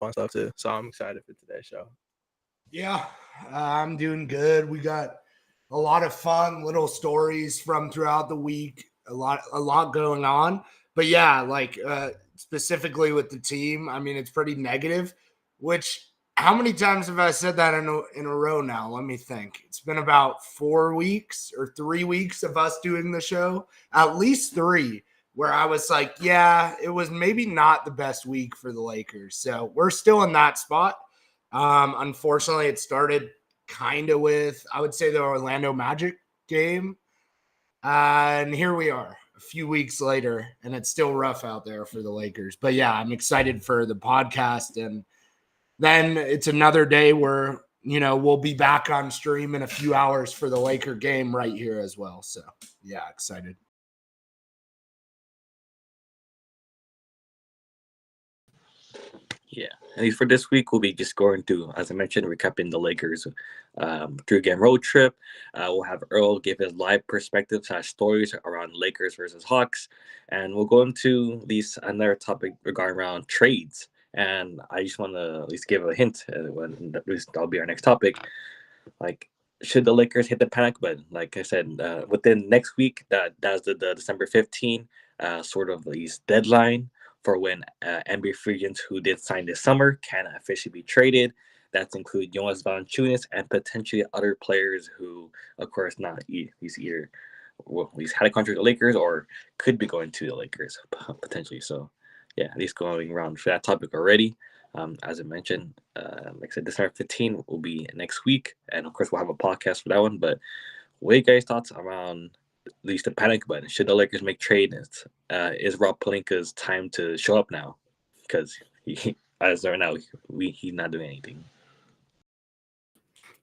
fun stuff too. So I'm excited for today's show. Yeah, I'm doing good. We got a lot of fun little stories from throughout the week. A lot going on. But yeah, specifically with the team, I mean, it's pretty negative. Which how many times have I said that in a row now? Let me think. It's been about 4 weeks or 3 weeks of us doing the show. At least 3 where I was like, yeah, it was maybe not the best week for the Lakers. So we're still in that spot. Unfortunately, it started kind of with, I would say, the Orlando Magic game. And here we are a few weeks later, and it's still rough out there for the Lakers. But yeah, I'm excited for the podcast. And then it's another day where, we'll be back on stream in a few hours for the Laker game right here as well. So yeah, excited. Yeah, at least for this week, we'll be just going through, as I mentioned, recapping the Lakers 3-game road trip. We'll have Earl give his live perspectives, stories around Lakers versus Hawks, and we'll go into another topic regarding around trades. And I just want to at least give a hint, at least that'll be our next topic. Like, should the Lakers hit the panic button? Like I said, within next week, that's the December 15, sort of least deadline for when NBA free agents who did sign this summer can officially be traded. That's include Jonas and potentially other players who, of course, he's either he's had a contract with the Lakers or could be going to the Lakers potentially. So, yeah, at least going around for that topic already. As I mentioned, like I said, December 15 will be next week, and of course we'll have a podcast for that one. But what are you guys' thoughts around at least the panic button? Should the Lakers make trades? Is Rob Pelinka's time to show up now? Because as of right now, he's not doing anything.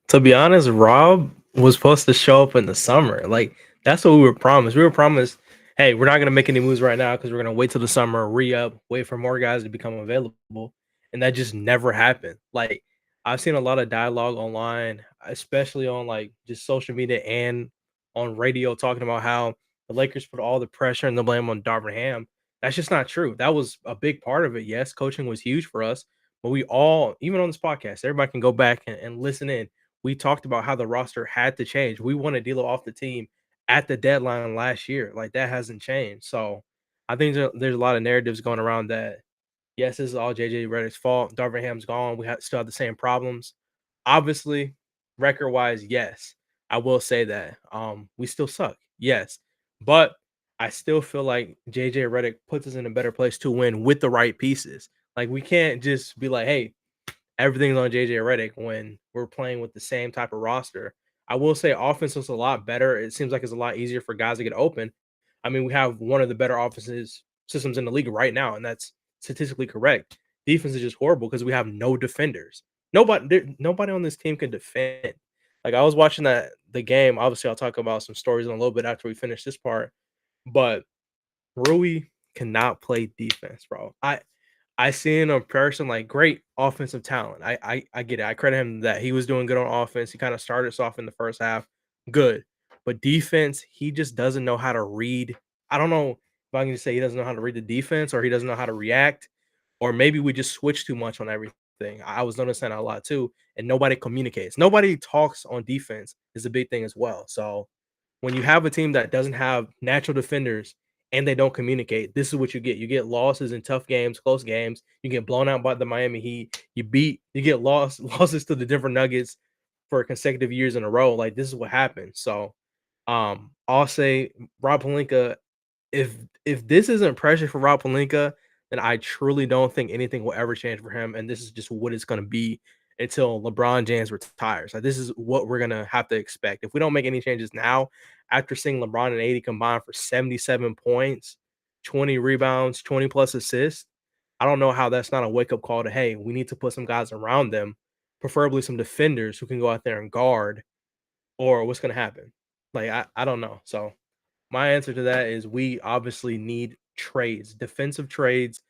To be honest, Rob was supposed to show up in the summer. Like, that's what we were promised. We were promised, hey, we're not going to make any moves right now because we're going to wait till the summer, re-up, wait for more guys to become available. And that just never happened. Like, I've seen a lot of dialogue online, especially on like just social media and on radio, talking about how the Lakers put all the pressure and the blame on Darvin Ham. That's just not true. That was a big part of it. Yes, coaching was huge for us, but we all, even on this podcast, everybody can go back and listen in. We talked about how the roster had to change. We wanted D'Lo off the team at the deadline last year. Like, that hasn't changed. So I think there's a lot of narratives going around that, yes, this is all JJ Redick's fault. Darvin Ham's gone. We still have the same problems. Obviously, record-wise, yes, I will say that. We still suck, yes. But I still feel like JJ Redick puts us in a better place to win with the right pieces. Like, we can't just be like, hey, everything's on JJ Redick when we're playing with the same type of roster. I will say offense is a lot better. It seems like it's a lot easier for guys to get open. I mean, we have one of the better offenses systems in the league right now, and that's statistically correct. Defense is just horrible because we have no defenders. Nobody on this team can defend. Like, I was watching the game. Obviously, I'll talk about some stories in a little bit after we finish this part. But Rui cannot play defense, bro. I seen a person like great offensive talent. I get it. I credit him that he was doing good on offense. He kind of started us off in the first half, good. But defense, he just doesn't know how to read. I don't know if I can just say he doesn't know how to read the defense or he doesn't know how to react, or maybe we just switch too much on everything. I was noticing that a lot too, and nobody communicates. Nobody talks on defense is a big thing as well. So when you have a team that doesn't have natural defenders and they don't communicate, this is what you get. You get losses in tough games, close games. You get blown out by the Miami Heat. You get losses to the Denver Nuggets for consecutive years in a row. Like, this is what happens. So I'll say Rob Pelinka, if this isn't pressure for Rob Pelinka, then I truly don't think anything will ever change for him. And this is just what it's going to be until LeBron James retires. Like, this is what we're going to have to expect. If we don't make any changes now, after seeing LeBron and AD combine for 77 points, 20 rebounds, 20 plus assists, I don't know how that's not a wake-up call to, hey, we need to put some guys around them, preferably some defenders who can go out there and guard, or what's going to happen. Like, I don't know. So my answer to that is we obviously need trades. Defensive trades,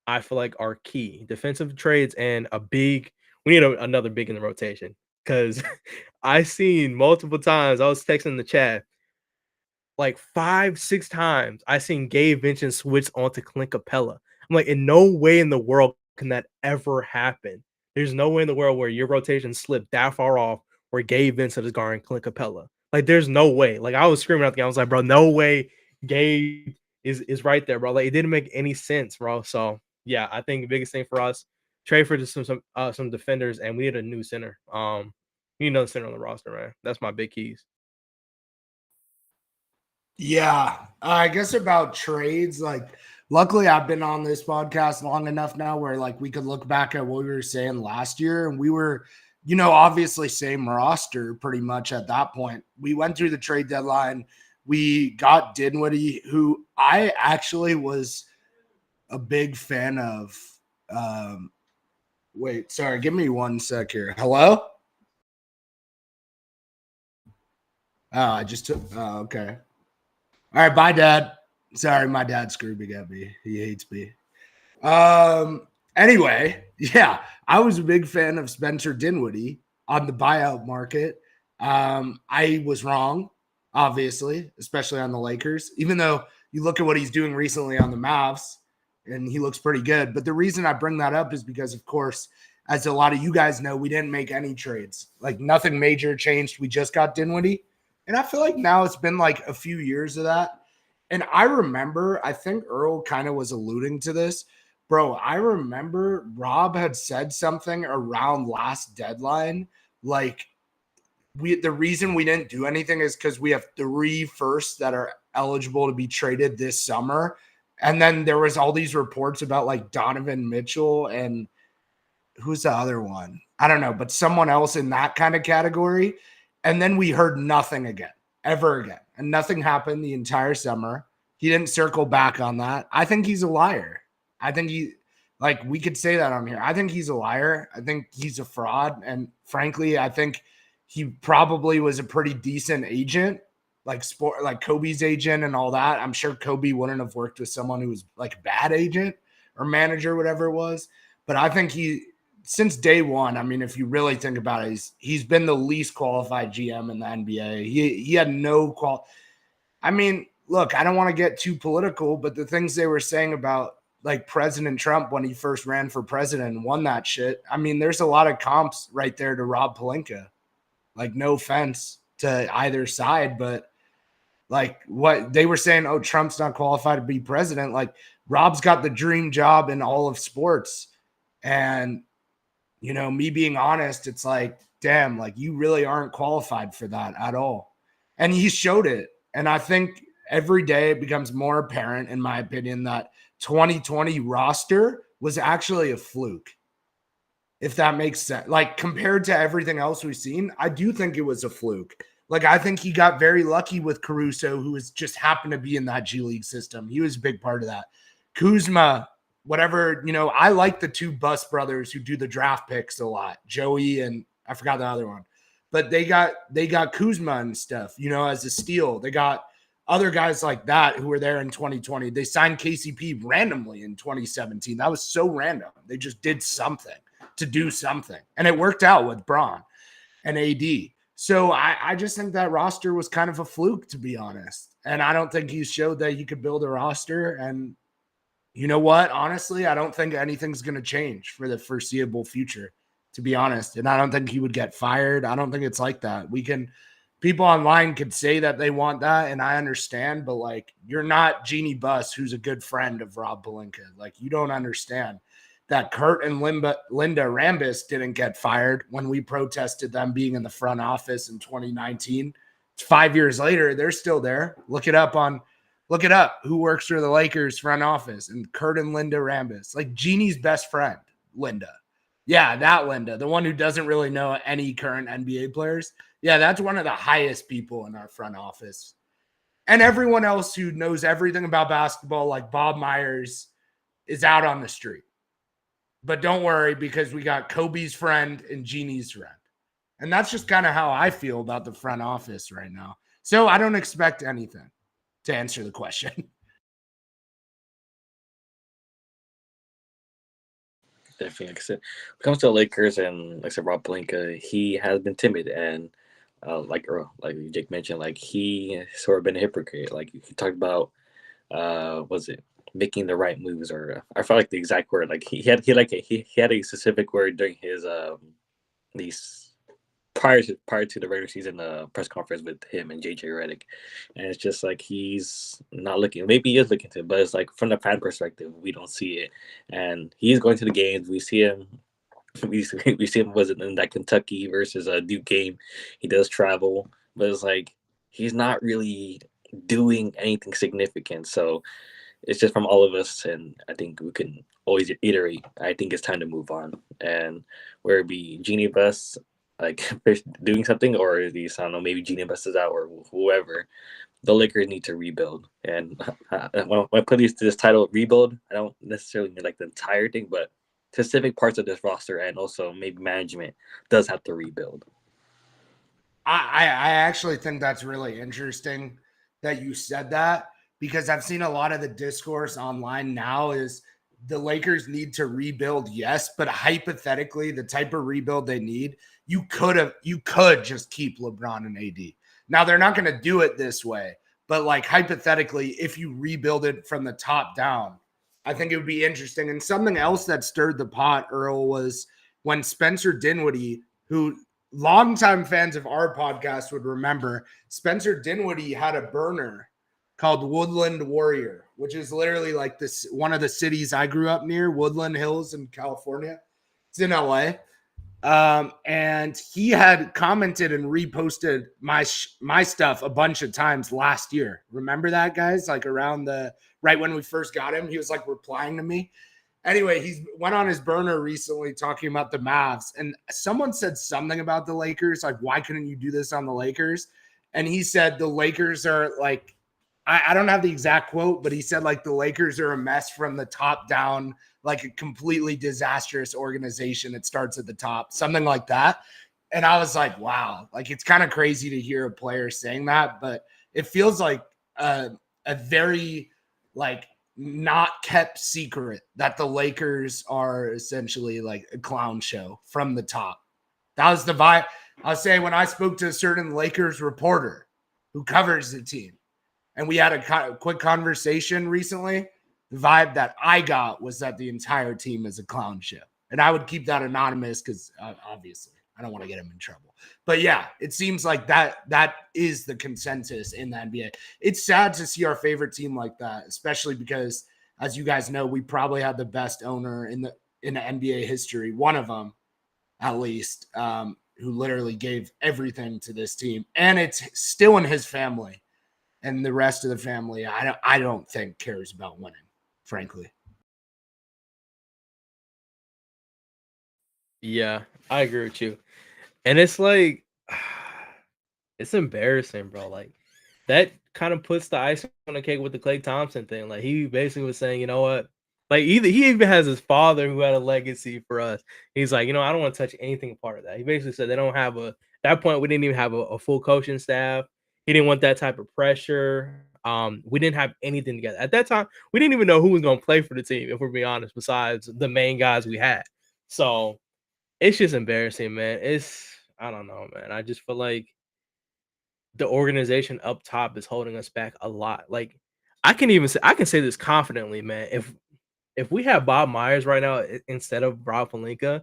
I feel like, are key. Defensive trades and we need another big in the rotation, because I seen multiple times, I was texting in the chat, like 5-6 times, I seen Gabe Vincent switch onto Clint Capella. I'm like, in no way in the world can that ever happen? There's no way in the world where your rotation slipped that far off where Gabe Vincent is guarding Clint Capella. Like, there's no way. Like, I was screaming at the game. I was like, bro, no way Gabe is right there, bro. Like, it didn't make any sense, bro. So yeah, I think the biggest thing for us, trade for just some defenders, and we need a new center. We need another center on the roster, man. That's my big keys. Yeah, I guess about trades, like luckily I've been on this podcast long enough now where like we could look back at what we were saying last year and we were, obviously same roster pretty much at that point. We went through the trade deadline. We got Dinwiddie, who I actually was a big fan of. Wait, sorry, give me 1 sec here. Hello? Oh, I just took, oh, okay. All right, bye, Dad. Sorry, my dad's screaming at me. He hates me. Anyway, yeah, I was a big fan of Spencer Dinwiddie on the buyout market. I was wrong, obviously, especially on the Lakers, even though you look at what he's doing recently on the Mavs and he looks pretty good. But the reason I bring that up is because, of course, as a lot of you guys know, we didn't make any trades. Like nothing major changed. We just got Dinwiddie. And I feel like now it's been like a few years of that. And I remember, I think Earl kind of was alluding to this. Bro, I remember Rob had said something around last deadline. Like, the reason we didn't do anything is because we have 3 firsts that are eligible to be traded this summer. And then there was all these reports about like Donovan Mitchell and who's the other one? I don't know, but someone else in that kind of category. And then we heard nothing again, ever again. And nothing happened the entire summer. He didn't circle back on that. I think he's a liar. I think we could say that on here. I think he's a liar. I think he's a fraud. And frankly, I think he probably was a pretty decent agent, like Kobe's agent and all that. I'm sure Kobe wouldn't have worked with someone who was like a bad agent or manager, whatever it was. But I think since day one, I mean, if you really think about it, he's been the least qualified GM in the NBA. He had no I mean, look, I don't want to get too political, but the things they were saying about like President Trump when he first ran for president and won that shit, I mean, there's a lot of comps right there to Rob Pelinka. Like, no offense to either side, but like what they were saying, oh, Trump's not qualified to be president. Like, Rob's got the dream job in all of sports. And me being honest, it's like, damn, like you really aren't qualified for that at all. And he showed it. And I think every day it becomes more apparent, in my opinion, that 2020 roster was actually a fluke. If that makes sense. Like compared to everything else we've seen, I do think it was a fluke. Like I think he got very lucky with Caruso, who was just happened to be in that G League system. He was a big part of that. Kuzma, whatever, I like the 2 Bus brothers who do the draft picks a lot, Joey and I forgot the other one, but they got Kuzma and stuff, as a steal. They got other guys like that who were there in 2020. They signed KCP randomly in 2017. That was so random. They just did something to do something, and it worked out with Braun and AD. So I just think that roster was kind of a fluke, to be honest. And I don't think he showed that he could build a roster. And you know what? Honestly, I don't think anything's going to change for the foreseeable future, to be honest. And I don't think he would get fired. I don't think it's like that. People online could say that they want that, and I understand, but like, you're not Jeannie Buss, who's a good friend of Rob Pelinka. Like, you don't understand that Kurt and Linda Rambis didn't get fired when we protested them being in the front office in 2019. 5 years later, they're still there. Look it up who works for the Lakers front office, and Kurt and Linda Rambis, like Jeannie's best friend, Linda. Yeah, that Linda, the one who doesn't really know any current NBA players. Yeah, that's one of the highest people in our front office. And everyone else who knows everything about basketball, like Bob Myers, is out on the street. But don't worry, because we got Kobe's friend and Jeannie's friend. And that's just kind of how I feel about the front office right now. So I don't expect anything, to answer the question. Definitely, like I said, when it comes to the Lakers and like I said, Rob Pelinka, he has been timid and like Earl, like Jake mentioned, like he sort of been a hypocrite. Like he talked about was it making the right moves, or I felt like the exact word. Like he had a specific word during his these prior to the regular season press conference with him and JJ Redick, and it's just like he's not looking. Maybe he is looking to, but it's like from the fan perspective, we don't see it, and he's going to the games. We see him. We see him was in that Kentucky versus Duke game. He does travel, but it's like he's not really doing anything significant. So it's just from all of us, and I think we can always iterate. I think it's time to move on, and where it be Genie Bus like doing something, or at least I don't know, maybe Genie Bus is out or whoever. The Lakers need to rebuild, and when I put this title rebuild, I don't necessarily mean like the entire thing, but specific parts of this roster and also maybe management does have to rebuild. I actually think that's really interesting that you said that, because I've seen a lot of the discourse online now is the Lakers need to rebuild, yes, but hypothetically, the type of rebuild they need, you could just keep LeBron and AD. Now they're not going to do it this way, but like hypothetically, if you rebuild it from the top down, I think it would be interesting. And something else that stirred the pot, Earl, was when Spencer Dinwiddie, who longtime fans of our podcast would remember, Spencer Dinwiddie had a burner called Woodland Warrior, which is literally like this one of the cities I grew up near, Woodland Hills in California. It's in LA. And he had commented and reposted my stuff a bunch of times last year. Remember that, guys? Like around right when we first got him, he was like replying to me. Anyway, he went on his burner recently talking about the Mavs, and someone said something about the Lakers, like, why couldn't you do this on the Lakers? And he said the Lakers are like, I don't have the exact quote, but he said like the Lakers are a mess from the top down, like a completely disastrous organization. It starts at the top, something like that. And I was like, wow, like it's kind of crazy to hear a player saying that, but it feels like a very like not kept secret that the Lakers are essentially like a clown show from the top. That was the vibe. I was saying when I spoke to a certain Lakers reporter who covers the team, and we had a quick conversation recently, the vibe that I got was that the entire team is a clown show. And I would keep that anonymous because obviously I don't want to get him in trouble. But yeah, it seems like that is the consensus in the NBA. It's sad to see our favorite team like that, especially because, as you guys know, we probably had the best owner in the NBA history, one of them at least, who literally gave everything to this team, and it's still in his family. And the rest of the family, I don't think cares about winning, frankly. Yeah, I agree with you. And it's like, it's embarrassing, bro. Like, that kind of puts the icing on the cake with the Klay Thompson thing. Like, he basically was saying, you know what? Like, he even has his father who had a legacy for us. He's like, I don't want to touch anything part of that. He basically said they don't have at that point, we didn't even have a full coaching staff. He didn't want that type of pressure. We didn't have anything together. At that time, we didn't even know who was going to play for the team, if we're being honest, besides the main guys we had. So it's just embarrassing, man. I don't know, man. I just feel like the organization up top is holding us back a lot. Like, I can say this confidently, man. If we have Bob Myers right now instead of Rob Pelinka,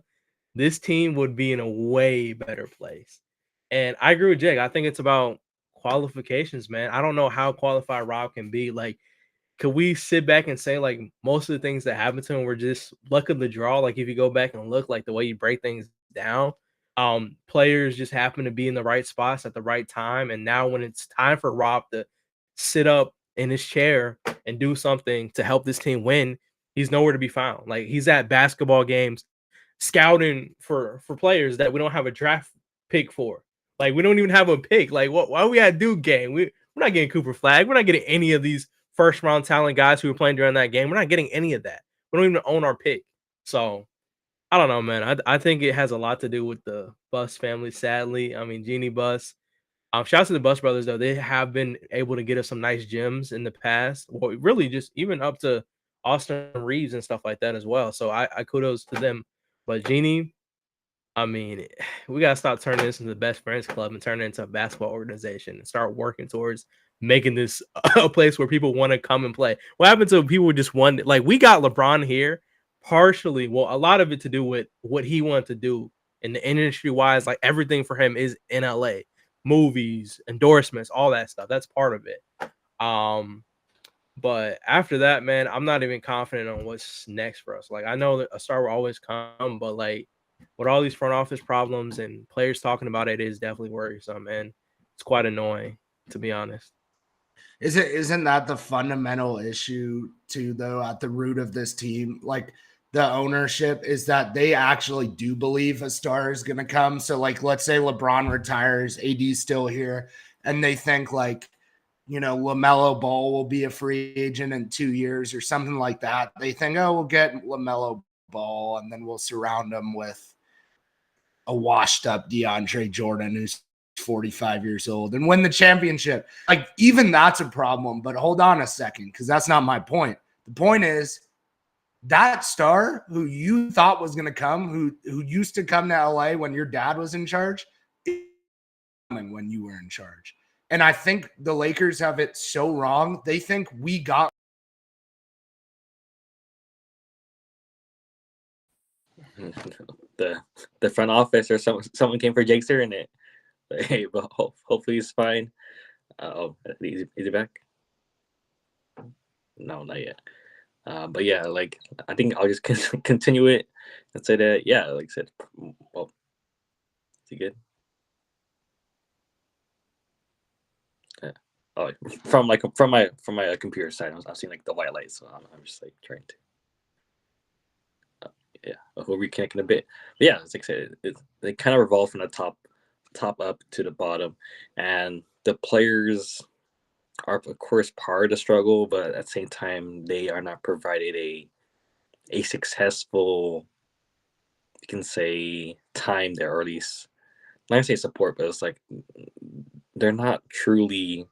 this team would be in a way better place. And I agree with Jake. I think it's about qualifications, man. I don't know how qualified Rob can be. Like, could we sit back and say like most of the things that happened to him were just luck of the draw? Like, if you go back and look, like the way you break things down, players just happen to be in the right spots at the right time. And now when it's time for Rob to sit up in his chair and do something to help this team win, he's nowhere to be found. Like, he's at basketball games scouting for players that we don't have a draft pick for. Like, we don't even have a pick. Like, why we at Duke game? We're not getting Cooper Flag. We're not getting any of these first round talent guys who were playing during that game. We're not getting any of that. We don't even own our pick. So I don't know, man. I think it has a lot to do with the Bus family, sadly. I mean, Jeannie Bus. Shout out to the Bus brothers, though. They have been able to get us some nice gems in the past. Well, really just even up to Austin Reeves and stuff like that as well. So I kudos to them. But Jeannie, I mean, we gotta stop turning this into the best friends club and turn it into a basketball organization and start working towards making this a place where people want to come and play. What happened to people just wanted, like, we got LeBron here partially, well, a lot of it to do with what he wanted to do in the industry wise. Like, everything for him is in LA, movies, endorsements, all that stuff. That's part of it. But after that, man, I'm not even confident on what's next for us. Like, I know that a star will always come, but like with all these front office problems and players talking about it, is definitely worrisome, and it's quite annoying, to be honest. Isn't that the fundamental issue too, though, at the root of this team? Like, the ownership is that they actually do believe a star is going to come. So, like, let's say LeBron retires, AD's still here, and they think like, LaMelo Ball will be a free agent in 2 years or something like that. They think, oh, we'll get LaMelo Ball and then we'll surround him with a washed up DeAndre Jordan who's 45 years old and win the championship. Like, even that's a problem. But hold on a second, because that's not my point. The point is that star who you thought was going to come, who used to come to LA when your dad was in charge, when you were in charge. And I think the Lakers have it so wrong. They think we got the front office or someone came for Jakester in it. But hey, but hopefully he's fine. Is he back? No, not yet. But yeah, like, I think I'll just continue it and say that, yeah, like I said, well, is he good? Oh, from my computer side, I'm seeing like the white light, so I'm just like trying to. Yeah, we'll reconnect in a bit. But yeah, it's like I said, they kind of revolve from the top up to the bottom, and the players are of course part of the struggle, but at the same time, they are not provided a successful, you can say, time there, or at least not to say support, but it's like they're not truly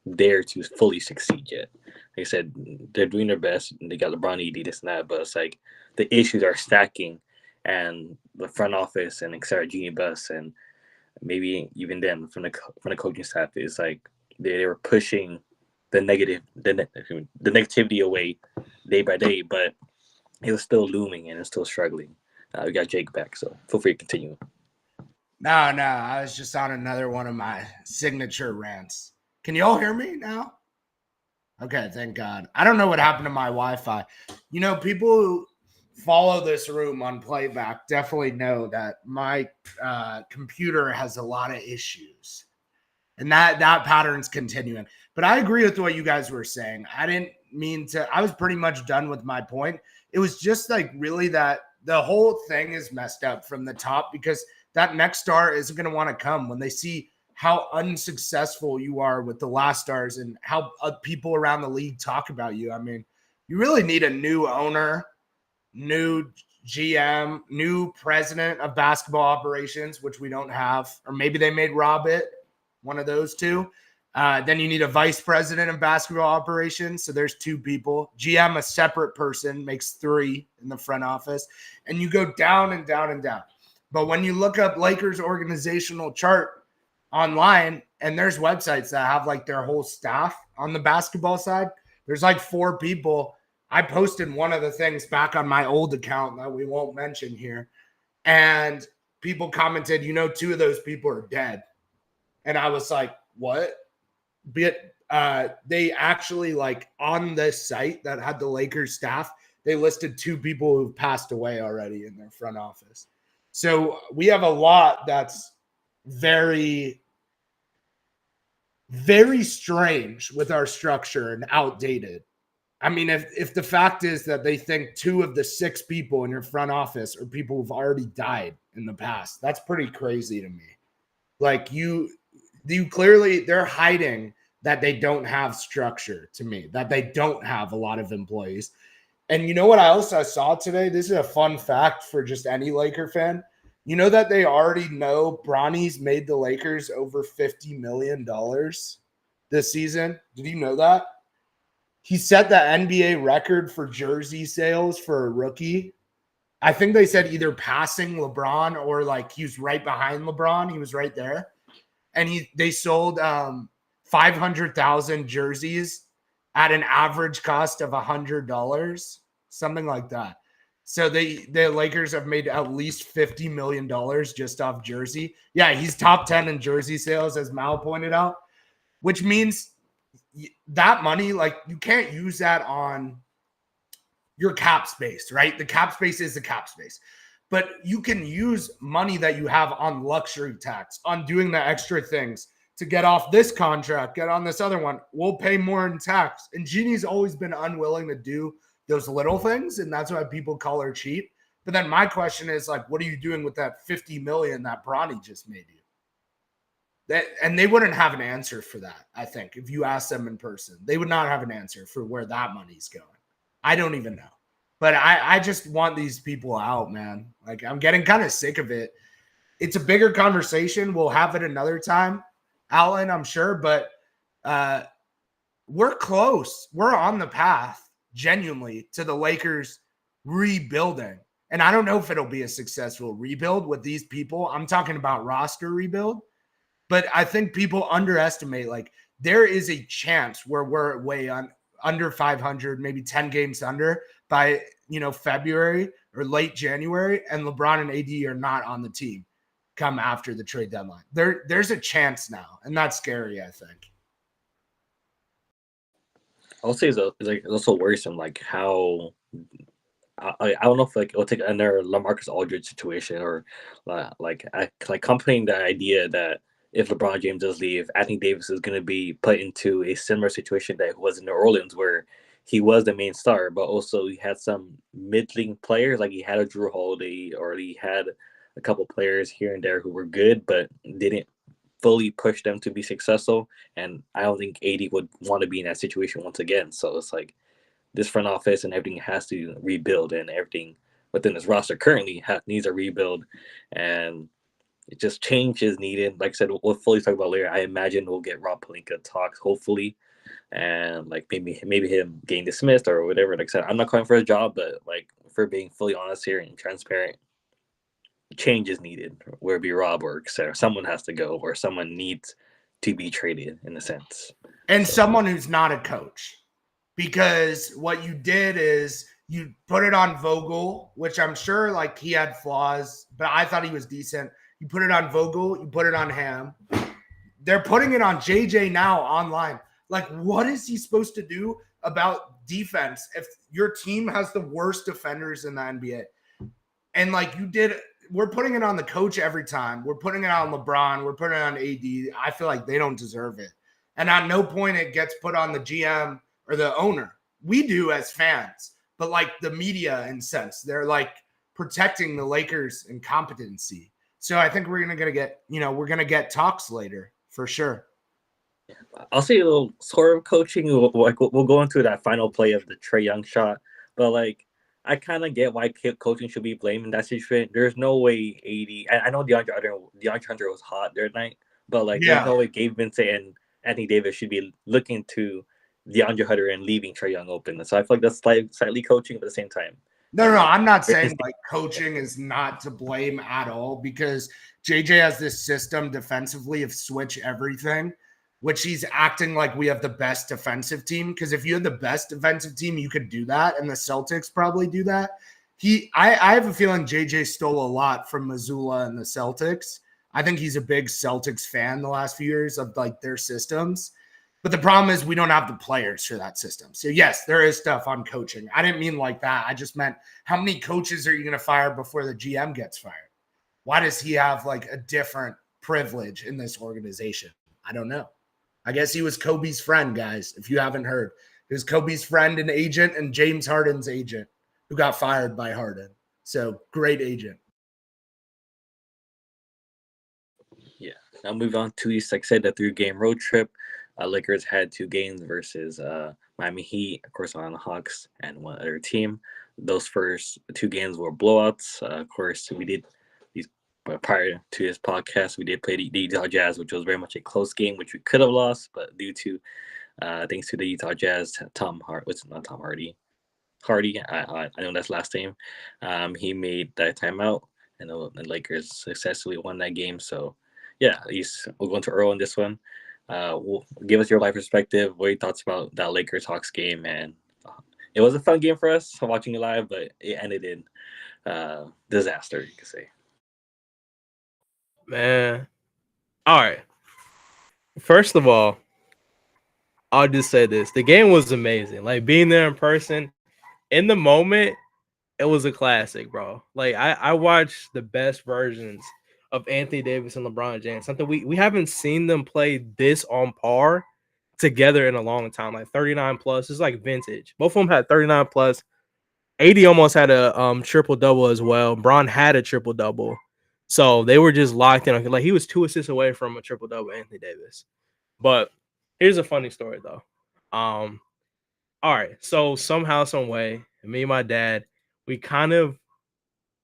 there to fully succeed yet. Like I said, they're doing their best. They got LeBron, AD, this and that, but it's like the issues are stacking, and the front office and etc. Genie Bus, and maybe even then from the coaching staff, is like they were pushing the negativity away day by day, but it was still looming and it's still struggling. We got Jake back, so feel free to continue. No, I was just on another one of my signature rants. Can you all hear me now? Okay, thank God. I don't know what happened to my Wi-Fi. People who follow this room on playback definitely know that my computer has a lot of issues. And that pattern's continuing. But I agree with what you guys were saying. I didn't mean to. I was pretty much done with my point. It was just like really that the whole thing is messed up from the top, because that next star isn't going to want to come when they see how unsuccessful you are with the last stars and how people around the league talk about you. I mean, you really need a new owner, new GM, new president of basketball operations, which we don't have, or maybe they made Rob it, one of those two. Then you need a vice president of basketball operations. So there's 2 people. GM, a separate person, makes 3 in the front office. And you go down and down and down. But when you look up Lakers organizational chart online, and there's websites that have like their whole staff on the basketball side, there's like 4 people. I posted one of the things back on my old account that we won't mention here. And people commented, 2 of those people are dead. And I was like, what? But they actually, like, on this site that had the Lakers staff, they listed 2 people who've passed away already in their front office. So we have a lot that's very, very strange with our structure and outdated. I mean, if the fact is that they think 2 of the 6 people in your front office are people who've already died in the past, that's pretty crazy to me. Like, you clearly, they're hiding that they don't have structure, to me, that they don't have a lot of employees. And you know what else I saw today? This is a fun fact for just any Laker fan. You know that they already know Bronny's made the Lakers over $50 million this season? Did you know that? He set the NBA record for jersey sales for a rookie. I think they said either passing LeBron or like he was right behind LeBron. He was right there. And they sold 500,000 jerseys at an average cost of $100, something like that. So the Lakers have made at least $50 million just off jersey. Yeah, he's top 10 in jersey sales, as Mal pointed out, which means that money, like, you can't use that on your cap space, right? The cap space is the cap space. But you can use money that you have on luxury tax, on doing the extra things to get off this contract, get on this other one. We'll pay more in tax. And Jeannie's always been unwilling to do those little things, and that's why people call her cheap. But then my question is, like, what are you doing with that $50 million that Bronny just made you? And they wouldn't have an answer for that, I think. If you ask them in person, they would not have an answer for where that money's going. I don't even know. But I just want these people out, man. Like, I'm getting kind of sick of it. It's a bigger conversation. We'll have it another time, Alan, I'm sure. But we're close. We're on the path, genuinely, to the Lakers rebuilding. And I don't know if it'll be a successful rebuild with these people. I'm talking about roster rebuild. But I think people underestimate, like, there is a chance where we're way under 500, maybe 10 games under by, February or late January, and LeBron and AD are not on the team come after the trade deadline. There's a chance now, and that's scary, I think. I'll say it's also worrisome, like how I don't know if like it'll take another LaMarcus Aldridge situation or like accompanying the idea that if LeBron James does leave, Anthony Davis is going to be put into a similar situation that was in New Orleans, where he was the main star, but also he had some middling players, like he had a Drew Holiday, or he had a couple players here and there who were good, but didn't fully push them to be successful. And I don't think AD would want to be in that situation once again. So it's like this front office and everything has to rebuild, and everything within this roster currently needs a rebuild. And it just change is needed. Like I said, we'll fully talk about later. I imagine we'll get Rob Pelinka talks, hopefully, and like maybe him getting dismissed or whatever. Like I said, I'm not calling for a job, but like, for being fully honest here and transparent, change is needed. Where it be Rob or etc. Someone has to go, or someone needs to be traded in a sense. And someone who's not a coach, because what you did is you put it on Vogel, which I'm sure, like, he had flaws, but I thought he was decent. You put it on Vogel, you put it on Ham. They're putting it on JJ now online. Like, what is he supposed to do about defense if your team has the worst defenders in the NBA? And like you did, we're putting it on the coach every time. We're putting it on LeBron. We're putting it on AD. I feel like they don't deserve it. And at no point it gets put on the GM or the owner. We do as fans, but like the media, in sense, they're like protecting the Lakers' incompetency. So I think we're gonna get talks later for sure. I'll say a little sort of coaching. We'll go into that final play of the Trae Young shot, but like, I kind of get why coaching should be blamed in that situation. There's no way I know DeAndre Hunter was hot that night, but like, there's no way Gabe Vincent and Anthony Davis should be looking to DeAndre Hunter and leaving Trae Young open. So I feel like that's slightly coaching, but at the same time. No, I'm not saying like coaching is not to blame at all, because JJ has this system defensively of switch everything, which he's acting like we have the best defensive team. Because if you had the best defensive team, you could do that, and the Celtics probably do that. I have a feeling JJ stole a lot from Missoula and the Celtics. I think he's a big Celtics fan the last few years of like their systems. But the problem is we don't have the players for that system. So yes, there is stuff on coaching. I didn't mean like that. I just meant, how many coaches are you going to fire before the GM gets fired? Why does he have like a different privilege in this organization? I don't know. I guess he was Kobe's friend, guys. If you haven't heard, he was Kobe's friend and agent, and James Harden's agent, who got fired by Harden. So great agent. Yeah. Now move on to, like I said, the 3-game road trip. Lakers had 2 games versus Miami Heat, of course, on the Hawks, and one other team. Those first 2 games were blowouts. Of course, we did these prior to this podcast. We did play the Utah Jazz, which was very much a close game, which we could have lost, but due to thanks to the Utah Jazz, Hardy. I know that's last name. He made that timeout, and the Lakers successfully won that game. So yeah, we'll go into Earl on this one. Give us your life perspective. What are your thoughts about that Lakers Hawks game? And it was a fun game for us watching it live, but it ended in disaster, you could say. Man. All right. First of all, I'll just say this. The game was amazing. Like being there in person, in the moment, it was a classic, bro. Like I watched the best versions of Anthony Davis and LeBron James. Something we haven't seen them play this on par together in a long time. Like 39 plus. It's like vintage. Both of them had 39 plus. 80 almost had a triple double as well. Bron had a triple double. So they were just locked in. Like he was 2 assists away from a triple double, Anthony Davis. But here's a funny story though. All right. So somehow, some way, me and my dad, we kind of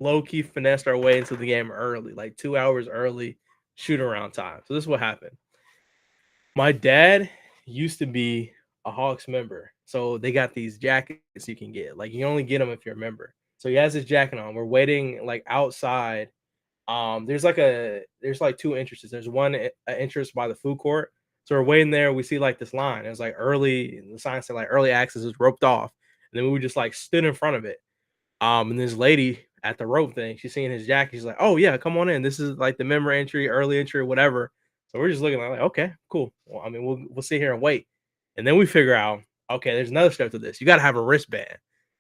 low key finessed our way into the game early, like 2 hours early, shoot around time. So this is what happened. My dad used to be a Hawks member, so they got these jackets you can get. Like you only get them if you're a member. So he has his jacket on. We're waiting like outside. There's like 2 entrances. There's one entrance by the food court. So we're waiting there. We see like this line. It was like early. The sign said like early access is roped off, and then we just like stood in front of it. And this lady at the rope thing, she's seeing his jacket. She's like, "Oh yeah, come on in. This is like the member entry, early entry, whatever." So we're just looking like, okay, cool. Well, I mean, we'll sit here and wait, and then we figure out, okay, there's another step to this. You got to have a wristband.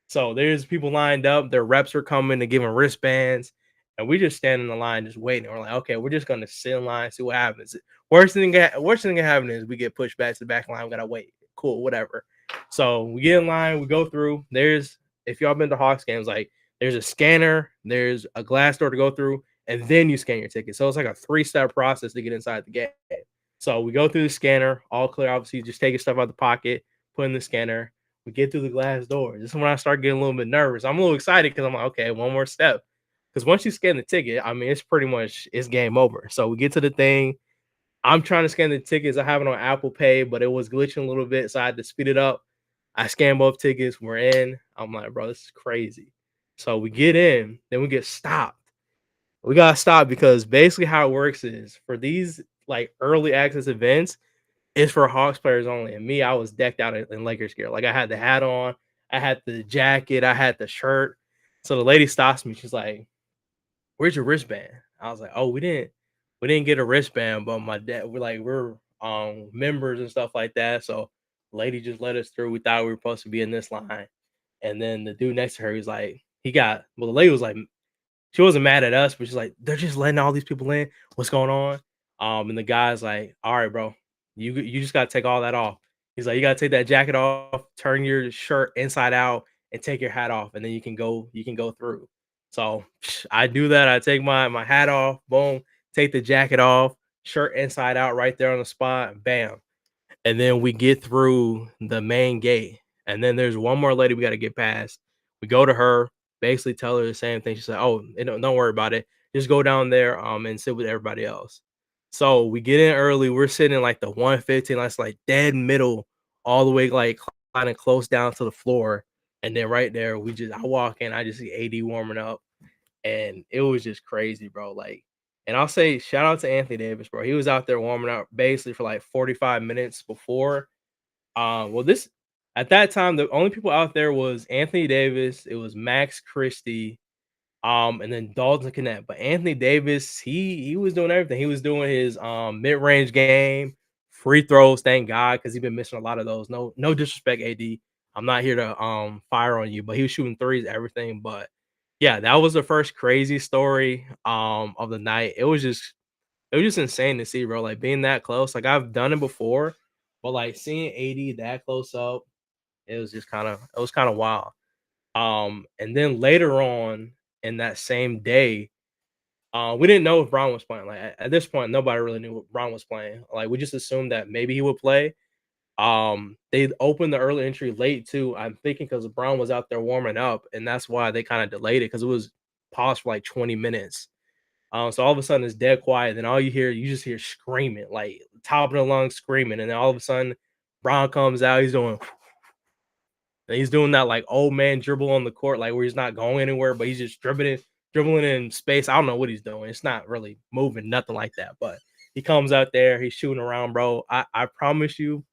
So there's people lined up. Their reps are coming to give them wristbands, and we just stand in the line, just waiting. We're like, okay, we're just gonna sit in line, see what happens. Worst thing that happen is we get pushed back to the back line. We gotta wait. Cool, whatever. So we get in line. We go through. There's if y'all been to Hawks games, like there's a scanner, there's a glass door to go through, and then you scan your ticket. So it's like a 3-step process to get inside the game. So we go through the scanner, all clear. Obviously, just take your stuff out of the pocket, put in the scanner. We get through the glass door. This is when I start getting a little bit nervous. I'm a little excited because I'm like, okay, one more step. Because once you scan the ticket, I mean, it's pretty much it's game over. So we get to the thing. I'm trying to scan the tickets. I have it on Apple Pay, but it was glitching a little bit, so I had to speed it up. I scan both tickets. We're in. I'm like, bro, this is crazy. So we get in, then we get stopped. We got stopped because basically how it works is for these like early access events, it's for Hawks players only. And me, I was decked out in Lakers gear. Like I had the hat on, I had the jacket, I had the shirt. So the lady stops me. She's like, "Where's your wristband?" I was like, "Oh, we didn't get a wristband, but my dad, we're members and stuff like that." So lady just let us through. We thought we were supposed to be in this line. And then the dude next to her, he's like, the lady was like, she wasn't mad at us, but she's like, they're just letting all these people in. What's going on? And the guy's like, all right, bro, you just gotta take all that off. He's like, you gotta take that jacket off, turn your shirt inside out, and take your hat off, and then you can go through. So I do that. I take my hat off, boom, take the jacket off, shirt inside out right there on the spot, bam. And then we get through the main gate, and then there's one more lady we got to get past. We go to her, basically tell her the same thing. She said, "Oh, don't worry about it. Just go down there and sit with everybody else." So we get in early. We're sitting in like the 115. That's like dead middle, all the way like kind of close down to the floor. And then right there, I walk in. I just see AD warming up, and it was just crazy, bro. Like, and I'll say shout out to Anthony Davis, bro. He was out there warming up basically for like 45 minutes before. Well, this at that time, the only people out there was Anthony Davis, it was Max Christie, and then Dalton Connect. But Anthony Davis, he was doing everything. He was doing his mid-range game, free throws, thank God, because he's been missing a lot of those. No disrespect, AD. I'm not here to fire on you, but he was shooting threes, everything. But yeah, that was the first crazy story of the night. It was just insane to see, bro. Like being that close. Like I've done it before, but like seeing AD that close up, it was kind of wild. And then later on in that same day, we didn't know if Brown was playing. Like at this point, nobody really knew what Brown was playing. Like we just assumed that maybe he would play. They opened the early entry late too. I'm thinking because Brown was out there warming up, and that's why they kind of delayed it because it was paused for like 20 minutes. So all of a sudden it's dead quiet. Then you just hear screaming, like top of the lungs screaming. And then all of a sudden, Brown comes out. He's doing that like old man dribble on the court, like where he's not going anywhere, but he's just dribbling in space. I don't know what he's doing. It's not really moving, nothing like that. But He comes out there, he's shooting around, bro. I promise you,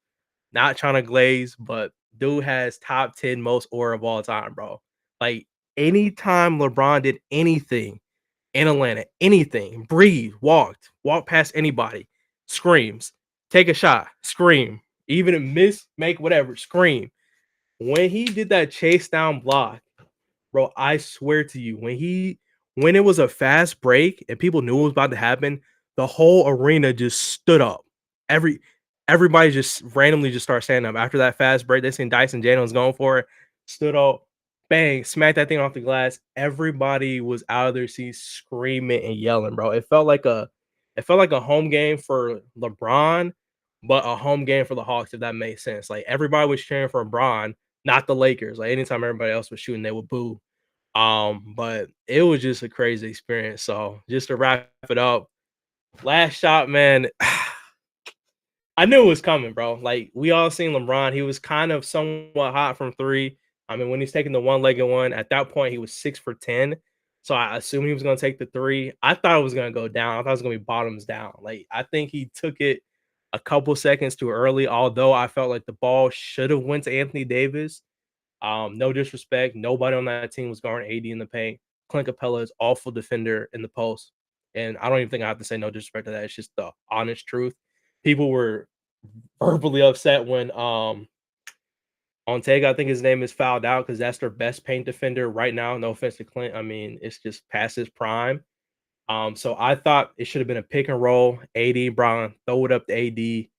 not trying to glaze, but dude has top 10 most aura of all time, bro. Like anytime LeBron did anything in Atlanta, anything, breathe, walk past anybody, screams, take a shot, scream, even a miss, make whatever, scream. When he did that chase down block, bro, I swear to you, when it was a fast break and people knew it was about to happen, the whole arena just stood up. Every everybody just randomly just started standing up after that fast break. They seen Dyson Daniels going for it, stood up, bang, smacked that thing off the glass. Everybody was out of their seats screaming and yelling, bro. It felt like a home game for LeBron, but a home game for the Hawks, if that makes sense. Like everybody was cheering for LeBron, not the Lakers. Like anytime everybody else was shooting, they would boo. But it was just a crazy experience. So just to wrap it up, last shot, man. I knew it was coming, bro. Like we all seen LeBron. He was kind of somewhat hot from three. I mean, when he's taking the one-legged one, at that point he was 6 for 10. So I assumed he was gonna take the three. I thought it was gonna go down. I thought it was gonna be bottoms down. Like I think he took it a couple seconds too early, although I felt like the ball should have went to Anthony Davis. No disrespect. Nobody on that team was guarding AD in the paint. Clint Capella is awful defender in the post. And I don't even think I have to say no disrespect to that. It's just the honest truth. People were verbally upset when Ontega, I think his name is, fouled out because that's their best paint defender right now. No offense to Clint. I mean, it's just past his prime. So I thought it should have been a pick and roll. AD, Brown, throw it up to AD,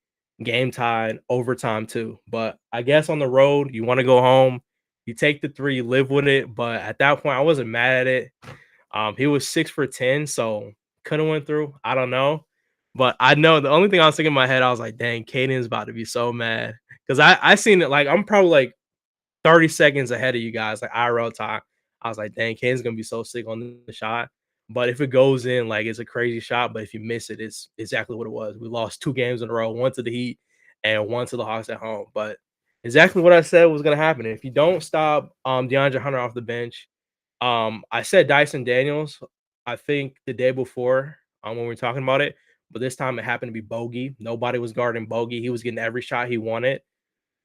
game tied, overtime too. But I guess on the road, you want to go home, you take the three, you live with it. But at that point, I wasn't mad at it. He was 6 for 10, so could have went through. I don't know. But I know the only thing I was thinking in my head, I was like, dang, Caden's about to be so mad. Because I seen it, like I'm probably like 30 seconds ahead of you guys, like IRL time. I was like, dang, Kane's gonna be so sick on the shot. But if it goes in, like it's a crazy shot. But if you miss it, it's exactly what it was. We lost 2 games in a row, one to the Heat and one to the Hawks at home. But exactly what I said was gonna happen. If you don't stop DeAndre Hunter off the bench, I said Dyson Daniels, I think the day before, when we were talking about it, but this time it happened to be Bogey. Nobody was guarding Bogey. He was getting every shot he wanted.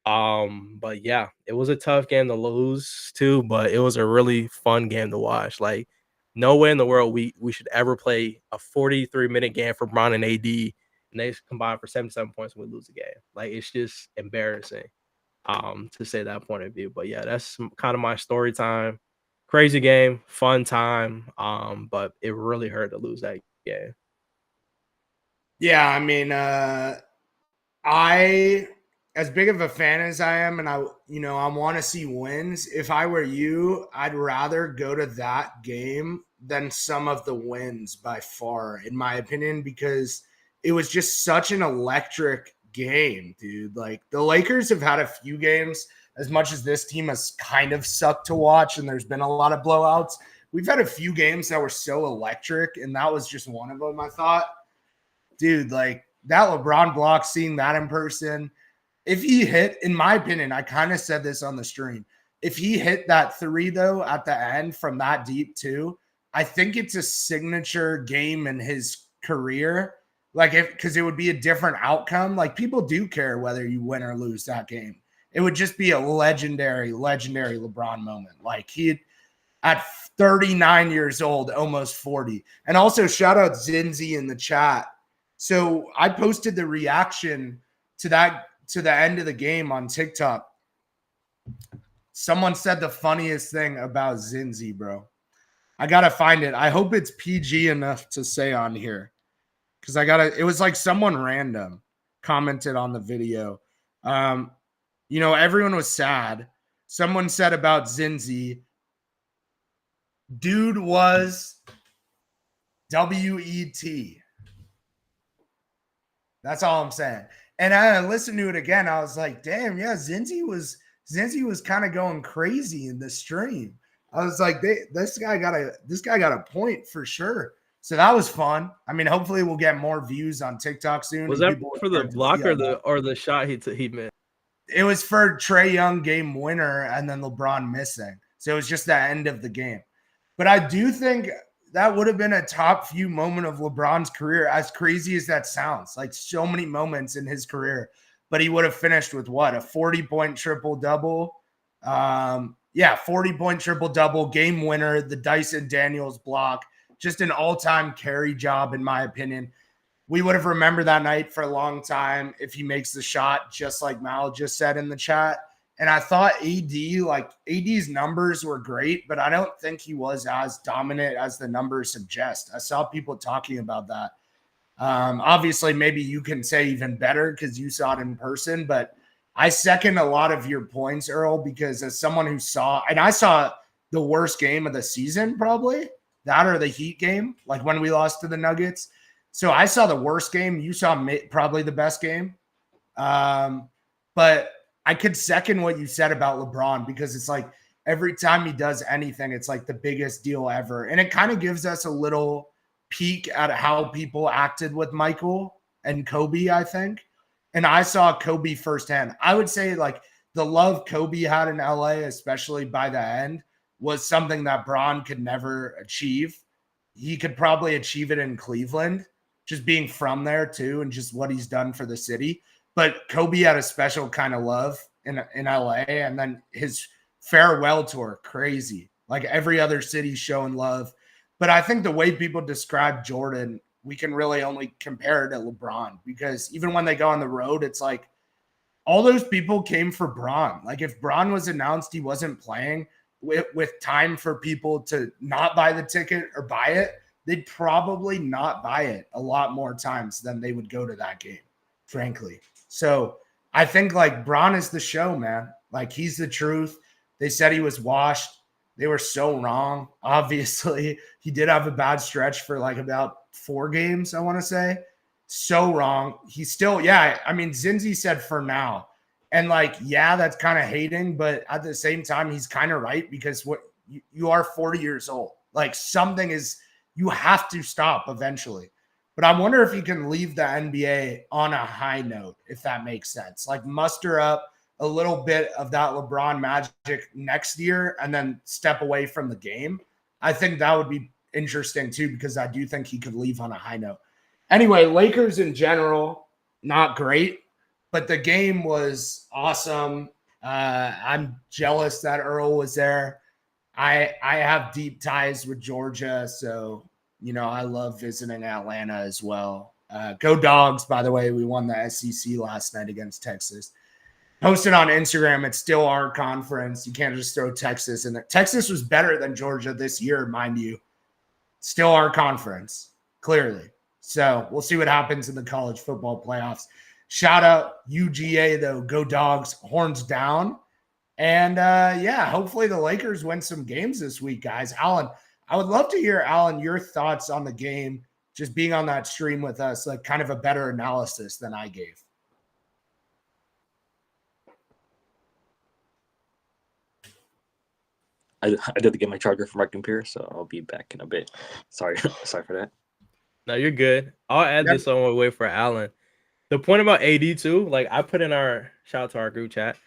But yeah, it was a tough game to lose too, but it was a really fun game to watch. Like, no way in the world we should ever play a 43-minute game for Bron and AD, and they combine for 77 points and we lose the game. Like, it's just embarrassing, to say that point of view. But yeah, that's kind of my story time. Crazy game, fun time. But it really hurt to lose that game. Yeah, I mean, I, as big of a fan as I am, and I want to see wins. If I were you, I'd rather go to that game than some of the wins by far, in my opinion, because it was just such an electric game, dude. Like the Lakers have had a few games, as much as this team has kind of sucked to watch, and there's been a lot of blowouts. We've had a few games that were so electric, and that was just one of them. I thought, dude, like that LeBron block, seeing that in person. If he hit, in my opinion, I kind of said this on the stream. If he hit that three, though, at the end from that deep, too, I think it's a signature game in his career. Like, because it would be a different outcome. Like, people do care whether you win or lose that game. It would just be a legendary, legendary LeBron moment. Like, he at 39 years old, almost 40. And also, shout out Zinzi in the chat. So I posted the reaction to that, to the end of the game on TikTok. Someone said the funniest thing about Zinzi, bro. I gotta find it. I hope it's PG enough to say on here, because it was like someone random commented on the video. Everyone was sad. Someone said about Zinzi, dude was WET. That's all I'm saying. And I listened to it again. I was like, damn, yeah, Zinzi was kind of going crazy in the stream. I was like, this guy got a point for sure. So that was fun. I mean, hopefully we'll get more views on TikTok soon. Was that for the block or the shot he missed? It was for Trae Young game winner and then LeBron missing. So it was just the end of the game. But I do think that would have been a top few moment of LeBron's career, as crazy as that sounds. Like so many moments in his career, but he would have finished with what, a 40-point triple-double. 40-point triple-double, game winner, the Dyson Daniels block, just an all-time carry job, in my opinion. We would have remembered that night for a long time if he makes the shot, just like Mal just said in the chat. And I thought AD's numbers were great, but I don't think he was as dominant as the numbers suggest. I saw people talking about that. Obviously, maybe you can say even better because you saw it in person, but I second a lot of your points, Earl, because as someone who saw, and I saw the worst game of the season, probably that or the Heat game, like when we lost to the Nuggets. So I saw the worst game. You saw probably the best game. But I could second what you said about LeBron because it's like every time he does anything, it's like the biggest deal ever. And it kind of gives us a little peek at how people acted with Michael and Kobe, I think. And I saw Kobe firsthand. I would say like the love Kobe had in LA, especially by the end, was something that Bron could never achieve. He could probably achieve it in Cleveland, just being from there too, and just what he's done for the city. But Kobe had a special kind of love in LA, and then his farewell tour, crazy. Like every other city showing love. But I think the way people describe Jordan, we can really only compare it to LeBron, because even when they go on the road, it's like all those people came for Bron. Like if Bron was announced he wasn't playing with time for people to not buy the ticket or buy it, they'd probably not buy it a lot more times than they would go to that game, frankly. So I think like Bron is the show, man. Like he's the truth. They said he was washed. They were so wrong. Obviously, he did have a bad stretch for like about 4 games, I want to say. So wrong. He's still, I mean, Zinzi said for now. And like, that's kind of hating, but at the same time, he's kind of right, because what you are 40 years old. Like something is, you have to stop eventually. But I wonder if you can leave the NBA on a high note, if that makes sense. Like muster up a little bit of that LeBron magic next year and then step away from the game. I think that would be interesting too, because I do think he could leave on a high note. Anyway, Lakers in general, not great, but the game was awesome. I'm jealous that Earl was there. I have deep ties with Georgia, so I love visiting Atlanta as well. Go Dogs, by the way. We won the SEC last night against Texas. Posted on Instagram, it's still our conference. You can't just throw Texas in there. Texas was better than Georgia this year, mind you. Still our conference, clearly. So we'll see what happens in the college football playoffs. Shout out UGA, though. Go Dogs, horns down. And, hopefully the Lakers win some games this week, guys. Alan, I would love to hear, Alan, your thoughts on the game, just being on that stream with us, like kind of a better analysis than I gave. I did to get my charger from my computer, so I'll be back in a bit. Sorry for that. No, you're good. I'll add this on my way for Alan. The point about AD too, like I put in our shout out to our group chat.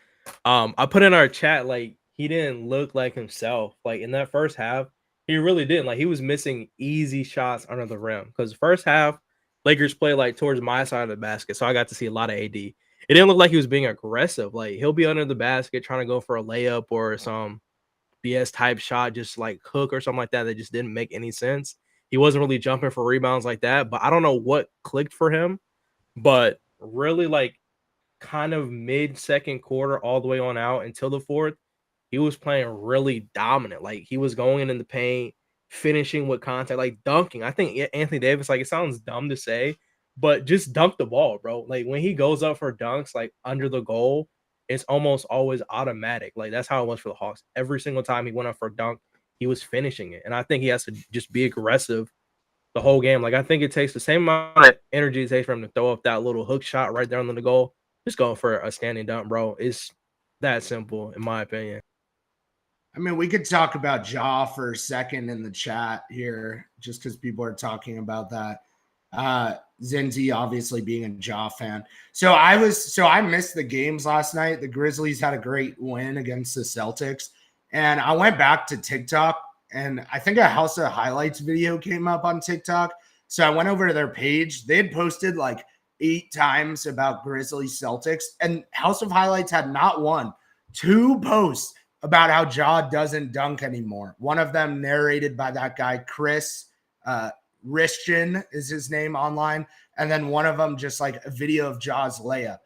I put in our chat, like he didn't look like himself. Like in that first half, he really didn't. Like he was missing easy shots under the rim. Because first half, Lakers play like towards my side of the basket, so I got to see a lot of AD. It didn't look like he was being aggressive. Like he'll be under the basket trying to go for a layup or some BS type shot, just like hook or something like that just didn't make any sense. He wasn't really jumping for rebounds like that, but I don't know what clicked for him. But really, like kind of mid-second quarter all the way on out until the fourth, he was playing really dominant. Like he was going in the paint, finishing with contact, like dunking. I think Anthony Davis, like it sounds dumb to say, but just dunk the ball, bro. Like when he goes up for dunks, like under the goal, it's almost always automatic. Like that's how it was for the Hawks. Every single time he went up for a dunk, he was finishing it. And I think he has to just be aggressive the whole game. Like I think it takes the same amount of energy it takes for him to throw up that little hook shot right there under the goal. Just go for a standing dunk, bro. It's that simple, in my opinion. I mean, we could talk about Ja for a second in the chat here, just because people are talking about that. Zinzi obviously being a Ja fan. So I missed the games last night. The Grizzlies had a great win against the Celtics. And I went back to TikTok and I think a House of Highlights video came up on TikTok. So I went over to their page. They had posted like 8 times about Grizzlies Celtics, and House of Highlights had not 1, 2 posts about how Ja doesn't dunk anymore. One of them narrated by that guy, Chris Rishton is his name online. And then one of them just like a video of Ja's layup.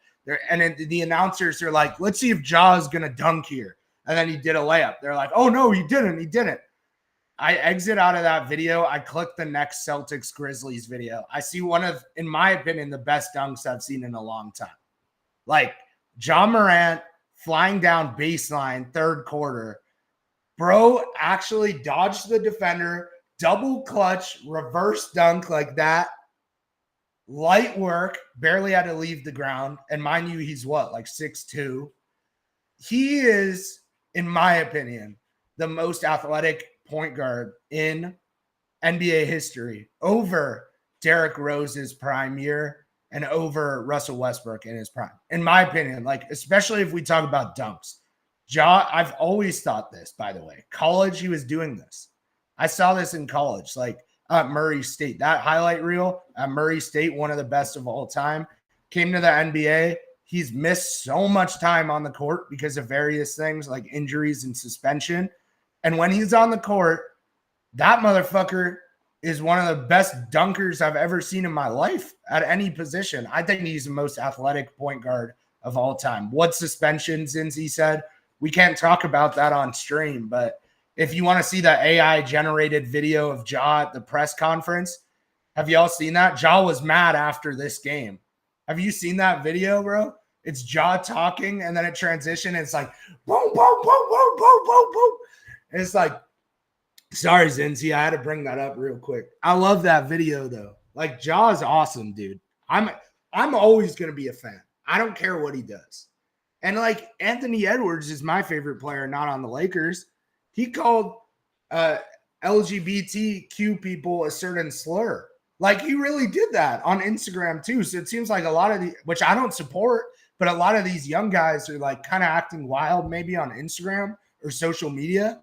And the announcers are like, let's see if Ja is going to dunk here. And then he did a layup. They're like, oh, no, he didn't. He didn't. I exit out of that video. I click the next Celtics Grizzlies video. I see one of, in my opinion, the best dunks I've seen in a long time. Like Ja Morant flying down baseline, third quarter. Bro actually dodged the defender, double clutch, reverse dunk like that. Light work, barely had to leave the ground. And mind you, he's what, like 6'2"? He is, in my opinion, the most athletic point guard in NBA history, over Derrick Rose's prime year and over Russell Westbrook in his prime. In my opinion, like, especially if we talk about dunks. Ja, I've always thought this, by the way. College, he was doing this. I saw this in college, like at Murray State. That highlight reel at Murray State, one of the best of all time, came to the NBA. He's missed so much time on the court because of various things like injuries and suspension. And when he's on the court, that motherfucker is one of the best dunkers I've ever seen in my life at any position. I think he's the most athletic point guard of all time. What suspensions, Zinzi said, we can't talk about that on stream, but if you want to see the AI-generated video of Ja at the press conference, have y'all seen that? Ja was mad after this game. Have you seen that video, bro? It's Ja talking, and then it transition, and it's like, boom, boom, boom, boom, boom, boom, boom. And it's like, sorry, Zinzi, I had to bring that up real quick. I love that video, though. Like, Ja is awesome, dude. I'm always going to be a fan. I don't care what he does. And, like, Anthony Edwards is my favorite player, not on the Lakers. He called LGBTQ people a certain slur. Like, he really did that on Instagram, too. So it seems like a lot of the, which I don't support, but a lot of these young guys are, like, kind of acting wild maybe on Instagram or social media.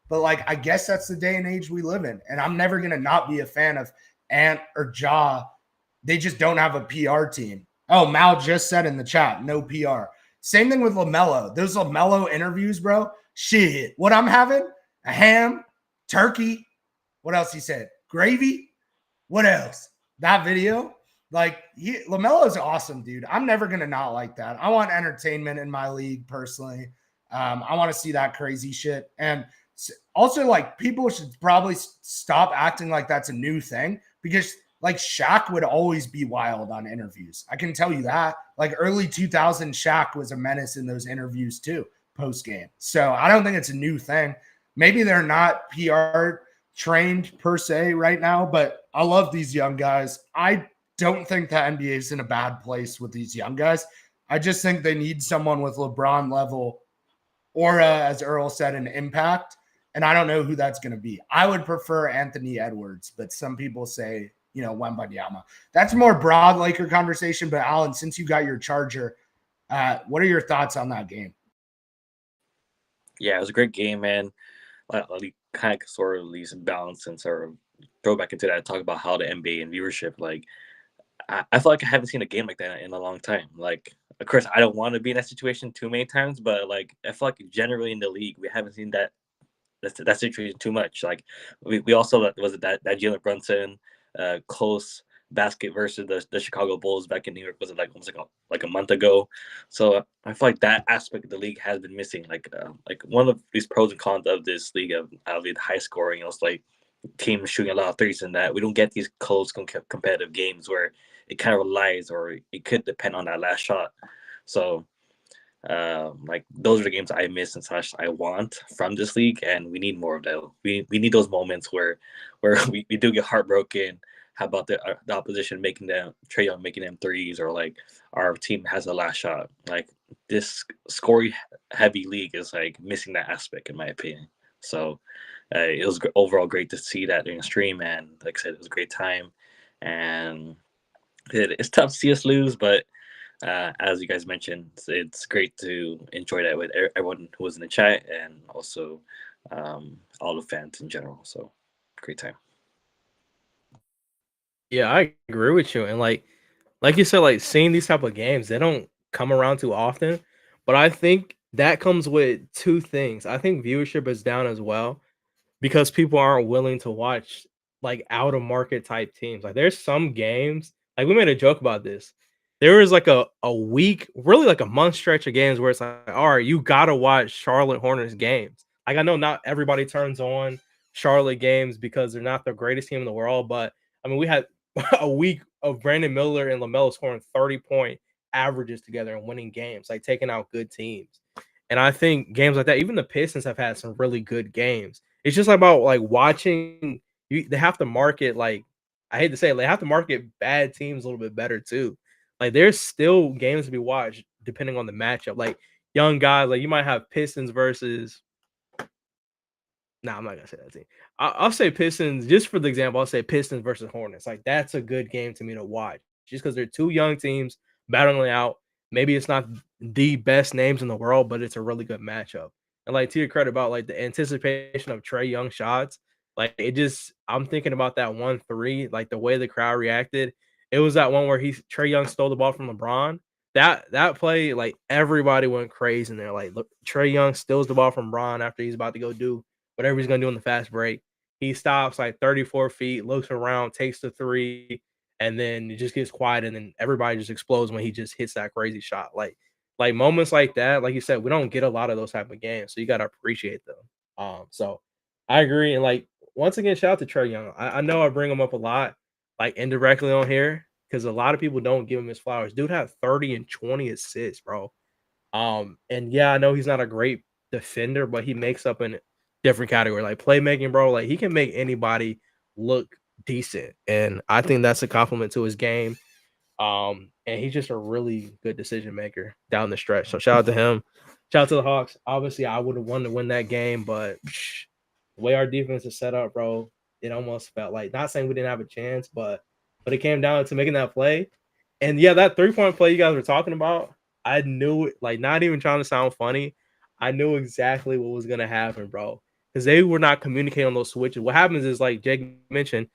But, like, I guess that's the day and age we live in. And I'm never going to not be a fan of Ant or Ja. They just don't have a PR team. Oh, Mal just said in the chat, no PR. Same thing with LaMelo. Those LaMelo interviews, bro. Shit. What I'm having? A ham, turkey. What else he said? Gravy. What else? That video. Like, LaMelo is awesome, dude. I'm never going to not like that. I want entertainment in my league personally. I want to see that crazy shit. And also, like, people should probably stop acting like that's a new thing, because, like, Shaq would always be wild on interviews. I can tell you that. Like, early 2000 Shaq was a menace in those interviews too, post-game. So I don't think it's a new thing. Maybe they're not PR trained per se right now, but I love these young guys. I don't think the NBA is in a bad place with these young guys. I just think they need someone with LeBron level aura, as Earl said, an impact. And I don't know who that's going to be. I would prefer Anthony Edwards, but some people say, you know, Wembanyama. That's a more broad Laker conversation. But Alan, since you got your charger, what are your thoughts on that game? Yeah, it was a great game, man. Like, kind of sort of leaves some balance and sort of throw back into that, talk about how the NBA and viewership, like, I feel like I haven't seen a game like that in a long time. Like, of course, I don't want to be in that situation too many times, but, like, I feel like generally in the league, we haven't seen that situation too much. Like, we also, that Jalen Brunson close basket versus the Chicago Bulls back in New York, was it like almost like a month ago? So I feel like that aspect of the league has been missing. Like one of these pros and cons of this league of the high scoring, it's like teams shooting a lot of threes, and that we don't get these close competitive games where it kind of relies, or it could depend on that last shot. So like, those are the games I miss and such I want from this league, and we need more of that. We need those moments where we do get heartbroken. How about the opposition making them threes, or like our team has the last shot? Like, this scoring heavy league is like missing that aspect, in my opinion. So it was overall great to see that during the stream, and like I said, it was a great time. And it's tough to see us lose, but as you guys mentioned, it's great to enjoy that with everyone who was in the chat, and also all the fans in general. So great time. Yeah, I agree with you. And like you said, like seeing these type of games, they don't come around too often. But I think that comes with two things. I think viewership is down as well because people aren't willing to watch like out of market type teams. Like there's some games, like we made a joke about this. There is like a week, really like a month stretch of games where it's like, all right, you gotta watch Charlotte Hornets games. Like I know not everybody turns on Charlotte games because they're not the greatest team in the world, but I mean we had a week of Brandon Miller and LaMelo scoring 30-point averages together and winning games, like taking out good teams. And I think games like that, even the Pistons have had some really good games. It's just about like watching. They have to market like I hate to say it, they have to market bad teams a little bit better too. Like there's still games to be watched depending on the matchup. Like young guys, like you might have Pistons versus. Nah, I'm not gonna say that team. I'll say Pistons just for the example. I'll say Pistons versus Hornets. Like that's a good game to me to watch, just because they're two young teams battling out. Maybe it's not the best names in the world, but it's a really good matchup. And like to your credit about like the anticipation of Trey Young shots, like it just I'm thinking about that 1-3, like the way the crowd reacted. It was that one where Trey Young stole the ball from LeBron. That play, like everybody went crazy in there. Like look, Trey Young steals the ball from Bron after he's about to go do whatever he's gonna do in the fast break. He stops like 34 feet, looks around, takes the three, and then it just gets quiet, and then everybody just explodes when he just hits that crazy shot. Like moments like that, like you said, we don't get a lot of those type of games, so you gotta appreciate them. So I agree, and like once again, shout out to Trey Young. I know I bring him up a lot, like indirectly on here, because a lot of people don't give him his flowers. Dude had 30 and 20 assists, bro. And yeah, I know he's not a great defender, but he makes up in different category. Like playmaking, bro, like he can make anybody look decent. And I think that's a compliment to his game. And he's just a really good decision maker down the stretch. So shout out to him. Shout out to the Hawks. Obviously, I would have wanted to win that game, but the way our defense is set up, bro, it almost felt like not saying we didn't have a chance, but it came down to making that play. And yeah, that 3-point play you guys were talking about, I knew it, like not even trying to sound funny. I knew exactly what was gonna happen, bro. Because they were not communicating on those switches. What happens is, like Jake mentioned,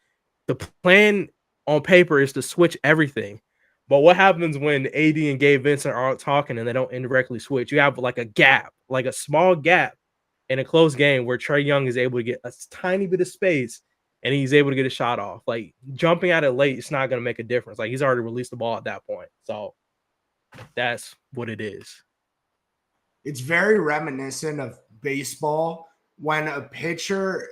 the plan on paper is to switch everything. But what happens when AD and Gabe Vincent are talking and they don't indirectly switch? You have like a gap, like a small gap in a close game where Trey Young is able to get a tiny bit of space and he's able to get a shot off. Like jumping at it late, it's not going to make a difference. Like he's already released the ball at that point. So that's what it is. It's very reminiscent of baseball when a pitcher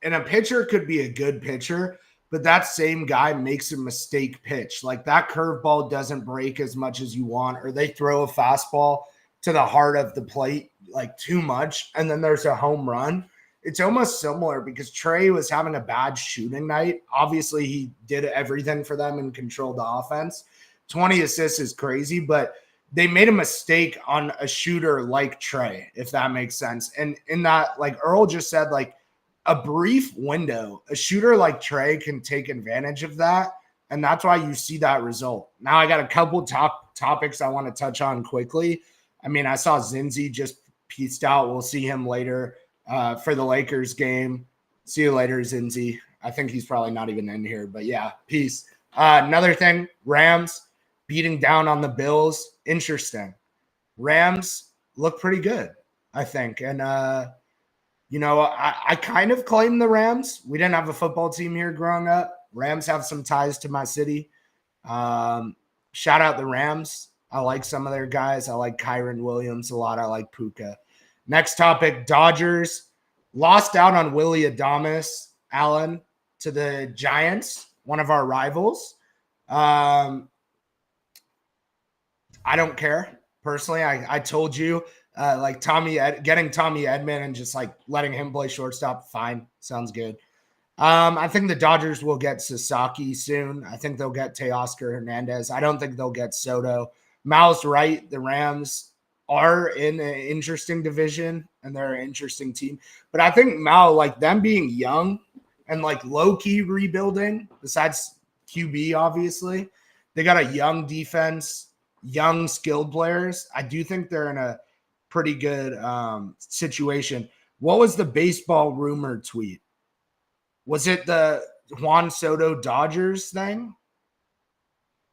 could be a good pitcher, but that same guy makes a mistake pitch. Like that curveball doesn't break as much as you want, or they throw a fastball to the heart of the plate like too much, and then there's a home run. It's almost similar because Trey was having a bad shooting night. Obviously, he did everything for them and controlled the offense. 20 assists is crazy, but they made a mistake on a shooter like Trey, if that makes sense. And in that, like Earl just said, like a brief window, a shooter like Trey can take advantage of that. And that's why you see that result. Now I got a couple topics I want to touch on quickly. I mean, I saw Zinzi just pieced out. We'll see him later for the Lakers game. See you later, Zinzi. I think he's probably not even in here, but yeah, peace. Another thing, Rams beating down on the Bills. Interesting. Rams look pretty good, I think. And, I kind of claim the Rams. We didn't have a football team here growing up. Rams have some ties to my city. Shout out the Rams. I like some of their guys. I like Kyron Williams a lot. I like Puka. Next topic, Dodgers lost out on Willie Adames Allen to the Giants, one of our rivals. I don't care. Personally, I told you, like getting Tommy Edman and just like letting him play shortstop, fine. Sounds good. I think the Dodgers will get Sasaki soon. I think they'll get Teoscar Hernandez. I don't think they'll get Soto. Mal's right. The Rams are in an interesting division and they're an interesting team. But I think Mal, like them being young and like low-key rebuilding, besides QB, obviously, they got a young defense, young skilled players. I do think they're in a pretty good situation. What was the baseball rumor tweet? Was it the Juan Soto Dodgers thing?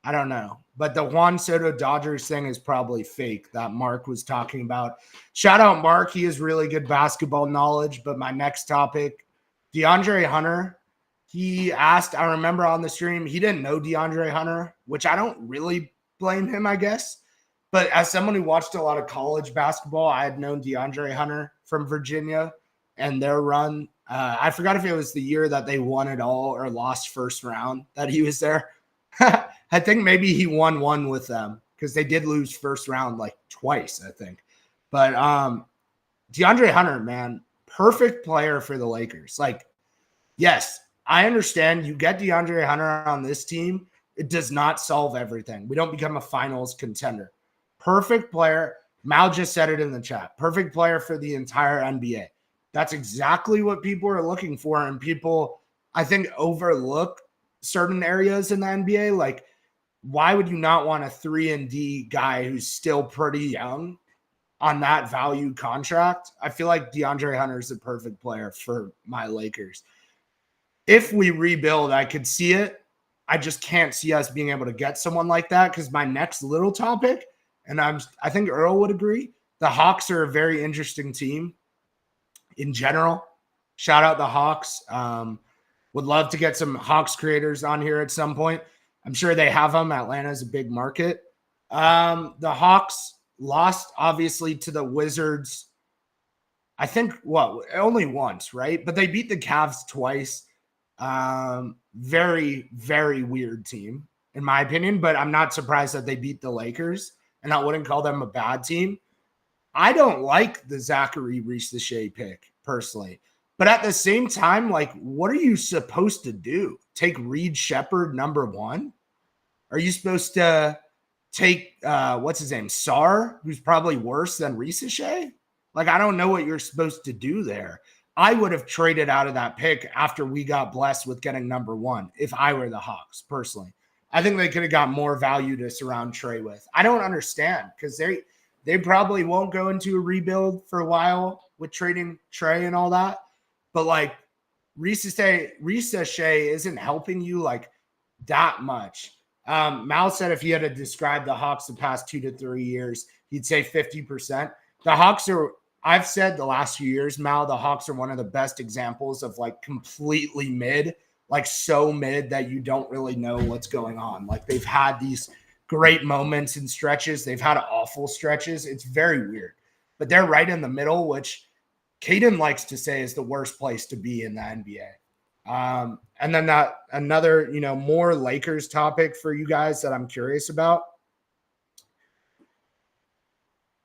I don't know. But the Juan Soto Dodgers thing is probably fake that Mark was talking about. Shout out Mark. He has really good basketball knowledge. But my next topic, DeAndre Hunter. He asked, I remember on the stream, he didn't know DeAndre Hunter, which I don't really blame him, I guess. But as someone who watched a lot of college basketball, I had known DeAndre Hunter from Virginia and their run. I forgot if it was the year that they won it all or lost first round that he was there. I think maybe he won one with them because they did lose first round like twice, I think. But DeAndre Hunter, man, perfect player for the Lakers. Like, yes, I understand you get DeAndre Hunter on this team. It does not solve everything. We don't become a finals contender. Perfect player. Mal just said it in the chat. Perfect player for the entire NBA. That's exactly what people are looking for. And people, I think, overlook certain areas in the NBA. Like, why would you not want a 3-and-D guy who's still pretty young on that valued contract? I feel like DeAndre Hunter is the perfect player for my Lakers. If we rebuild, I could see it. I just can't see us being able to get someone like that because my next little topic, and I think Earl would agree, the Hawks are a very interesting team in general. Shout out the Hawks. Would love to get some Hawks creators on here at some point. I'm sure they have them. Atlanta's a big market. The Hawks lost, obviously, to the Wizards. I think, only once, right? But they beat the Cavs twice. Very, very weird team, in my opinion. But I'm not surprised that they beat the Lakers, and I wouldn't call them a bad team. I don't like the Zachary Reese-Shea pick, personally. But at the same time, like, what are you supposed to do? Take Reed Shepherd #1? Are you supposed to take, what's his name, Sarr, who's probably worse than Reese-Shea? Like, I don't know what you're supposed to do there. I would have traded out of that pick after we got blessed with getting #1 if I were the Hawks, personally. I think they could have got more value to surround Trey with. I don't understand because they probably won't go into a rebuild for a while with trading Trey and all that. But, like, Reese-Shea isn't helping you, like, that much. Mal said if he had to describe the Hawks the past 2 to 3 years, he'd say 50%. The Hawks are, I've said the last few years, Mal, the Hawks are one of the best examples of, like, completely mid, like, so mid that you don't really know what's going on. Like, they've had these great moments and stretches. They've had awful stretches. It's very weird. But they're right in the middle, which Caden likes to say is the worst place to be in the NBA. And then another, more Lakers topic for you guys that I'm curious about.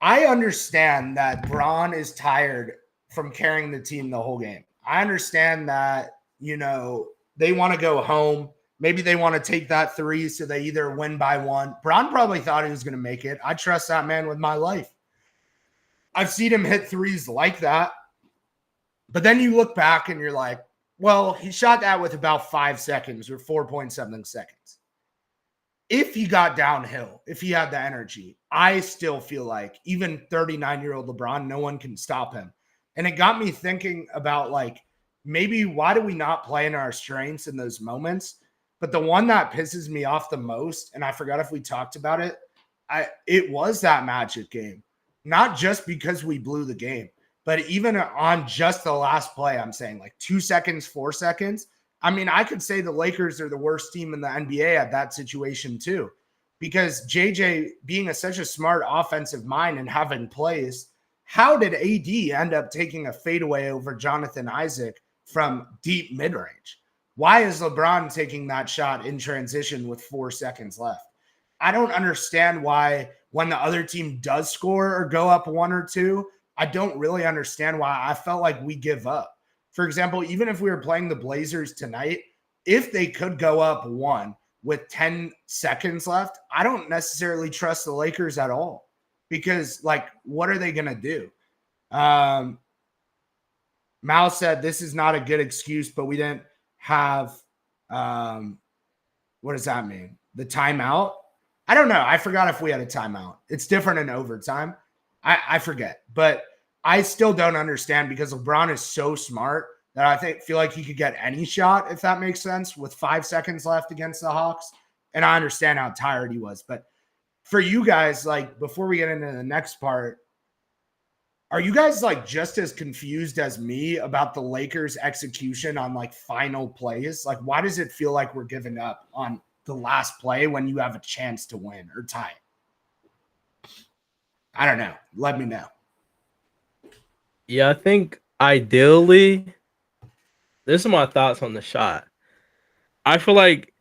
I understand that Bron is tired from carrying the team the whole game. I understand that, they want to go home. Maybe they want to take that 3 so they either win by 1. Bron probably thought he was going to make it. I trust that man with my life. I've seen him hit 3s like that. But then you look back and you're like, well, he shot that with about 5 seconds or 4.something seconds. If he got downhill, if he had the energy, I still feel like even 39-year-old LeBron, no one can stop him. And it got me thinking about, like, maybe why do we not play in our strengths in those moments? But the one that pisses me off the most, and I forgot if we talked about it, it was that Magic game. Not just because we blew the game, but even on just the last play, I'm saying like 2 seconds, 4 seconds. I mean, I could say the Lakers are the worst team in the NBA at that situation too, because JJ being such a smart offensive mind and having plays, how did AD end up taking a fadeaway over Jonathan Isaac from deep mid-range? Why is LeBron taking that shot in transition with 4 seconds left? I don't understand why when the other team does score or go up 1 or 2, I don't really understand why I felt like we give up. For example, even if we were playing the Blazers tonight, if they could go up 1 with 10 seconds left, I don't necessarily trust the Lakers at all because, like, what are they going to do? Mal said this is not a good excuse, but we didn't have what does that mean? The timeout? I don't know. I forgot if we had a timeout. It's different in overtime. I forget. But I still don't understand because LeBron is so smart that I feel like he could get any shot, if that makes sense, with 5 seconds left against the Hawks. And I understand how tired he was. But for you guys, like, before we get into the next part, are you guys like just as confused as me about the Lakers' execution on like final plays? Like, why does it feel like we're giving up on the last play when you have a chance to win or tie? I don't know. Let me know. Yeah, I think ideally, this are my thoughts on the shot. I feel like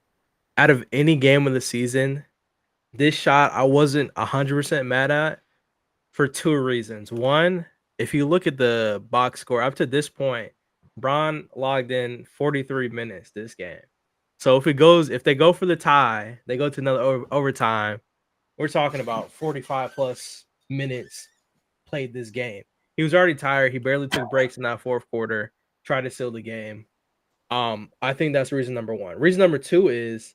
out of any game of the season, this shot I wasn't 100% mad at for two reasons. One, if you look at the box score up to this point, Bron logged in 43 minutes this game. So if they go for the tie, they go to another overtime. We're talking about 45 plus minutes played this game. He was already tired. He barely took breaks in that fourth quarter. Tried to seal the game. I think that's reason number one. Reason number two is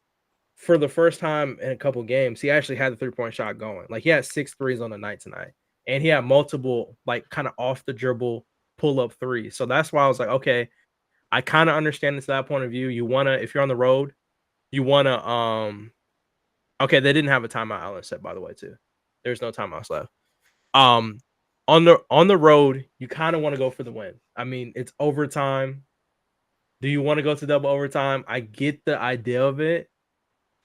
for the first time in a couple games, he actually had the 3-point shot going. Like he had 6 threes on the night tonight. And he had multiple like kind of off the dribble pull up threes. So that's why I was like, okay, I kind of understand it to that point of view. You wanna, if you're on the road, you wanna okay, they didn't have a timeout Allen said, by the way, too. There's no timeouts left. On the road, you kind of want to go for the win. I mean, it's overtime. Do you want to go to double overtime? I get the idea of it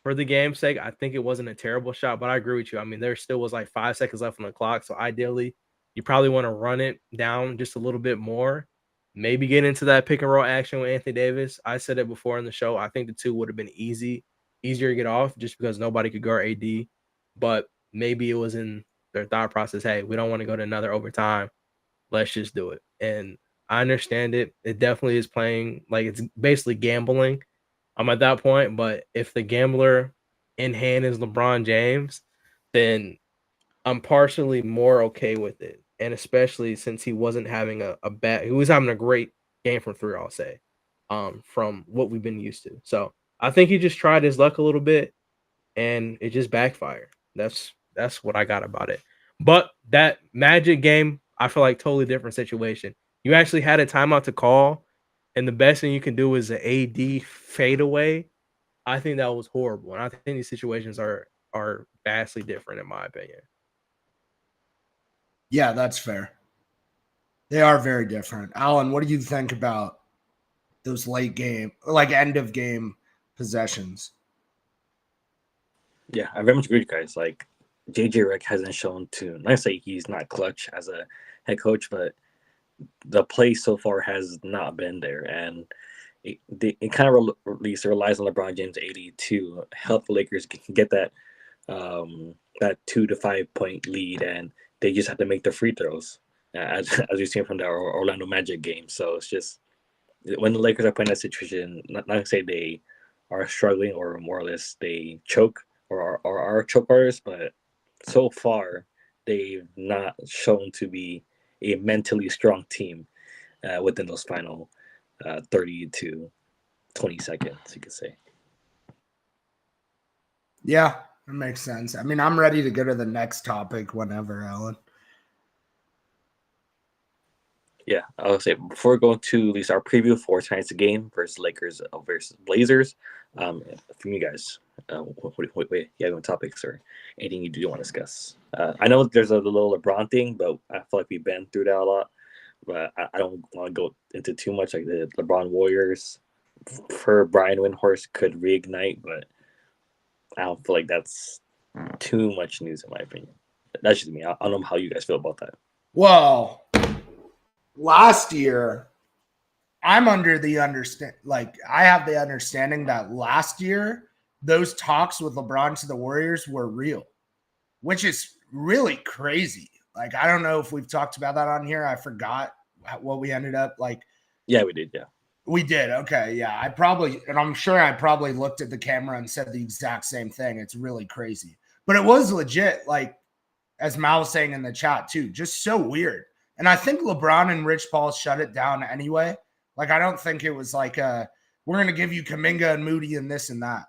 for the game's sake. I think it wasn't a terrible shot, but I agree with you. I mean, there still was like 5 seconds left on the clock. So ideally, you probably want to run it down just a little bit more. Maybe get into that pick and roll action with Anthony Davis. I said it before in the show. I think the two would have been easier to get off just because nobody could guard AD. But maybe it was in their thought process, hey, we don't want to go to another overtime. Let's just do it. And I understand it. It definitely is playing like it's basically gambling. I'm at that point, but if the gambler in hand is LeBron James, then I'm partially more okay with it. And especially since he wasn't having a bad, he was having a great game from three, I'll say, from what we've been used to. So I think he just tried his luck a little bit and it just backfired. That's what I got about it. But that Magic game, I feel like totally different situation. You actually had a timeout to call, and the best thing you can do is an AD fadeaway. I think that was horrible, and I think these situations are vastly different in my opinion. Yeah, that's fair. They are very different. Alan, what do you think about those late game, like end of game possessions? Yeah, I very much agree with you guys. Like JJ Redick hasn't shown to not say he's not clutch as a head coach, but the play so far has not been there, and it kind of at least relies on LeBron James 80 to help the Lakers get that that 2 to 5 point lead, and they just have to make the free throws as we've seen from the Orlando Magic game. So it's just when the Lakers are playing that situation, not to say they are struggling or more or less they choke or are choke artists, but so far they've not shown to be a mentally strong team within those final 30 to 20 seconds, you could say. Yeah, that makes sense. I mean, I'm ready to go to the next topic whenever, Alan. Yeah, I would say before we go to at least our preview for tonight's game versus Lakers versus Blazers, from you guys, what you have any topics or anything you do want to discuss? I know there's a little LeBron thing, but I feel like we've been through that a lot. But I don't want to go into too much. Like the LeBron Warriors for Brian Windhorst could reignite, but I don't feel like that's too much news in my opinion. That's just me. I don't know how you guys feel about that. Well, last year, I'm under the I have the understanding that last year those talks with LeBron to the Warriors were real, which is really crazy. Like, I don't know if we've talked about that on here. I forgot what we ended up like. Yeah, we did. Yeah, we did. Okay. Yeah. I'm sure I probably looked at the camera and said the exact same thing. It's really crazy, but it was legit. Like, as Mal was saying in the chat too, just so weird. And I think LeBron and Rich Paul shut it down anyway. Like, I don't think it was like, we're going to give you Kuminga and Moody and this and that.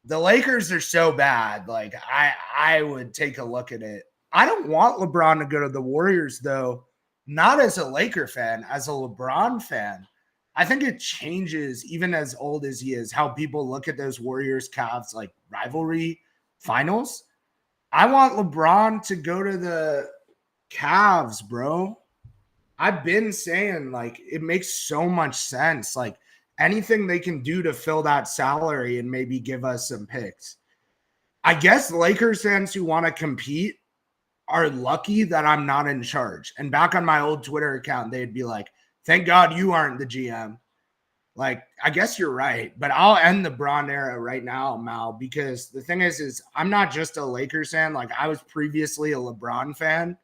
The Lakers are so bad. Like, I would take a look at it. I don't want LeBron to go to the Warriors, though, not as a Laker fan, as a LeBron fan. I think it changes, even as old as he is, how people look at those Warriors Cavs like rivalry finals. I want LeBron to go to the Cavs, bro. I've been saying, like, it makes so much sense. Like, anything they can do to fill that salary and maybe give us some picks. I guess Lakers fans who want to compete are lucky that I'm not in charge. And back on my old Twitter account, they'd be like, thank God you aren't the GM. Like, I guess you're right, but I'll end the Bron era right now, Mal, because the thing is I'm not just a Lakers fan. Like, I was previously a LeBron fan.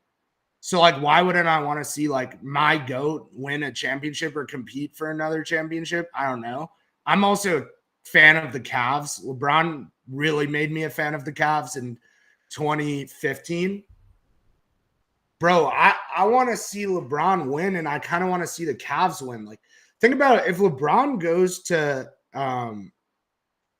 So, like, why wouldn't I want to see, like, my GOAT win a championship or compete for another championship? I don't know. I'm also a fan of the Cavs. LeBron really made me a fan of the Cavs in 2015. Bro, I want to see LeBron win, and I kind of want to see the Cavs win. Like, think about it. If LeBron goes to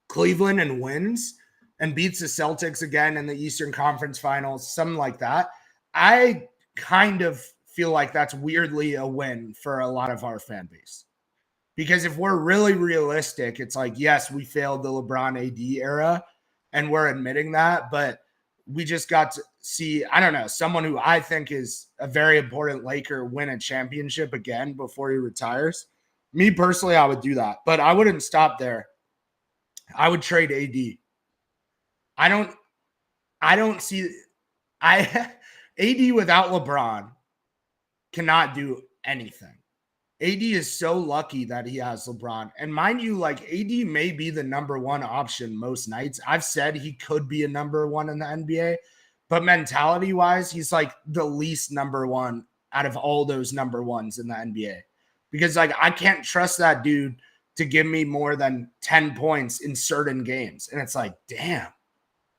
Cleveland and wins and beats the Celtics again in the Eastern Conference Finals, something like that, I kind of feel like that's weirdly a win for a lot of our fan base. Because if we're really realistic, it's like, yes, we failed the LeBron AD era, and we're admitting that, but we just got to see, I don't know, someone who I think is a very important Laker win a championship again before he retires. Me personally, I would do that, but I wouldn't stop there. I would trade AD. I don't see AD without LeBron cannot do anything. AD is so lucky that he has LeBron. And mind you, like, AD may be the number one option most nights. I've said he could be a number one in the NBA, but mentality-wise, he's like the least number one out of all those number ones in the NBA. Because, like, I can't trust that dude to give me more than 10 points in certain games. And it's like, damn.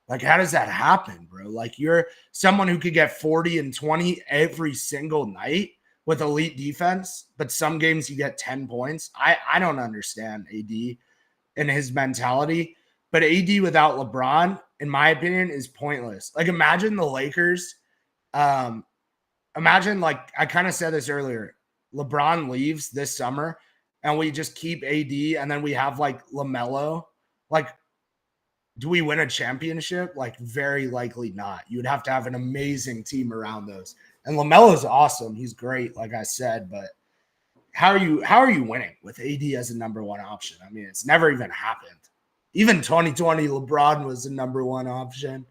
Like, how does that happen, bro? Like, you're someone who could get 40 and 20 every single night with elite defense, but some games you get 10 points. I don't understand AD and his mentality, but AD without LeBron, in my opinion, is pointless. Like, imagine the Lakers. Imagine, like, I kind of said this earlier, LeBron leaves this summer and we just keep AD and then we have, like, LaMelo. Like, do we win a championship? Like, very likely not. You would have to have an amazing team around those. And LaMelo's awesome. He's great, like I said, but how are you winning with AD as a number one option? I mean, it's never even happened. Even 2020, LeBron was the number one option.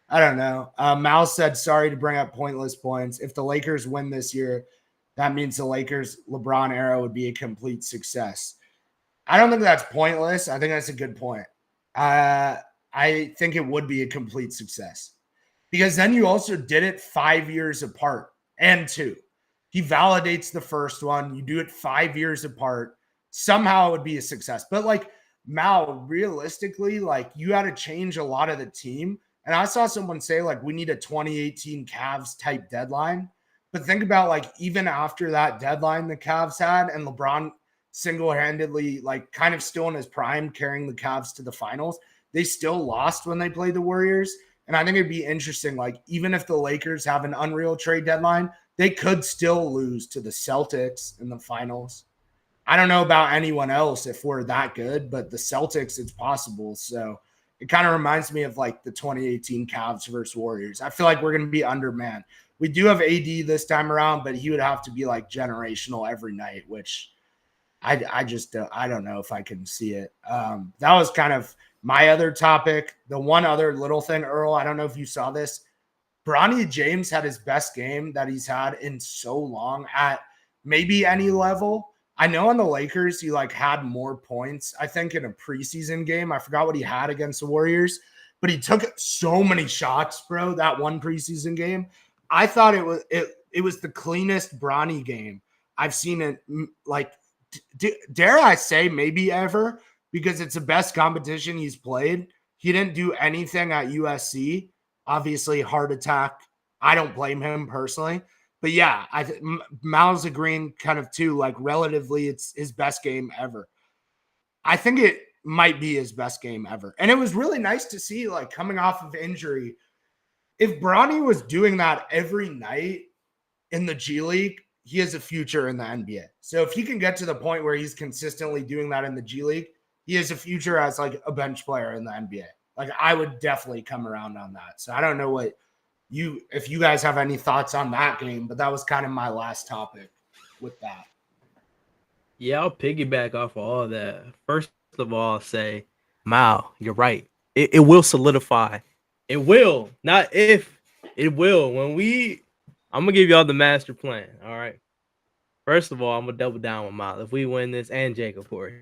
I don't know. Mal said, sorry to bring up pointless points. If the Lakers win this year, that means the Lakers LeBron era would be a complete success. I don't think that's pointless. I think that's a good point. I think it would be a complete success because then you also did it 5 years apart and two. He validates the first one. You do it 5 years apart. Somehow it would be a success. But, like, Mal, realistically, like, you had to change a lot of the team. And I saw someone say, like, we need a 2018 Cavs type deadline. But think about, like, even after that deadline the Cavs had and LeBron single-handedly, like, kind of still in his prime, carrying the Cavs to the finals, they still lost when they played the Warriors. And I think it'd be interesting, like, even if the Lakers have an unreal trade deadline, they could still lose to the Celtics in the finals. I don't know about anyone else if we're that good, but the Celtics, it's possible. So it kind of reminds me of, like, the 2018 Cavs versus Warriors. I feel like we're going to be undermanned. We do have AD this time around, but he would have to be, like, generational every night, which I just I don't know if I can see it. That was kind of my other topic. The one other little thing, Earl, I don't know if you saw this. Bronny James had his best game that he's had in so long at maybe any level. I know on the Lakers, he, like, had more points, I think, in a preseason game. I forgot what he had against the Warriors, but he took so many shots, bro, that one preseason game. I thought it was the cleanest Bronny game I've seen it, like, dare I say maybe ever, because it's the best competition he's played. He didn't do anything at USC. Obviously, heart attack. I don't blame him personally. But yeah, Mal's agreeing kind of too, like, relatively it's his best game ever. I think it might be his best game ever. And it was really nice to see, like, coming off of injury. if Bronny was doing that every night in the G League, he has a future in the NBA. So if he can get to the point where he's consistently doing that in the G League, he has a future as like a bench player in the NBA. Like I would definitely come around on that. So I don't know if you guys have any thoughts on that game, but that was kind of my last topic with that. Yeah, I'll piggyback off of all that. First of all, I'll say, Mao, you're right. It will solidify. It will, not if. It will. I'm gonna give y'all the master plan. All right. First of all, I'm gonna double down with Mao. If we win this, and Jake, of course,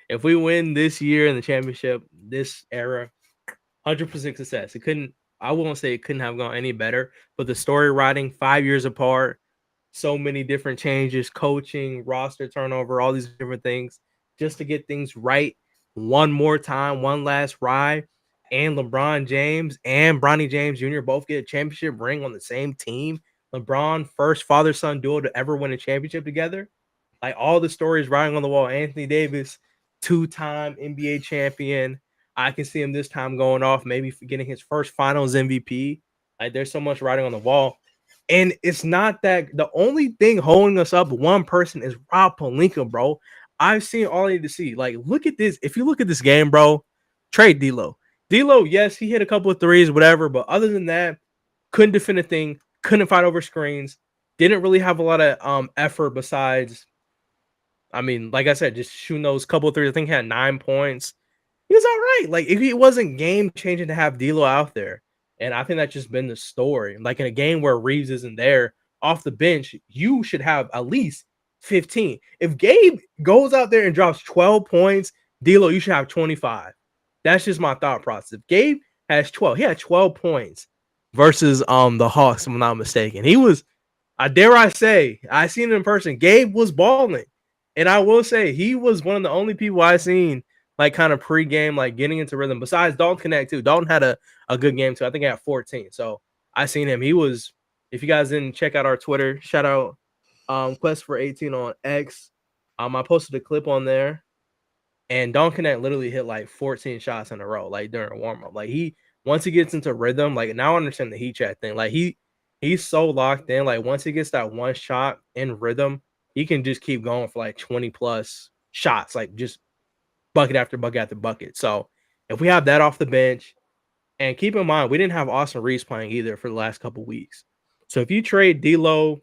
if we win this year in the championship, this era, 100% success. It couldn't. I won't say it couldn't have gone any better. But the story writing, 5 years apart, so many different changes, coaching, roster turnover, all these different things, just to get things right one more time, one last ride. And LeBron James and Bronny James Jr. both get a championship ring on the same team. LeBron, first father-son duo to ever win a championship together. Like all the stories riding on the wall. Anthony Davis, two-time NBA champion. I can see him this time going off, maybe getting his first finals MVP. Like there's so much riding on the wall. And it's not that the only thing holding us up, one person is Rob Pelinka, bro. I've seen all I need to see. Like, look at this. If you look at this game, bro, trade D'Lo. D'Lo, yes, he hit a couple of threes, whatever. But other than that, couldn't defend a thing, couldn't fight over screens, didn't really have a lot of effort besides, I mean, like I said, just shooting those couple of threes. I think he had 9 points. He was all right. Like, if it wasn't game changing to have D'Lo out there. And I think that's just been the story. Like in a game where Reeves isn't there off the bench, you should have at least 15. If Gabe goes out there and drops 12 points, D'Lo, you should have 25. That's just my thought process. If Gabe has 12, he had 12 points versus the Hawks, if I'm not mistaken. He was, I dare I say, I seen it in person. Gabe was balling. And I will say he was one of the only people I seen like kind of pre-game, like getting into rhythm. Besides Dalton Connect too. Dalton had a good game too. I think he had 14. So I seen him. He was, if you guys didn't check out our Twitter, shout out Quest for 18 on X. I posted a clip on there, and Dalton Connect literally hit like 14 shots in a row, like during warm-up. Like once he gets into rhythm, like now I understand the heat check thing. Like he's so locked in. Like once he gets that one shot in rhythm, he can just keep going for like 20 plus shots, like just bucket after bucket after bucket. So if we have that off the bench, and keep in mind, we didn't have Austin Reeves playing either for the last couple weeks. So if you trade D'Lo,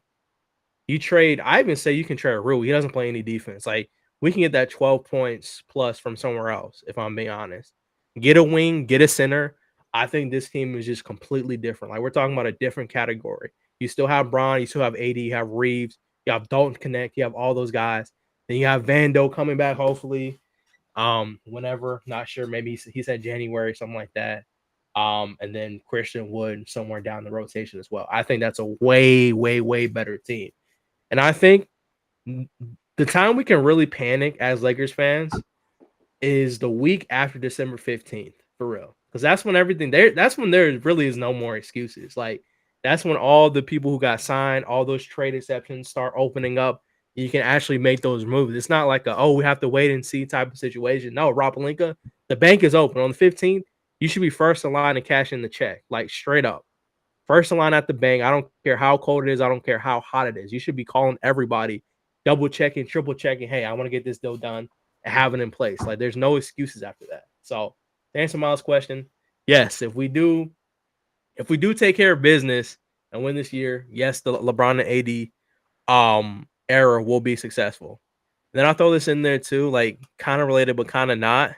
I even say you can trade Rue. He doesn't play any defense. Like we can get that 12 points plus from somewhere else, if I'm being honest. Get a wing, get a center. I think this team is just completely different. Like we're talking about a different category. You still have Bron, you still have AD, you have Reeves, you have Dalton Connect, you have all those guys. Then you have Vando coming back, hopefully. Whenever, not sure, maybe he said January, something like that. And then Christian Wood somewhere down the rotation as well. I think that's a way, way, way better team. And I think the time we can really panic as Lakers fans is the week after December 15th, for real. Because that's when that's when there really is no more excuses. Like that's when all the people who got signed, all those trade exceptions start opening up. You can actually make those moves. It's not like we have to wait and see type of situation. No, Rob Pelinka, the bank is open on the 15th. You should be first in line and cash in the check, like straight up. First in line at the bank. I don't care how cold it is. I don't care how hot it is. You should be calling everybody, double checking, triple checking. Hey, I want to get this deal done and have it in place. Like there's no excuses after that. So to answer Miles' question, yes, if we do take care of business and win this year, yes, the LeBron and AD era will be successful. And then I'll throw this in there too, like kind of related but kind of not.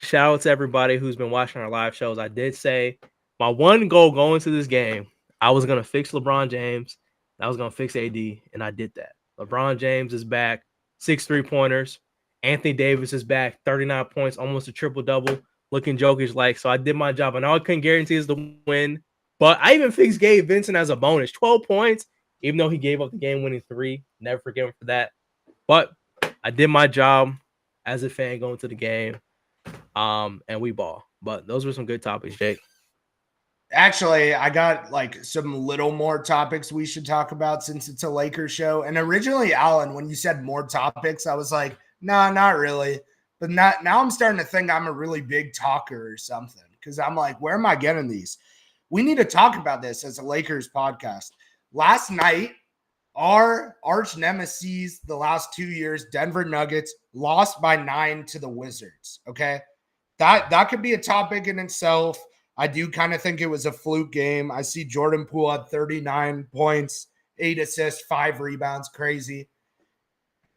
Shout out to everybody who's been watching our live shows. I did say my one goal going to this game, I was going to fix LeBron James. I was going to fix AD, and I did that. LeBron James is back, 6 3-pointers. Anthony Davis is back, 39 points, almost a triple-double, looking Jokic-like. So I did my job. I know I couldn't guarantee us the win, but I even fixed Gabe Vincent as a bonus. 12 points, even though he gave up the game-winning 3. Never forgive him for that. But I did my job as a fan going to the game. And we ball. But those were some good topics, Jake. Actually, I got like some little more topics we should talk about since it's a Lakers show. And originally, Alan, when you said more topics, I was like, nah, not really. But now I'm starting to think I'm a really big talker or something because I'm like, where am I getting these? We need to talk about this as a Lakers podcast. Last night, our arch nemesis the last 2 years, Denver Nuggets, lost by 9 to the Wizards. Okay. That could be a topic in itself. I do kind of think it was a fluke game. I see Jordan Poole had 39 points, 8 assists, 5 rebounds. Crazy.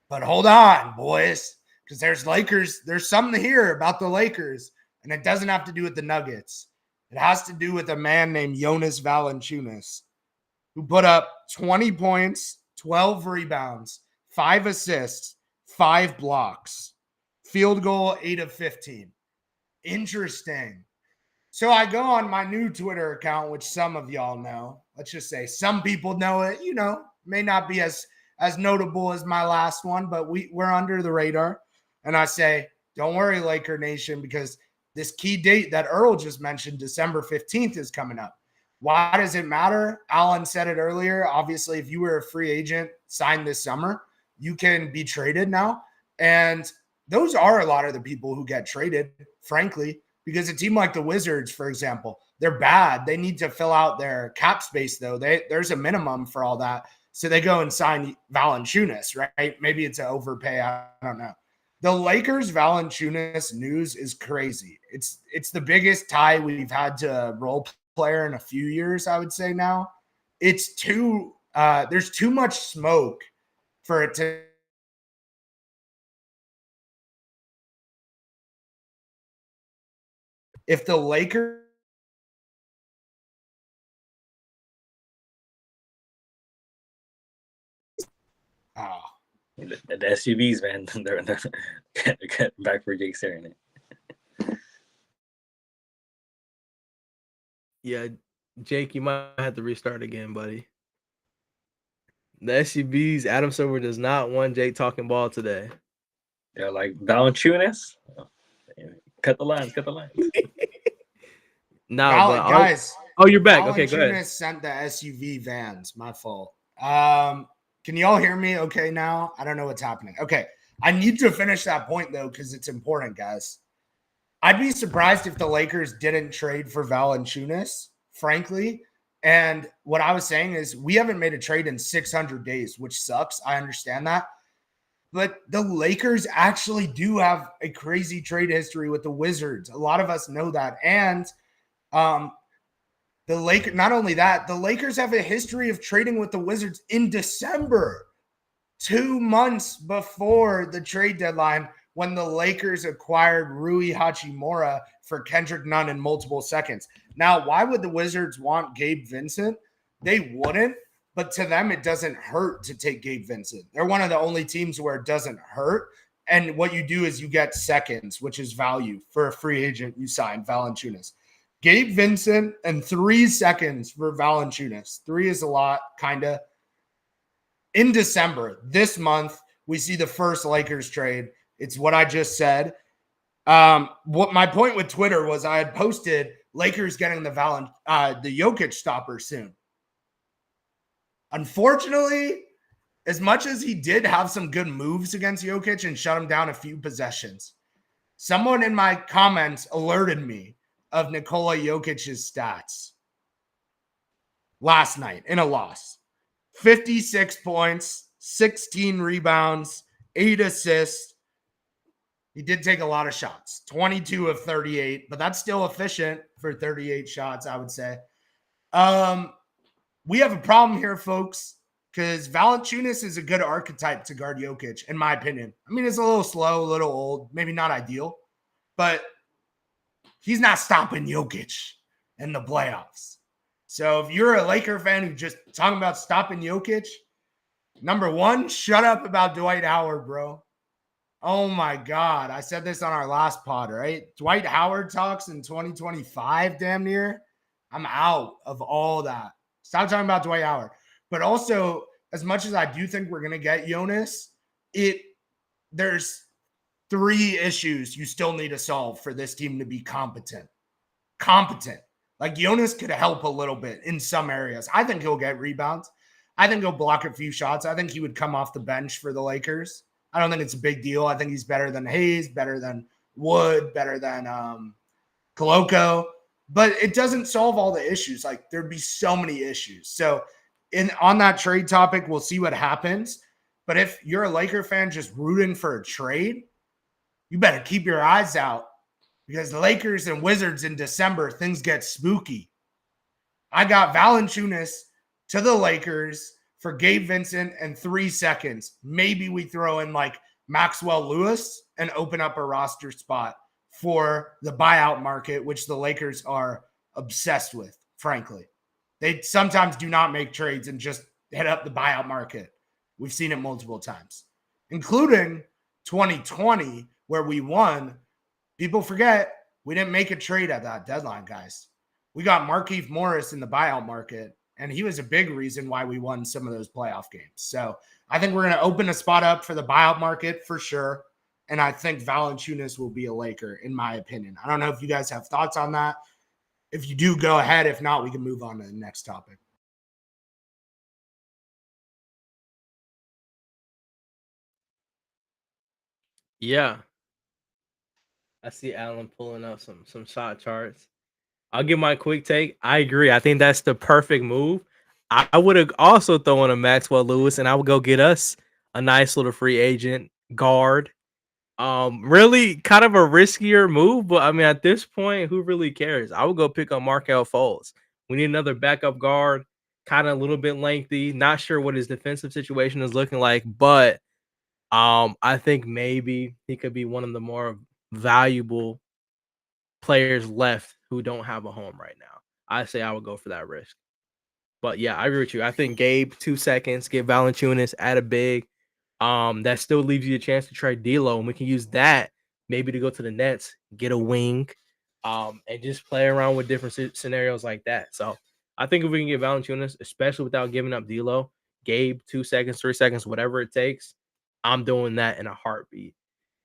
But hold on, boys, because there's something here about the Lakers, and it doesn't have to do with the Nuggets. It has to do with a man named Jonas Valanciunas, who put up 20 points, 12 rebounds, 5 assists, 5 blocks, field goal 8 of 15. Interesting. So I go on my new Twitter account, which some of y'all know. Let's just say some people know it, may not be as notable as my last one, but we're under the radar. And I say, don't worry, Laker Nation, because this key date that Earl just mentioned, December 15th, is coming up. Why does it matter? Alan said it earlier. Obviously, if you were a free agent signed this summer, you can be traded now. And those are a lot of the people who get traded, frankly, because a team like the Wizards, for example, they're bad. They need to fill out their cap space, though. There's a minimum for all that. So they go and sign Valanciunas, right? Maybe it's an overpay. I don't know. The Lakers Valanciunas news is crazy. It's the biggest tie we've had to a role player in a few years, I would say now. It's there's too much smoke for it to. If the Lakers. Oh. The SUVs, man, they're getting back for Jake staring it. Yeah, Jake, you might have to restart again, buddy. The SUVs, Adam Silver does not want Jake talking ball today. They're like, Valanciunas? Cut the lines. No, but guys. Oh, you're back. Okay, go ahead. Valanciunas sent the SUV vans. My fault. Can you all hear me okay now? I don't know what's happening. Okay. I need to finish that point, though, because it's important, guys. I'd be surprised if the Lakers didn't trade for Valanciunas, frankly. And what I was saying is we haven't made a trade in 600 days, which sucks. I understand that. But the Lakers actually do have a crazy trade history with the Wizards. A lot of us know that. And not only that, the Lakers have a history of trading with the Wizards in December, 2 months before the trade deadline, when the Lakers acquired Rui Hachimura for Kendrick Nunn in multiple seconds. Now, why would the Wizards want Gabe Vincent? They wouldn't, but to them, it doesn't hurt to take Gabe Vincent. They're one of the only teams where it doesn't hurt. And what you do is you get seconds, which is value for a free agent you sign, Valanciunas. Gabe Vincent and 3 seconds for Valanciunas. 3 is a lot, kind of. In December, this month, we see the first Lakers trade. It's what I just said. What my point with Twitter was, I had posted Lakers getting the Jokic stopper soon. Unfortunately, as much as he did have some good moves against Jokic and shut him down a few possessions, someone in my comments alerted me of Nikola Jokic's stats last night in a loss. 56 points, 16 rebounds, 8 assists. He did take a lot of shots, 22 of 38, but that's still efficient for 38 shots, I would say. We have a problem here, folks, because Valanciunas is a good archetype to guard Jokic, in my opinion. I mean, it's a little slow, a little old, maybe not ideal, but he's not stopping Jokic in the playoffs. So if you're a Laker fan who's just talking about stopping Jokic, number one, shut up about Dwight Howard, bro. Oh my God. I said this on our last pod, right? Dwight Howard talks in 2025, damn near. I'm out of all that. Stop talking about Dwight Howard. But also, as much as I do think we're going to get Jonas, there's 3 issues you still need to solve for this team to be competent. Like Jonas could help a little bit in some areas. I think he'll get rebounds. I think he'll block a few shots. I think he would come off the bench for the Lakers. I don't think it's a big deal. I think he's better than Hayes, better than Wood, better than Koloko. but it doesn't solve all the issues. Like there'd be so many issues. So on that trade topic, we'll see what happens. But if you're a Laker fan just rooting for a trade, you better keep your eyes out because the Lakers and Wizards in December, things get spooky. I got Valanciunas to the Lakers for Gabe Vincent and 3 seconds. Maybe we throw in like Maxwell Lewis and open up a roster spot for the buyout market, which the Lakers are obsessed with, frankly. They sometimes do not make trades and just hit up the buyout market. We've seen it multiple times, including 2020, where we won. People forget we didn't make a trade at that deadline, guys. We got Markieff Morris in the buyout market, and he was a big reason why we won some of those playoff games. So I think we're going to open a spot up for the buyout market for sure. And I think Valanciunas will be a Laker, in my opinion. I don't know if you guys have thoughts on that. If you do, go ahead. If not, we can move on to the next topic. Yeah. I see Alan pulling up some shot charts. I'll give my quick take. I agree. I think that's the perfect move. I would have also thrown a Maxwell Lewis, and I would go get us a nice little free agent guard. Really kind of a riskier move, but I mean, at this point, who really cares? I would go pick up Markelle Fultz. We need another backup guard, kind of a little bit lengthy. Not sure what his defensive situation is looking like, but I think maybe he could be one of the more valuable players left who don't have a home right now. I say I would go for that risk. But yeah, I agree with you. I think Gabe, 2 seconds, get Valanciunas, add a big. That still leaves you a chance to trade D'Lo, and we can use that maybe to go to the Nets, get a wing, and just play around with different scenarios like that. So I think if we can get Valanciunas, especially without giving up D'Lo, Gabe, 2 seconds, 3 seconds, whatever it takes, I'm doing that in a heartbeat.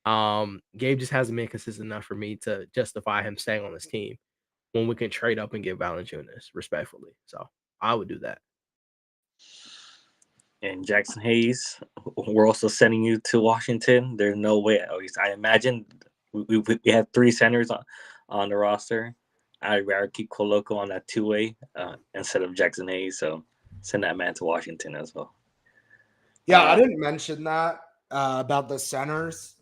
Gabe just hasn't been consistent enough for me to justify him staying on this team when we can trade up and get Valanciunas respectfully. So I would do that. And Jackson Hayes, we're also sending you to Washington. There's no way. At least I imagine we have 3 centers on the roster. I'd rather keep Koloko on that 2-way instead of Jackson Hayes. So send that man to Washington as well. Yeah, I didn't mention that about the centers.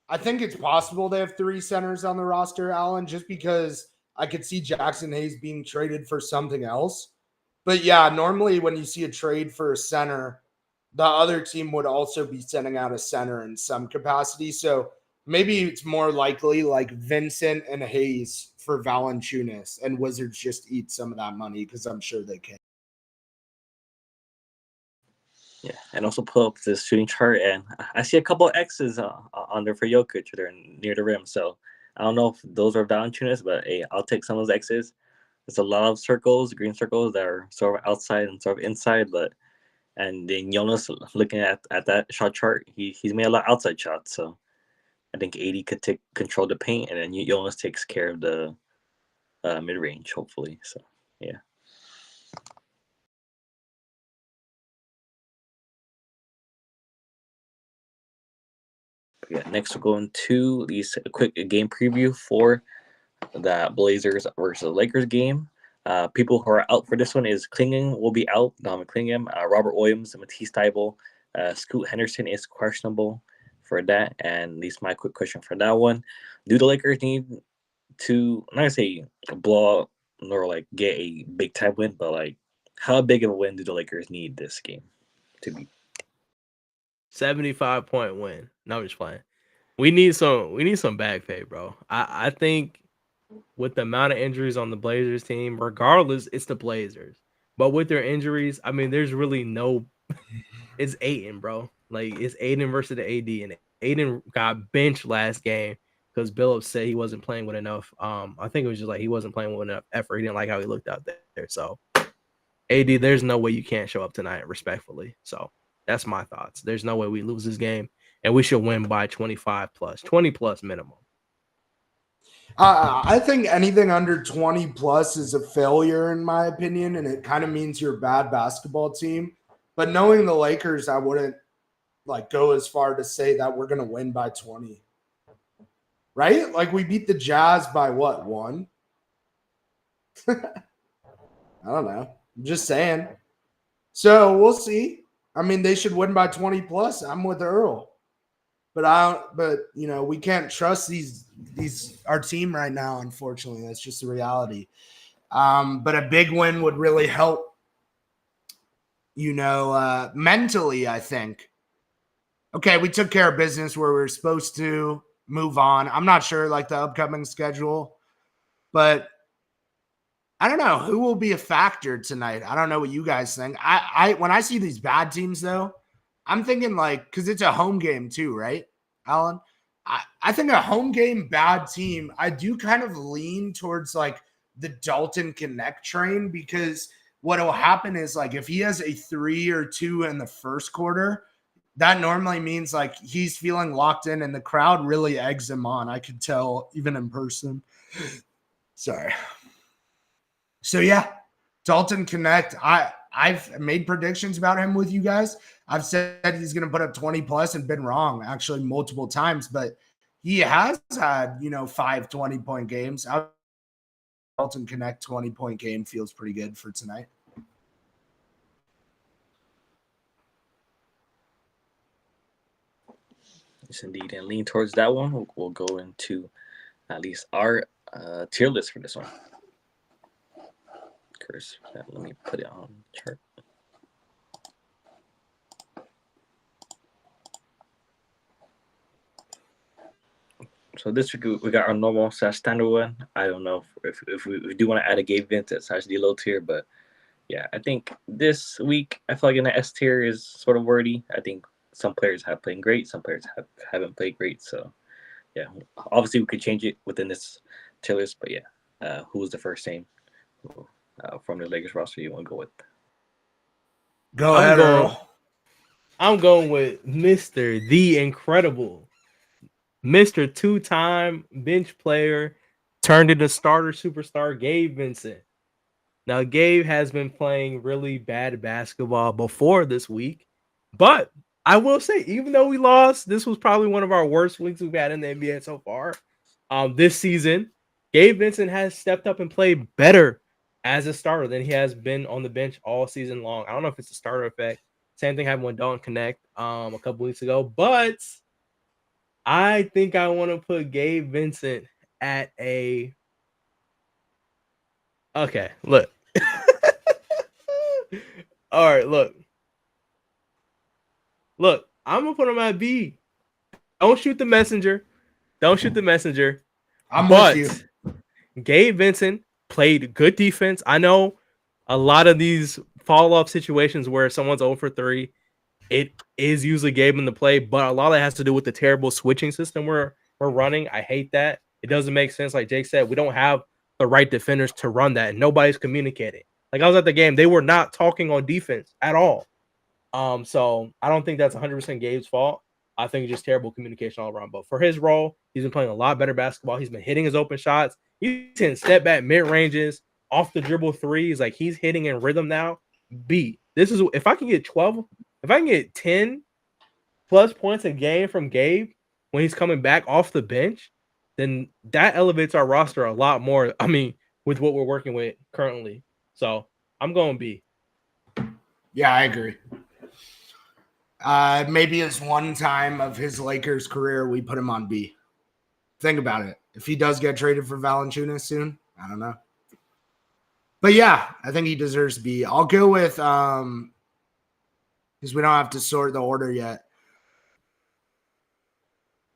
I think it's possible they have 3 centers on the roster, Alan, just because I could see Jackson Hayes being traded for something else. But yeah, normally when you see a trade for a center, the other team would also be sending out a center in some capacity. So maybe it's more likely like Vincent and Hayes for Valanciunas, and Wizards just eat some of that money because I'm sure they can. Yeah, and also pull up this shooting chart, and I see a couple of X's on there for Jokic. They're near the rim, so I don't know if those are Valanciunas, but hey, I'll take some of those X's. There's a lot of circles, green circles that are sort of outside and sort of inside, and then Jonas, looking at that shot chart, he's made a lot of outside shots, so I think AD could take control of the paint, and then Jonas takes care of the mid range, hopefully. So yeah. Yeah, next we'll go into a quick game preview for the Blazers versus Lakers game. People who are out for this one is Klingon will be out. Dominic Klingon, Robert Williams, Matisse Thybulle, Scoot Henderson is questionable for that. And at least my quick question for that one: do the Lakers need to, I'm not gonna say blow out nor like get a big time win, but like how big of a win do the Lakers need this game to be? 75-point win. No, I'm just playing. We need some back pay, bro. I think with the amount of injuries on the Blazers team, regardless, it's the Blazers. But with their injuries, I mean, there's really no. It's Aiden, bro. Like it's Aiden versus the AD, and Aiden got benched last game because Billups said he wasn't playing with enough. I think it was just like he wasn't playing with enough effort. He didn't like how he looked out there. So, AD, there's no way you can't show up tonight, respectfully. So that's my thoughts. There's no way we lose this game, and we should win by 25 plus, 20 plus minimum. I think anything under 20 plus is a failure, in my opinion, and it kind of means you're a bad basketball team. But knowing the Lakers, I wouldn't like go as far to say that we're going to win by 20. Right? Like we beat the Jazz by what, 1? I don't know. I'm just saying. So we'll see. I mean, they should win by 20 plus. I'm with Earl. But we can't trust these our team right now, unfortunately. That's just the reality. But a big win would really help, mentally, I think. Okay, we took care of business where we were supposed to move on. I'm not sure like the upcoming schedule, but I don't know who will be a factor tonight. I don't know what you guys think. I when I see these bad teams though, I'm thinking like because it's a home game too, right, Alan? I think a home game bad team. I do kind of lean towards like the Dalton Connect train because what will happen is like if he has a 3 or 2 in the first quarter, that normally means like he's feeling locked in and the crowd really eggs him on. I could tell even in person. Sorry. So yeah, Dalton Connect. I've made predictions about him with you guys. I've said he's going to put up 20 plus and been wrong actually multiple times, but he has had 5 20-point games. Dalton Connect 20-point game feels pretty good for tonight. Yes, indeed, and lean towards that one. We'll go into at least our tier list for this one. Curse. Let me put it on the chart. So this week we got our normal / standard one. I don't know if we do want to add a Gabe Vincent / the low tier, but yeah, I think this week I feel like in the S tier is sort of wordy. I think some players have played great, some players haven't played great. So yeah, obviously we could change it within this tier list, but yeah, who was the first name from the Lakers roster you want to go with? Go ahead, Earl. I'm going with Mr. The Incredible. Mr. 2-time bench player turned into starter superstar Gabe Vincent. Now, Gabe has been playing really bad basketball before this week, but I will say, even though we lost, this was probably one of our worst weeks we've had in the NBA so far. This season, Gabe Vincent has stepped up and played better as a starter than he has been on the bench all season long. I don't know if it's a starter effect. Same thing happened with Dalton Connect a couple weeks ago, but I think I want to put Gabe Vincent at a. Okay, look. All right, look. Look, I'm gonna put him at B. Don't shoot the messenger. Don't shoot the messenger. I'm with you. Gabe Vincent played good defense. I know a lot of these follow-up situations where someone's 0 for 3, it is usually Gabe in the play, but a lot of that has to do with the terrible switching system we're running. I hate that. It doesn't make sense. Like Jake said, we don't have the right defenders to run that, and nobody's communicating. Like I was at the game, they were not talking on defense at all. So I don't think that's 100% Gabe's fault. I think it's just terrible communication all around. But for his role, he's been playing a lot better basketball. He's been hitting his open shots. He's hitting step back mid ranges, off the dribble threes. Like he's hitting in rhythm now. B. This is if I can get 12, if I can get 10 plus points a game from Gabe when he's coming back off the bench, then that elevates our roster a lot more. I mean, with what we're working with currently. So I'm going B. Yeah, I agree. Maybe it's one time of his Lakers career we put him on B. Think about it. If he does get traded for Valanciunas soon, I don't know. But yeah, I think he deserves B. I'll go with because we don't have to sort the order yet.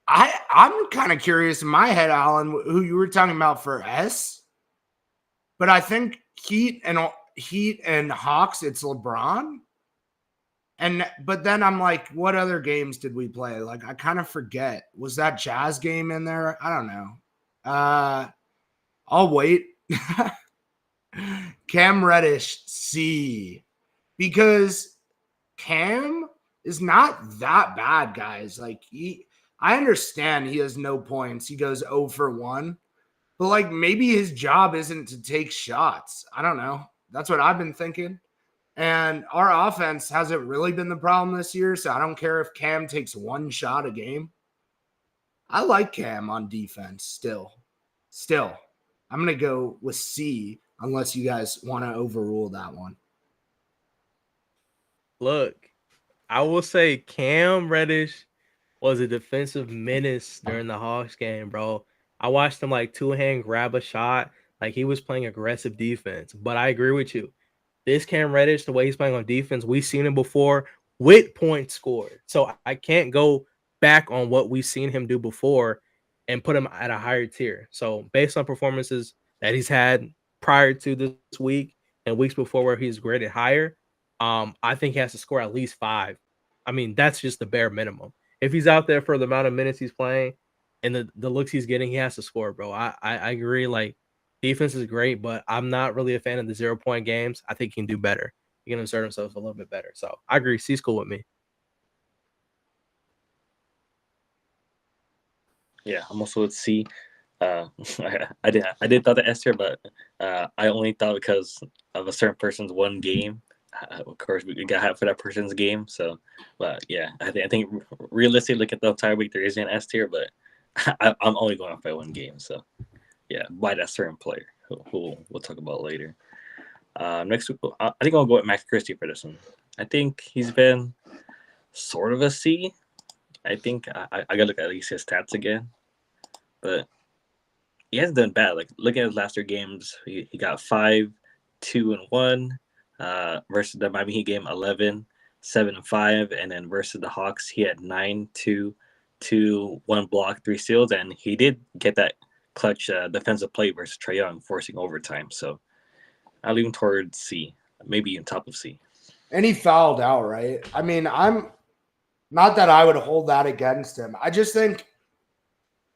I'm kind of curious in my head, Alan, who you were talking about for S. But I think Heat and Hawks, it's LeBron. But then I'm like, what other games did we play? Like, I kind of forget. Was that Jazz game in there? I don't know. I'll wait. Cam Reddish, C. Because Cam is not that bad, guys. Like, I understand he has no points. He goes 0 for 1. But, like, maybe his job isn't to take shots. I don't know. That's what I've been thinking. And our offense hasn't really been the problem this year, so I don't care if Cam takes 1 shot a game. I like Cam on defense still. I'm going to go with C. unless you guys want to overrule that one. Look, I will say Cam Reddish was a defensive menace during the Hawks game, bro. I watched him like two-hand grab a shot. Like he was playing aggressive defense. But I agree with you. This Cam Reddish, the way he's playing on defense, we've seen him before with points scored. So I can't go back on what we've seen him do before and put him at a higher tier. So based on performances that he's had prior to this week and weeks before where he's graded higher, I think he has to score at least 5. I mean, that's just the bare minimum. If he's out there for the amount of minutes he's playing and the looks he's getting, he has to score, bro. I agree. Like defense is great, but I'm not really a fan of the 0-point games. I think he can do better. He can insert himself a little bit better. So I agree. C's cool with me. Yeah, I'm also with C. I did thought the S tier, but I only thought because of a certain person's one game. Of course, we got hyped for that person's game. So, but yeah, I think realistically, look at the entire week, there is an S tier, but I'm only going off by one game. So, yeah, by that certain player who we'll talk about later. Next, I think I'll go with Max Christie for this one. I think he's been sort of a C. I think I gotta look at least his stats again, but he hasn't done bad. Like looking at his last 3 games, he got 5, 2, and 1. Versus the Miami Heat game, 11, 7, and 5, and then versus the Hawks, he had 9, 2, 2, 1 block, 3 steals, and he did get that clutch defensive play versus Trae Young, forcing overtime. So I'll lean towards C, maybe in top of C. And he fouled out, right? I mean, I'm not that I would hold that against him.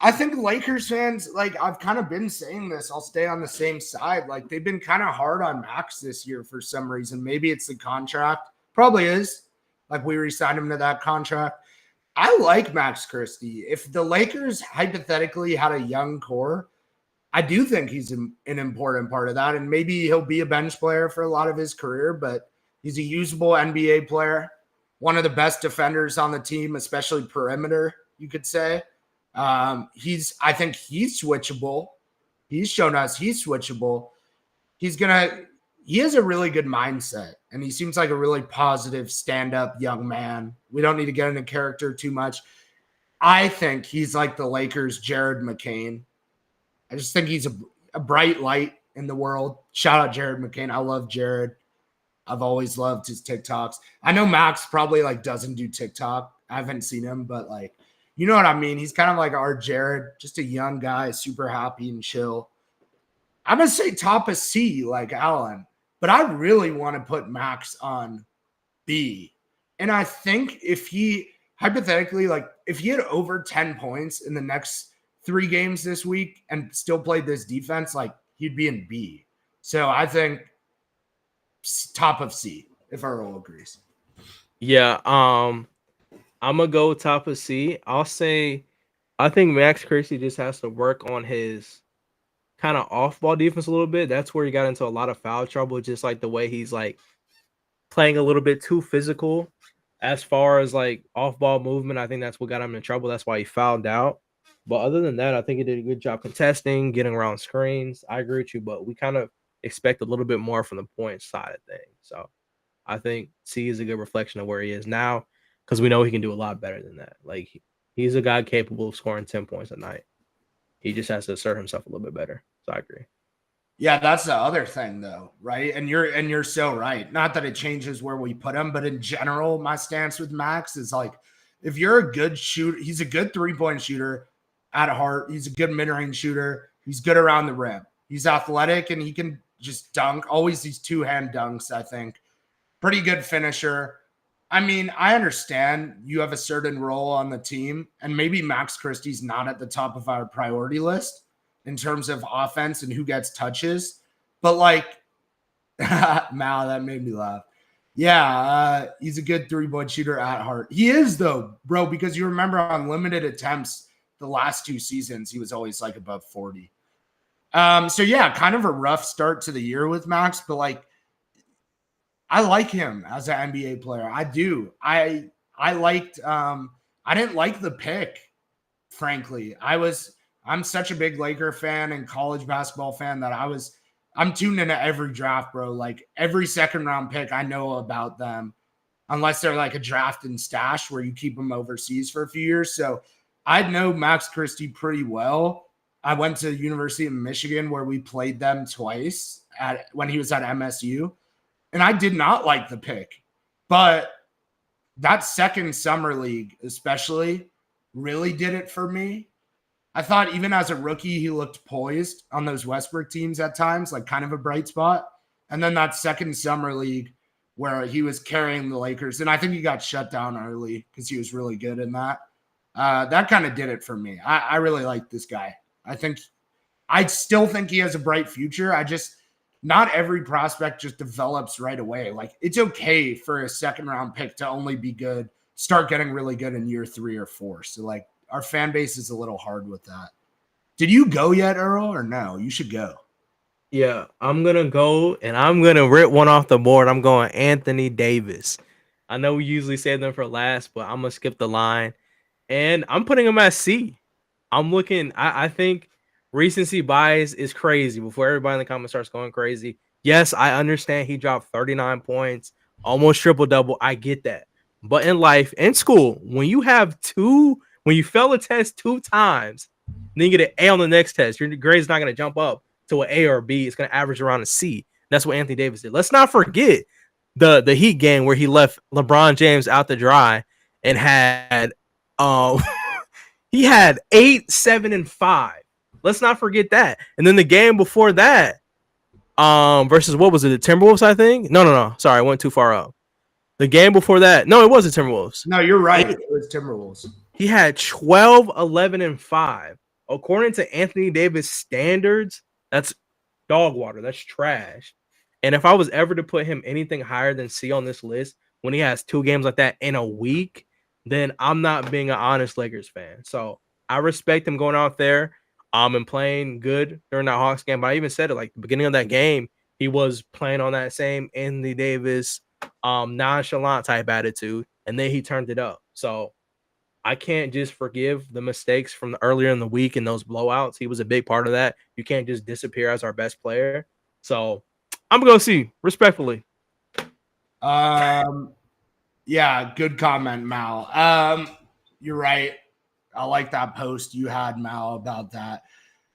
I think Lakers fans, like I've kind of been saying this, I'll stay on the same side. Like they've been kind of hard on Max this year for some reason. Maybe it's the contract. Probably is. Like we re-signed him to that contract. I like Max Christie. If the Lakers hypothetically had a young core, I do think he's an important part of that. And maybe he'll be a bench player for a lot of his career, but he's a usable NBA player. One of the best defenders on the team, especially perimeter, you could say. I think he's switchable. He's shown us he's switchable. He has a really good mindset, and he seems like a really positive, stand-up young man. We don't need to get into character too much. I think he's like the Lakers' Jared McCain. I just think he's a bright light in the world. Shout out Jared McCain. I love Jared. I've always loved his TikToks. I know Max probably like doesn't do TikTok. I haven't seen him, but like, you know what I mean? He's kind of like our Jared, just a young guy, super happy and chill. I'm going to say top of C like Alan, but I really want to put Max on B. And I think if he hypothetically, like if he had over 10 points in the next 3 games this week and still played this defense, like he'd be in B. So I think top of C, if Earl agrees. Yeah, I'm gonna go top of C. I'll say I think Max Christie just has to work on his kind of off-ball defense a little bit. That's where he got into a lot of foul trouble, just like the way he's like playing a little bit too physical as far as like off-ball movement. I think that's what got him in trouble. That's why he fouled out. But other than that, I think he did a good job contesting, getting around screens. I agree with you, but we kind of expect a little bit more from the point side of things. So I think C is a good reflection of where he is now because we know he can do a lot better than that. Like he's a guy capable of scoring 10 points a night. He just has to assert himself a little bit better. So I agree. Yeah, that's the other thing though, right? And you're so right. Not that it changes where we put him, but in general, my stance with Max is like if you're a good shooter, he's a good 3-point shooter at heart. He's a good mid-range shooter. He's good around the rim. He's athletic and he can just dunk. Always these 2-hand dunks, I think. Pretty good finisher. I mean, I understand you have a certain role on the team, and maybe Max Christie's not at the top of our priority list in terms of offense and who gets touches. But like, Mal, that made me laugh. Yeah, he's a good 3-point shooter at heart. He is though, bro, because you remember on limited attempts the last 2 seasons, he was always like above 40. So yeah, kind of a rough start to the year with Max, but like, I like him as an NBA player. I do. I liked I didn't like the pick, frankly. I'm such a big Laker fan and college basketball fan that I was I'm tuned into every draft, bro. Like every second round pick, I know about them, unless they're like a draft and stash where you keep them overseas for a few years. So I know Max Christie pretty well. I went to the University of Michigan where we played them twice when he was at MSU, and I did not like the pick, but that second summer league especially really did it for me. I thought even as a rookie, he looked poised on those Westbrook teams at times, like kind of a bright spot. And then that second summer league where he was carrying the Lakers, and I think he got shut down early because he was really good in that. That kind of did it for me. I really like this guy. I still think he has a bright future. Not every prospect just develops right away. Like it's okay for a second round pick to only be good, start getting really good in year 3 or 4. So like our fan base is a little hard with that. Did you go yet, Earl, or no? You should go. Yeah, I'm going to go and I'm going to rip one off the board. I'm going Anthony Davis. I know we usually save them for last, but I'm going to skip the line. And I'm putting him at C. I think recency bias is crazy before everybody in the comments starts going crazy. Yes, I understand he dropped 39 points, almost triple-double. I get that. But in life, in school, when you fail a test 2 times, then you get an A on the next test, your grade's not going to jump up to an A or B. It's going to average around a C. That's what Anthony Davis did. Let's not forget the Heat game where he left LeBron James out to dry and had he had 8, 7, and 5. Let's not forget that. And then the game before that, versus what was it? The Timberwolves, I think. No. Sorry, I went too far up. The game before that, no, it was the Timberwolves. No, you're right. It was Timberwolves. He had 12, 11, and 5. According to Anthony Davis standards, that's dog water. That's trash. And if I was ever to put him anything higher than C on this list, when he has 2 games like that in a week, then I'm not being an honest Lakers fan. So I respect him going out there and playing good during that Hawks game. But I even said it, like the beginning of that game, he was playing on that same Anthony Davis nonchalant type attitude, and then he turned it up. So I can't just forgive the mistakes from earlier in the week and those blowouts. He was a big part of that. You can't just disappear as our best player. So I'm going to see respectfully. Yeah, good comment, Mal. You're right. I like that post you had, Mal, about that.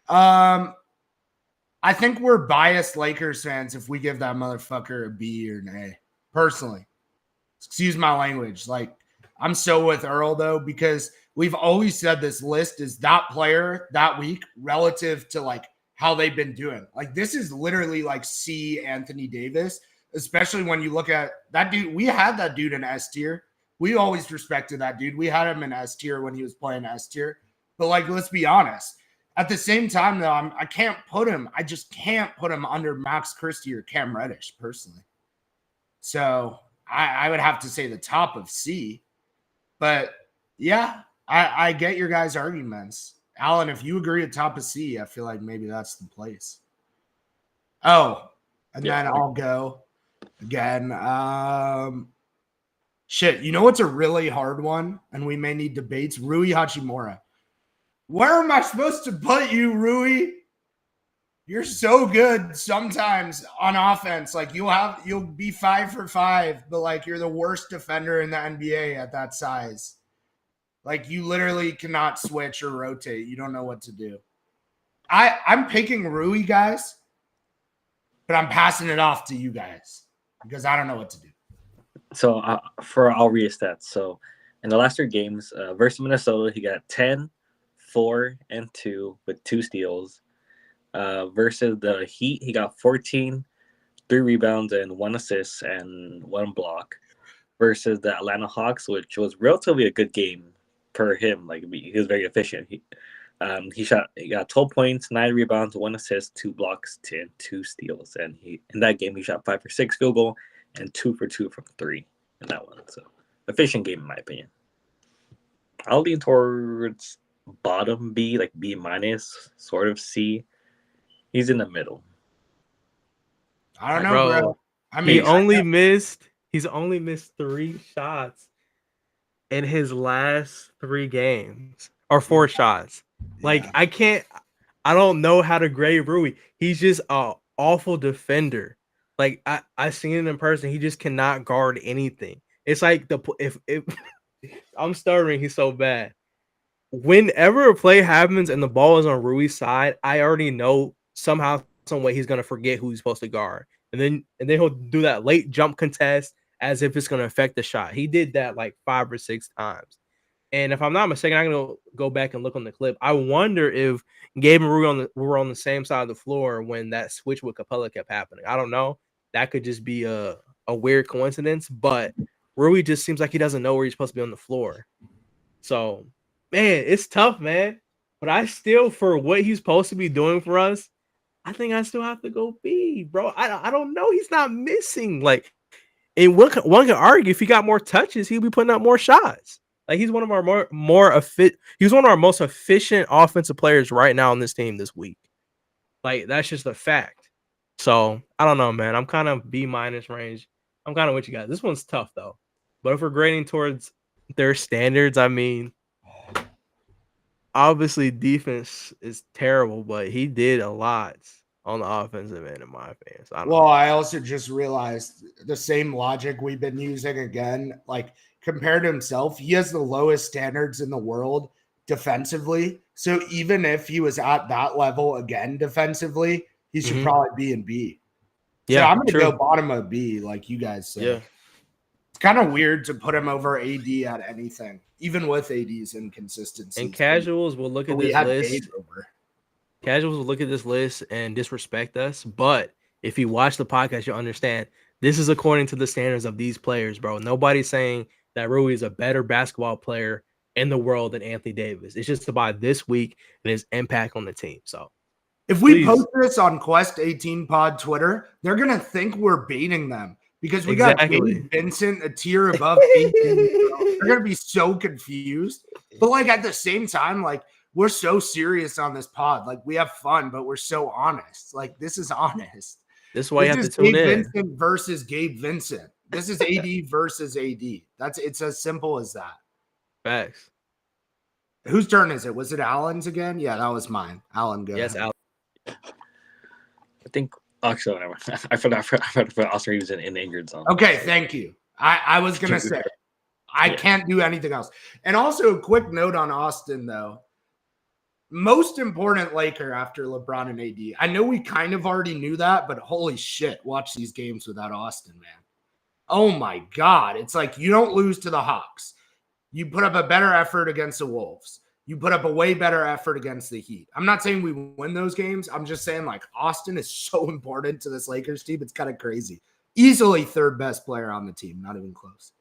I think we're biased Lakers fans if we give that motherfucker a B or an A. Personally, excuse my language. Like, I'm so with Earl though, because we've always said this list is that player that week relative to like how they've been doing. Like, this is literally like C Anthony Davis. Especially when you look at that dude. We had that dude in S tier. We always respected that dude. We had him in S tier when he was playing S tier. But like, let's be honest. At the same time, though, I can't put him. I just can't put him under Max Christie or Cam Reddish personally. So I would have to say the top of C. But yeah, I get your guys' arguments. Alan, if you agree at top of C, I feel like maybe that's the place. Oh, and then I'll go. Again, shit, you know what's a really hard one? And we may need debates? Rui Hachimura. Where am I supposed to put you, Rui? You're so good sometimes on offense. Like, you'll be 5 for 5, but like you're the worst defender in the NBA at that size. Like, you literally cannot switch or rotate. You don't know what to do. I'm picking Rui, guys, but I'm passing it off to you guys because I don't know what to do. So I'll read his stats. So in the last 3 games versus Minnesota, he got 10, 4, and 2 with 2 steals. Versus the Heat, he got 14, 3 rebounds and 1 assist and 1 block. Versus the Atlanta Hawks, which was relatively a good game per him. Like, he was very efficient. He got 12 points, 9 rebounds, 1 assist, 2 blocks, and 2 steals. And in that game he shot 5 for 6 field goal and 2 for 2 from 3 in that one. So efficient game in my opinion. I'll lean towards bottom B, like B minus, sort of C. He's in the middle. I don't know, bro. I mean, he's only missed 3 shots in his last 3 games, or 4 shots. Like, I don't know how to grade Rui. He's just a awful defender. Like I seen it in person. He just cannot guard anything. It's like if I'm stuttering, he's so bad. Whenever a play happens and the ball is on Rui's side, I already know somehow, some way he's gonna forget who he's supposed to guard, and then he'll do that late jump contest as if it's gonna affect the shot. He did that like 5 or 6 times. And if I'm not mistaken, I'm gonna go back and look on the clip. I wonder if Gabe and Rui were on the same side of the floor when that switch with Capella kept happening. I don't know. That could just be a weird coincidence, but Rui just seems like he doesn't know where he's supposed to be on the floor. So, man, it's tough, man. But I still, for what he's supposed to be doing for us, I think I still have to go B, bro. I don't know. He's not missing. Like, and one can argue if he got more touches, he'd be putting up more shots. Like he's one of our he's one of our most efficient offensive players right now on this team this week. Like that's just a fact. So I don't know, man. I'm kind of B- range. I'm kind of with you guys. This one's tough though. But if we're grading towards their standards, I mean, obviously defense is terrible, but he did a lot on the offensive end, in my opinion. So I also just realized the same logic we've been using again. Like compared to himself, he has the lowest standards in the world defensively. So even if he was at that level again defensively, he should probably be in B. Yeah, so I'm going to go bottom of B, like you guys said. Yeah. It's kind of weird to put him over AD at anything, even with AD's inconsistency. And casuals will look at this list. Casuals will look at this list and disrespect us. But if you watch the podcast, you'll understand this is according to the standards of these players, bro. Nobody's saying that Rui is a better basketball player in the world than Anthony Davis. It's just about this week and his impact on the team. So if we post this on Quest 18 Pod Twitter, they're going to think we're baiting them because we got Gabe Vincent a tier above 18. They're going to be so confused. But like at the same time, like, we're so serious on this pod. Like we have fun, but we're so honest. Like this is honest. This is why you have to tune in. Vincent versus Gabe Vincent. This is AD versus AD. It's as simple as that. Facts. Whose turn is it? Was it Allen's again? Yeah, that was mine. Allen, go. Yes, ahead. Allen. I think actually I forgot Austin Reeves in the injured zone. Okay, thank you. I was gonna say I can't do anything else. And also a quick note on Austin though. Most important Laker after LeBron and AD. I know we kind of already knew that, but holy shit, watch these games without Austin, man. Oh my God. It's like you don't lose to the Hawks. You put up a better effort against the Wolves. You put up a way better effort against the Heat. I'm not saying we win those games. I'm just saying like Austin is so important to this Lakers team. It's kind of crazy. Easily third best player on the team. Not even close.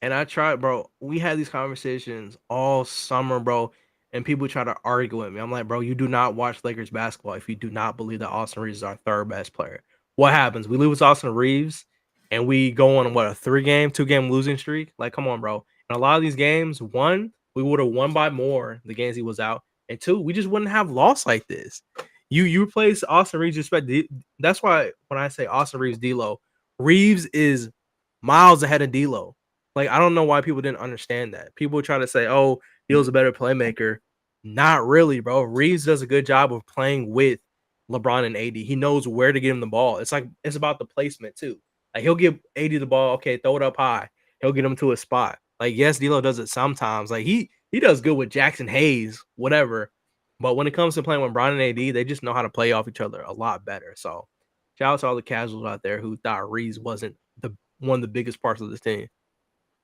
And I tried, bro. We had these conversations all summer, bro. And people try to argue with me. I'm like, bro, you do not watch Lakers basketball if you do not believe that Austin Reeves is our third best player. What happens? We lose Austin Reeves and we go on a 2-game losing streak. Like, come on, bro. And a lot of these games, one, we would have won by more the games he was out. And two, we just wouldn't have lost like this. You replace Austin Reeves, respect. That's why when I say Austin Reeves, D-Lo, Reeves is miles ahead of D-Lo. Like, I don't know why people didn't understand that. People try to say, oh, D-Lo's a better playmaker. Not really, bro. Reeves does a good job of playing with LeBron and AD. He knows where to get him the ball. It's about the placement too. Like he'll give AD the ball, okay, throw it up high. He'll get him to a spot. Like yes, D'Lo does it sometimes. Like he does good with Jackson Hayes, whatever. But when it comes to playing with LeBron and AD, they just know how to play off each other a lot better. So shout out to all the casuals out there who thought Reeves wasn't one of the biggest parts of this team.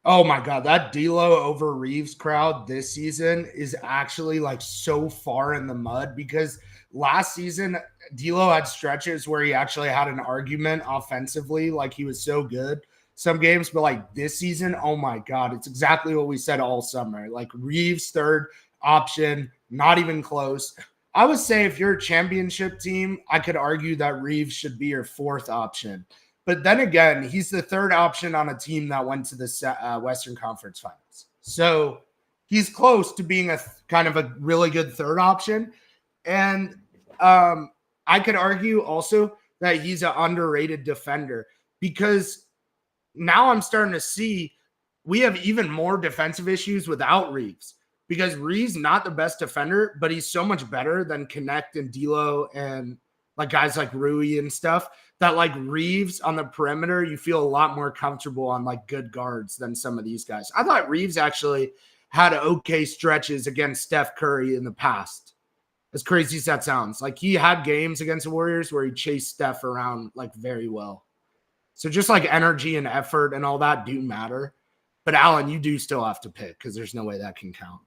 Oh my God, that D'Lo over Reeves crowd this season is actually like so far in the mud because last season D'Lo had stretches where he actually had an argument offensively, like he was so good some games, but like this season, oh my God, it's exactly what we said all summer. Like Reeves third option, not even close. I would say if you're a championship team, I could argue that Reeves should be your fourth option. But then again, he's the third option on a team that went to the Western Conference Finals. So he's close to being kind of a really good third option. And I could argue also that he's an underrated defender because now I'm starting to see we have even more defensive issues without Reeves because Reeves not the best defender, but he's so much better than Connect and D'Lo and like guys like Rui and stuff, that like Reeves on the perimeter, you feel a lot more comfortable on like good guards than some of these guys. I thought Reeves actually had okay stretches against Steph Curry in the past. As crazy as that sounds, like he had games against the Warriors where he chased Steph around like very well. So just like energy and effort and all that do matter. But Alan, you do still have to pick because there's no way that can count.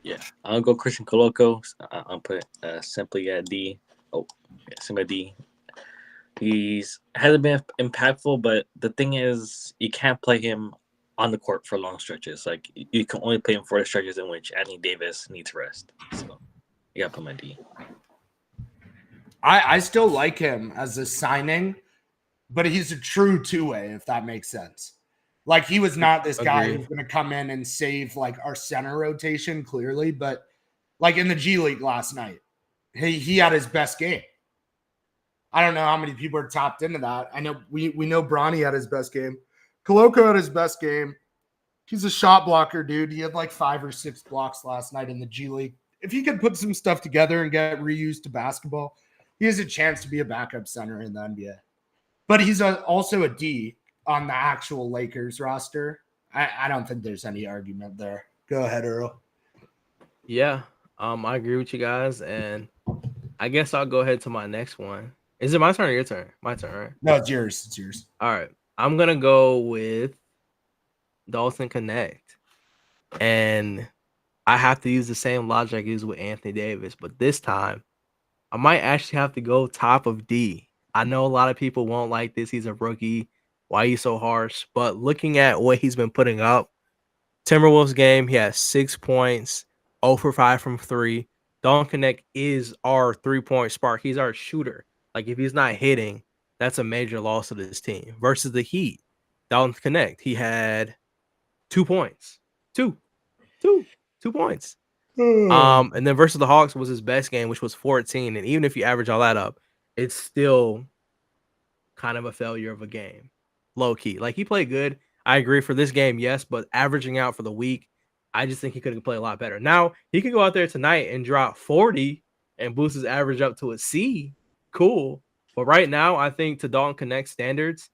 Yeah, I'll go Christian Coloco. I'll put simply at D. Oh, yeah, simply at D. He's hasn't been impactful, but the thing is, you can't play him on the court for long stretches. Like you can only play him for the stretches in which Anthony Davis needs rest. So you got to put my D. I still like him as a signing, but he's a true two-way, if that makes sense. Like he was not this guy who's going to come in and save like our center rotation clearly, but like in the G League last night, he had his best game. I don't know how many people are tapped into that. I know we know Bronny had his best game. Coloco had his best game. He's a shot blocker, dude. He had like 5 or 6 blocks last night in the G League. If he could put some stuff together and get reused to basketball, he has a chance to be a backup center in the NBA. But he's also a D on the actual Lakers roster. I don't think there's any argument there. Go ahead, Earl. Yeah, I agree with you guys, and I guess I'll go ahead to my next one. Is it my turn or your turn? My turn, right? No, it's yours. It's yours. All right. I'm going to go with Dalton Connect. And I have to use the same logic I used with Anthony Davis, but this time I might actually have to go top of D. I know a lot of people won't like this. He's a rookie. Why are you so harsh? But looking at what he's been putting up, Timberwolves game, he has 6 points, 0 for 5 from 3. Dalton Connect is our 3-point spark. He's our shooter. Like, if he's not hitting, that's a major loss to this team. Versus the Heat, Dalton Connect, he had 2 points. 2 points. And then versus the Hawks was his best game, which was 14. And even if you average all that up, it's still kind of a failure of a game. Low key. Like, he played good. I agree for this game, yes, but averaging out for the week, I just think he could have played a lot better. Now, he could go out there tonight and drop 40 and boost his average up to a C. Cool. But right now, I think to Dalton Connect standards,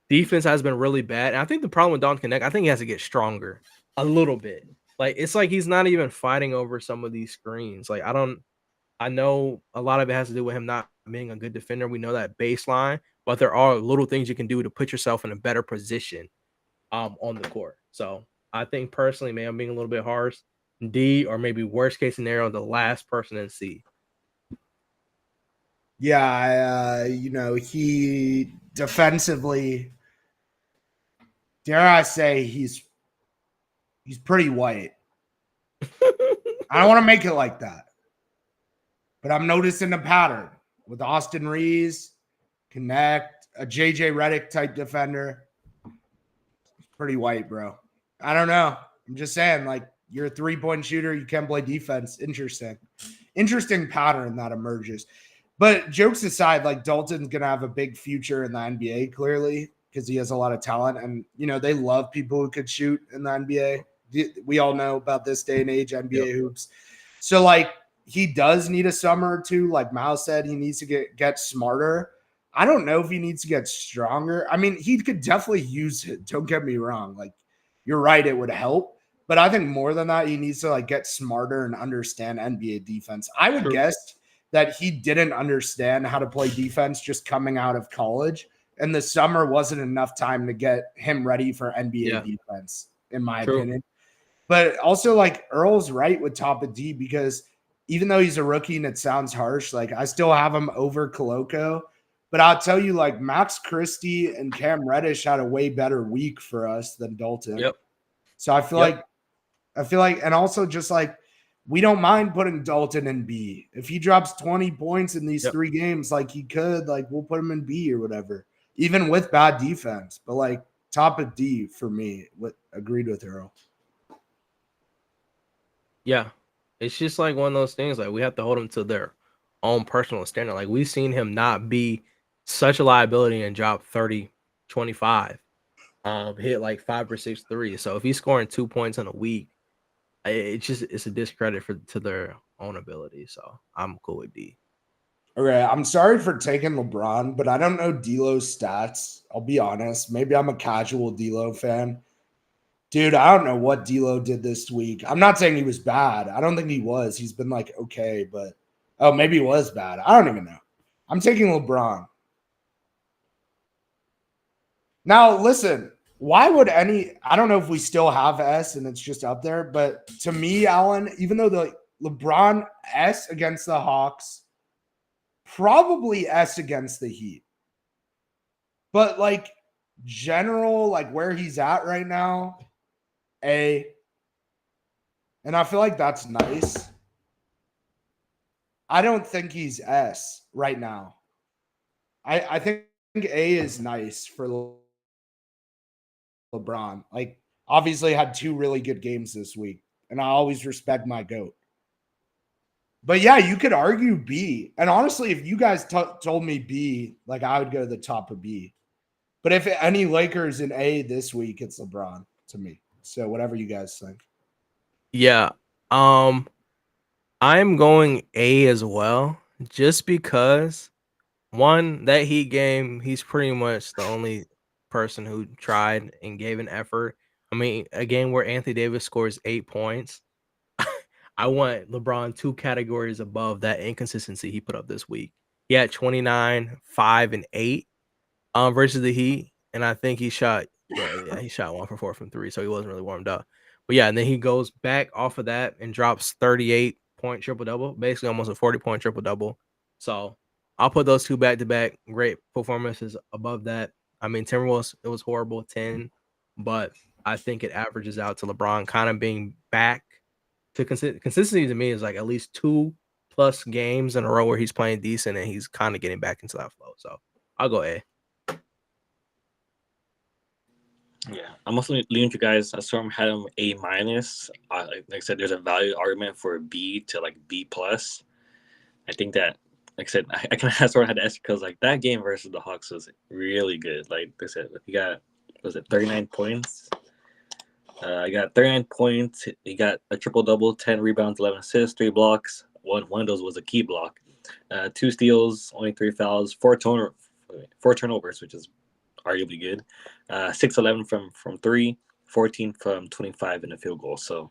defense has been really bad. And I think the problem with Dalton Connect, I think he has to get stronger a little bit. Like, it's like he's not even fighting over some of these screens. Like, I know a lot of it has to do with him not being a good defender. We know that baseline, but there are little things you can do to put yourself in a better position on the court. So I think personally, man, I'm being a little bit harsh. D, or maybe worst case scenario, the last person in C. Yeah, he defensively, dare I say, he's pretty white. I don't want to make it like that, but I'm noticing a pattern with Austin Reeves, Connect, a JJ Redick type defender. Pretty white, bro. I don't know. I'm just saying, like, you're a 3-point shooter. You can play defense. Interesting pattern that emerges. But jokes aside, like, Dalton's going to have a big future in the NBA, clearly, because he has a lot of talent. And, they love people who could shoot in the NBA. We all know about this day and age, NBA hoops. So, like, he does need a summer or two. Like Mal said, he needs to get smarter. I don't know if he needs to get stronger. I mean, he could definitely use it. Don't get me wrong. Like, you're right, it would help. But I think more than that, he needs to, like, get smarter and understand NBA defense. I would guess that he didn't understand how to play defense just coming out of college. And the summer wasn't enough time to get him ready for NBA defense, in my opinion. But also, like, Earl's right with top of D, because even though he's a rookie and it sounds harsh, like, I still have him over Coloco. But I'll tell you, like, Max Christie and Cam Reddish had a way better week for us than Dalton. Yep. So I feel like, and also just like, we don't mind putting Dalton in B. If he drops 20 points in these 3 games, like he could, like, we'll put him in B or whatever, even with bad defense. But, like, top of D for me. Agreed with Earl. Yeah. It's just like one of those things. Like, we have to hold them to their own personal standard. Like, we've seen him not be such a liability and drop 30, 25, hit like 5 or 6 threes. So if he's scoring 2 points in a week, it's a discredit to their own ability. So I'm cool with D. Okay, I'm sorry for taking LeBron, but I don't know D'Lo's stats. I'll be honest. Maybe I'm a casual D'Lo fan. Dude, I don't know what D'Lo did this week. I'm not saying he was bad. I don't think he was. He's been like okay, but maybe he was bad. I don't even know. I'm taking LeBron. Now, listen, why would I don't know if we still have S and it's just up there, but to me, Alan, even though the LeBron S against the Hawks, probably S against the Heat. But like general, like where he's at right now, A. And I feel like that's nice. I don't think he's S right now. I think A is nice for LeBron. Like, obviously had 2 really good games this week, and I always respect my GOAT. But yeah, you could argue B. And honestly, if you guys told me B, like I would go to the top of B. But if any Lakers in A this week, it's LeBron to me. So whatever you guys think. Yeah. I'm going A as well, just because one, that Heat game, he's pretty much the only person who tried and gave an effort. I mean, a game where Anthony Davis scores 8 points. I want LeBron 2 categories above that inconsistency he put up this week. He had 29, 5, and 8 versus the Heat, and I think he shot he shot 1 for 4 from 3, so he wasn't really warmed up. But yeah, and then he goes back off of that and drops 38-point triple-double, basically almost a 40-point triple-double. So I'll put those 2 back to back. Great performances above that. I mean, Timberwolves, it was horrible, 10, but I think it averages out to LeBron kind of being back to consistency. To me is like at least 2+ games in a row where he's playing decent and he's kind of getting back into that flow. So I'll go A. Yeah, I'm also leaning to guys. Storm had him A minus. Like I said, there's a value argument for B to like B plus. I think that, like I said, I kind of sort of had to ask because like that game versus the Hawks was really good. Like I said, he got, was it 39 points? He got 39 points. He got a triple double, 10 rebounds, 11 assists, 3 blocks. One of those was a key block. 2 steals, only 3 fouls, 4 turnovers, which is arguably good. 6-11 from 3, 14 from 25 in a field goal. So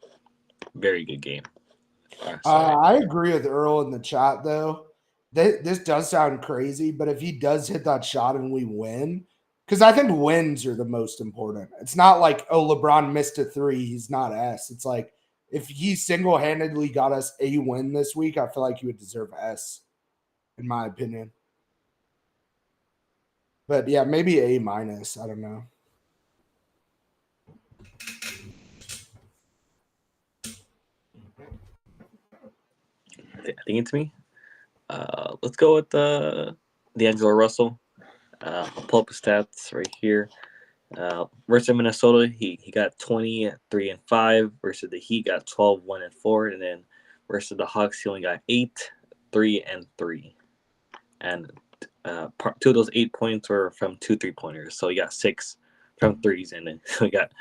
very good game. I agree with Earl in the chat though. This does sound crazy, but if he does hit that shot and we win, because I think wins are the most important. It's not like, oh, LeBron missed a 3, he's not S. It's like if he single-handedly got us a win this week, I feel like he would deserve S, in my opinion. But yeah, maybe A minus. I don't know. I think it's me. Let's go with D'Angelo Russell. I'll pull up his stats right here. Versus Minnesota, he got 20, 3, and 5. Versus the Heat, got 12, 1, and 4. And then versus the Hawks, he only got 8, 3, and 3. And 2 of those 8 points were from 2 3-pointers. So he got 6 from threes, and then we got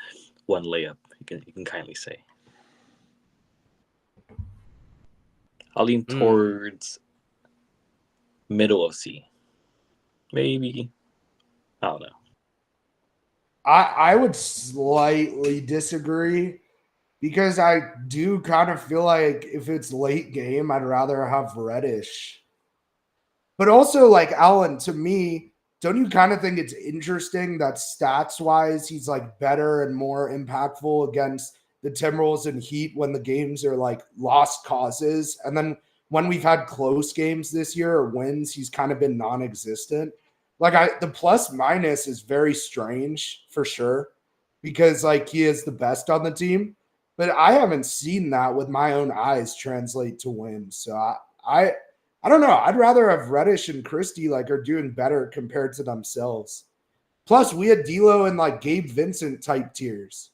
1 layup. You can kindly say. I'll lean towards middle of C. Maybe. I don't know. I would slightly disagree because I do kind of feel like if it's late game, I'd rather have Reddish. But also, like, Alan, to me, don't you kind of think it's interesting that stats-wise he's like better and more impactful against the Timberwolves and Heat when the games are like lost causes? And then when we've had close games this year or wins, he's kind of been non-existent. Like the plus minus is very strange for sure because like he is the best on the team, but I haven't seen that with my own eyes translate to wins. So I don't know. I'd rather have Reddish and Christie like are doing better compared to themselves. Plus, we had D'Lo and like Gabe Vincent type tiers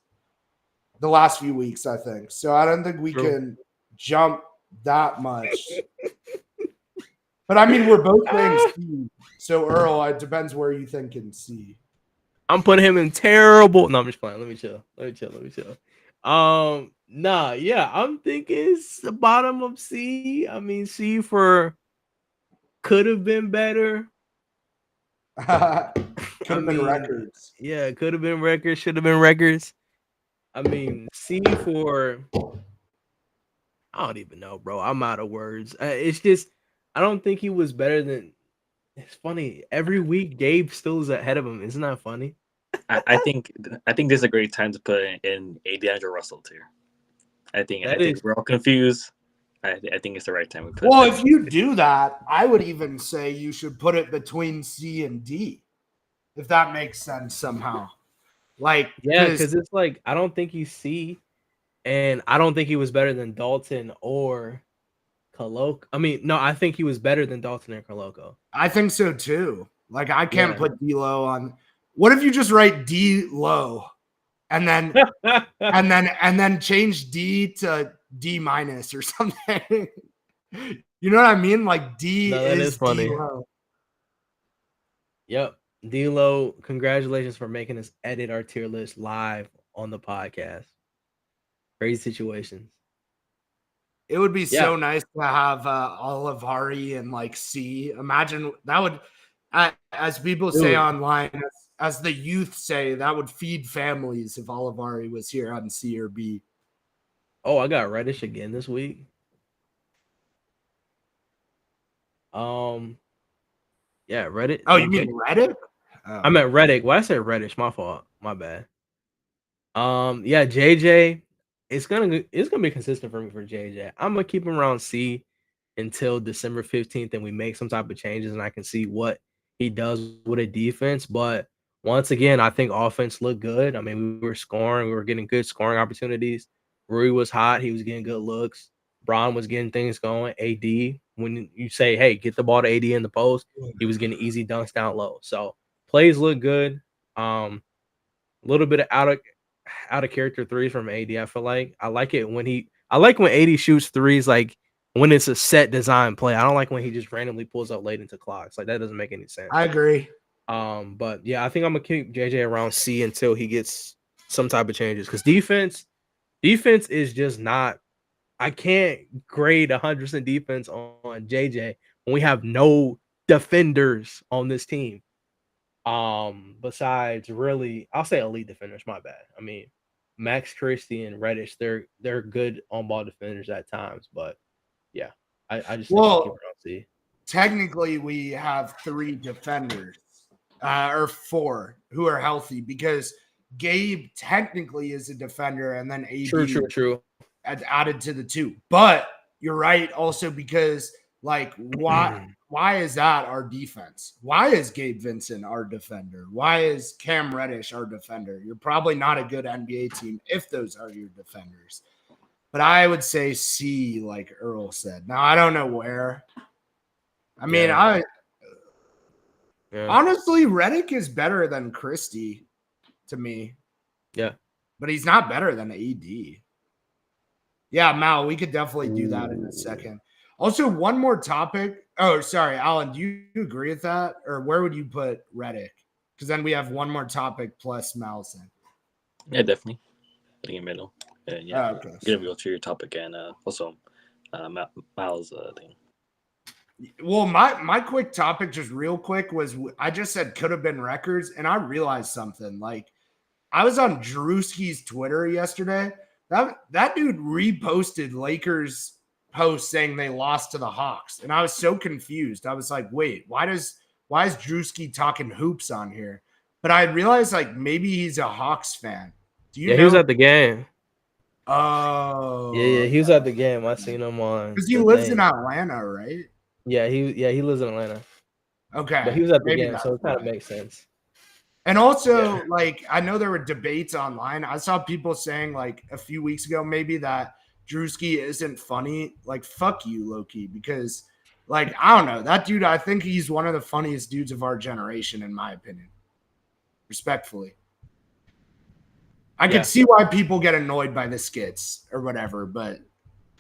the last few weeks, I think. So I don't think we can jump that much. But I mean, we're both playing C. So Earl, it depends where you think in C. I'm putting him in terrible. No, I'm just playing. Let me chill. Nah, yeah, I'm thinking it's the bottom of C. I mean, C for could have been better. Could have been mean, records. Yeah, could have been records, should have been records. I mean, C for I don't even know, bro. I'm out of words. It's just I don't think he was better than. It's funny. Every week, Gabe still is ahead of him. Isn't that funny? I think this is a great time to put in a D'Angelo Russell too. I think we're all confused. I think it's the right time to put. Well, if you do that, I would even say you should put it between C and D, if that makes sense somehow. Like, yeah, because it's like I don't think he's C, and I don't think he was better than Dalton or Koloko. I mean, no, I think he was better than Dalton and Koloko. I think so too. Like, I can't put D low on. What if you just write D low, and then and then change D to D minus or something? You know what I mean? Like D is funny. D low. Yep. D-Lo, congratulations for making us edit our tier list live on the podcast. Crazy situations. It would be so nice to have Olivari and like C. Imagine that would, as people say online, as the youth say, that would feed families if Olivari was here on C or B. Oh, I got Reddish again this week. Yeah, Reddit. Oh, you mean Reddit? Oh. I meant Reddick. Why I said Reddish? My fault. My bad. Yeah, JJ. It's gonna be consistent for me for JJ. I'm gonna keep him around C until December 15th, and we make some type of changes, and I can see what he does with a defense. But once again, I think offense looked good. I mean, we were scoring, we were getting good scoring opportunities. Rui was hot, he was getting good looks. Braun was getting things going. AD, when you say, hey, get the ball to AD in the post, he was getting easy dunks down low. So plays look good. A little bit of out of character threes from AD. I feel like I like it when AD shoots threes like when it's a set design play. I don't like when he just randomly pulls up late into clocks. Like that doesn't make any sense. I agree. But yeah, I think I'm gonna keep JJ around C until he gets some type of changes because defense is just not. I can't grade 100% defense on JJ when we have no defenders on this team. Besides really, I'll say elite defenders, my bad. I mean, Max Christie and Reddish, they're good on-ball defenders at times, but yeah, I just well, see. Technically we have 3 defenders or 4 who are healthy because Gabe technically is a defender and then AD true. Added to the 2. But you're right also because like why is that our defense? Why is Gabe Vincent our defender? Why is Cam Reddish our defender? You're probably not a good NBA team if those are your defenders. But I would say C, like Earl said. Now, I don't know where. I mean, honestly, Redick is better than Christie to me. Yeah. But he's not better than AD. Yeah, Mal, we could definitely do that in a second. Also, one more topic. Oh, sorry, Alan, do you agree with that? Or where would you put Reddick? Because then we have one more topic plus Malson. Yeah, definitely. I think in the middle. Yeah, okay. Give go to your topic and also Mal's thing. Well, my quick topic, just real quick, was I just said could have been records, and I realized something. Like, I was on Drewski's Twitter yesterday. That dude reposted Lakers post saying they lost to the Hawks, and I was so confused. I was like, wait, why is Drewski talking hoops on here? But I realized like maybe he's a Hawks fan. Do you know? He was at the game. Oh, yeah, he was at the game. I seen him on because he lives in Atlanta, right? Yeah, he lives in Atlanta. Okay, but he was at the game, so it kind of makes sense. And also, like, I know there were debates online. I saw people saying like a few weeks ago maybe that Drewski isn't funny. Like, fuck you, Loki, because like I don't know that dude. I think he's one of the funniest dudes of our generation, in my opinion. Respectfully. I could see why people get annoyed by the skits or whatever, but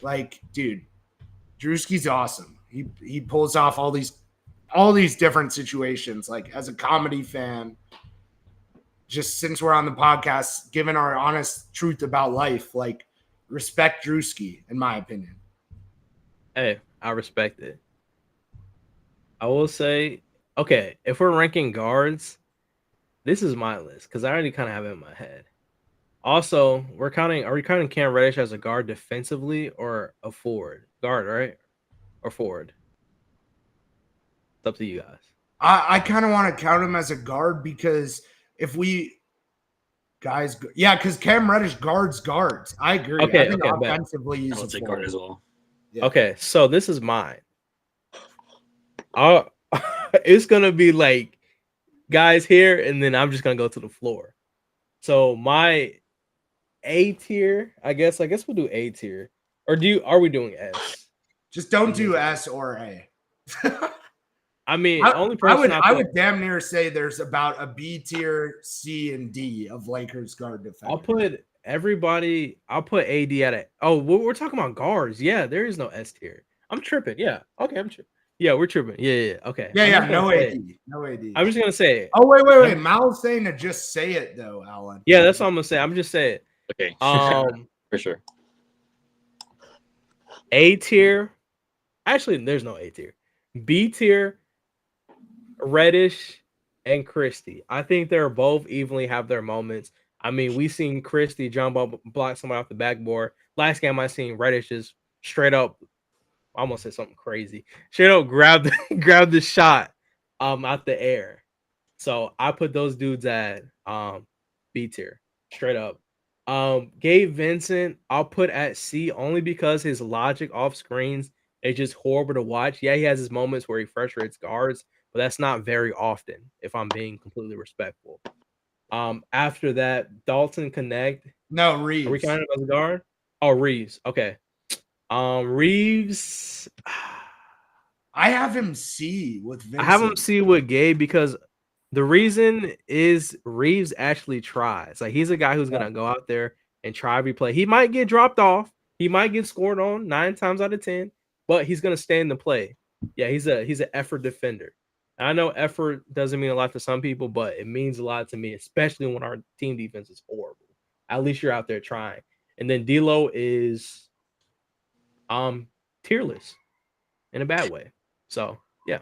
like, dude, Drewski's awesome. He pulls off all these different situations. Like, as a comedy fan, just since we're on the podcast, giving our honest truth about life, like, respect Drewski, in my opinion. Hey, I respect it. I will say, okay, if we're ranking guards, this is my list because I already kind of have it in my head. Also, are we counting Cam Reddish as a guard defensively or a forward? Guard, right? Or forward? It's up to you guys. I kind of want to count him as a guard because if we guys, yeah, because Cam Reddish guards. I agree. I Okay, think okay, bet. offensively he's I a would say guard forward. as well. Yeah. Okay, so this is mine. I'll, it's gonna be like guys here, and then I'm just gonna go to the floor. So my A tier, I guess we'll do A tier. Or are we doing S? Just don't do S or A. I mean, only person I would damn near say there's about a B tier, C, and D of Lakers guard defenders. I'll put everybody. I'll put AD at it. Oh, we're talking about guards. Yeah, there is no S tier. I'm tripping. Yeah. Okay, I'm tripping. Yeah, we're tripping. Yeah. Okay. Yeah. No AD. No AD. I'm just gonna say it. Oh wait. Mal's saying to just say it though, Alan. Yeah, that's what I'm gonna say. I'm just saying. Okay. For sure. A tier. Actually, there's no A tier. B tier. Reddish and Christie. I think they're both evenly have their moments. I mean, we seen Christie jump up, block somebody off the backboard. Last game I seen Reddish just straight up, I almost said something crazy. Straight up grab the shot out the air. So I put those dudes at B tier, straight up. Gabe Vincent, I'll put at C only because his logic off screens is just horrible to watch. Yeah, he has his moments where he frustrates guards, but that's not very often, if I'm being completely respectful. After that, Dalton Connect. No, Reeves. Are we counting him as a guard? Oh, Reeves. Okay. Reeves. I have him C with Vincent. I have him C with Gabe because the reason is Reeves actually tries. Like he's a guy who's gonna go out there and try every play. He might get dropped off. He might get scored on 9 times out of 10, but he's gonna stay in the play. Yeah, he's an effort defender. And I know effort doesn't mean a lot to some people, but it means a lot to me, especially when our team defense is horrible. At least you're out there trying. And then D'Lo is tierless in a bad way. So yeah,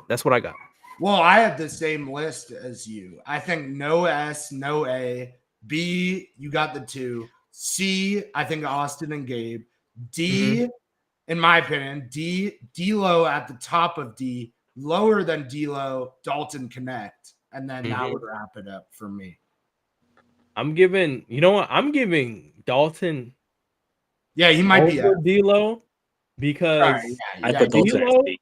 that's what I got. Well, I have the same list as you. I think no S, no A. B, you got the 2. C, I think Austin and Gabe. D, in my opinion, D'Lo at the top of D, lower than D'Lo, Dalton Connect, and then that would wrap it up for me. I'm giving Dalton. Yeah, he might be D'Lo because I put Dalton.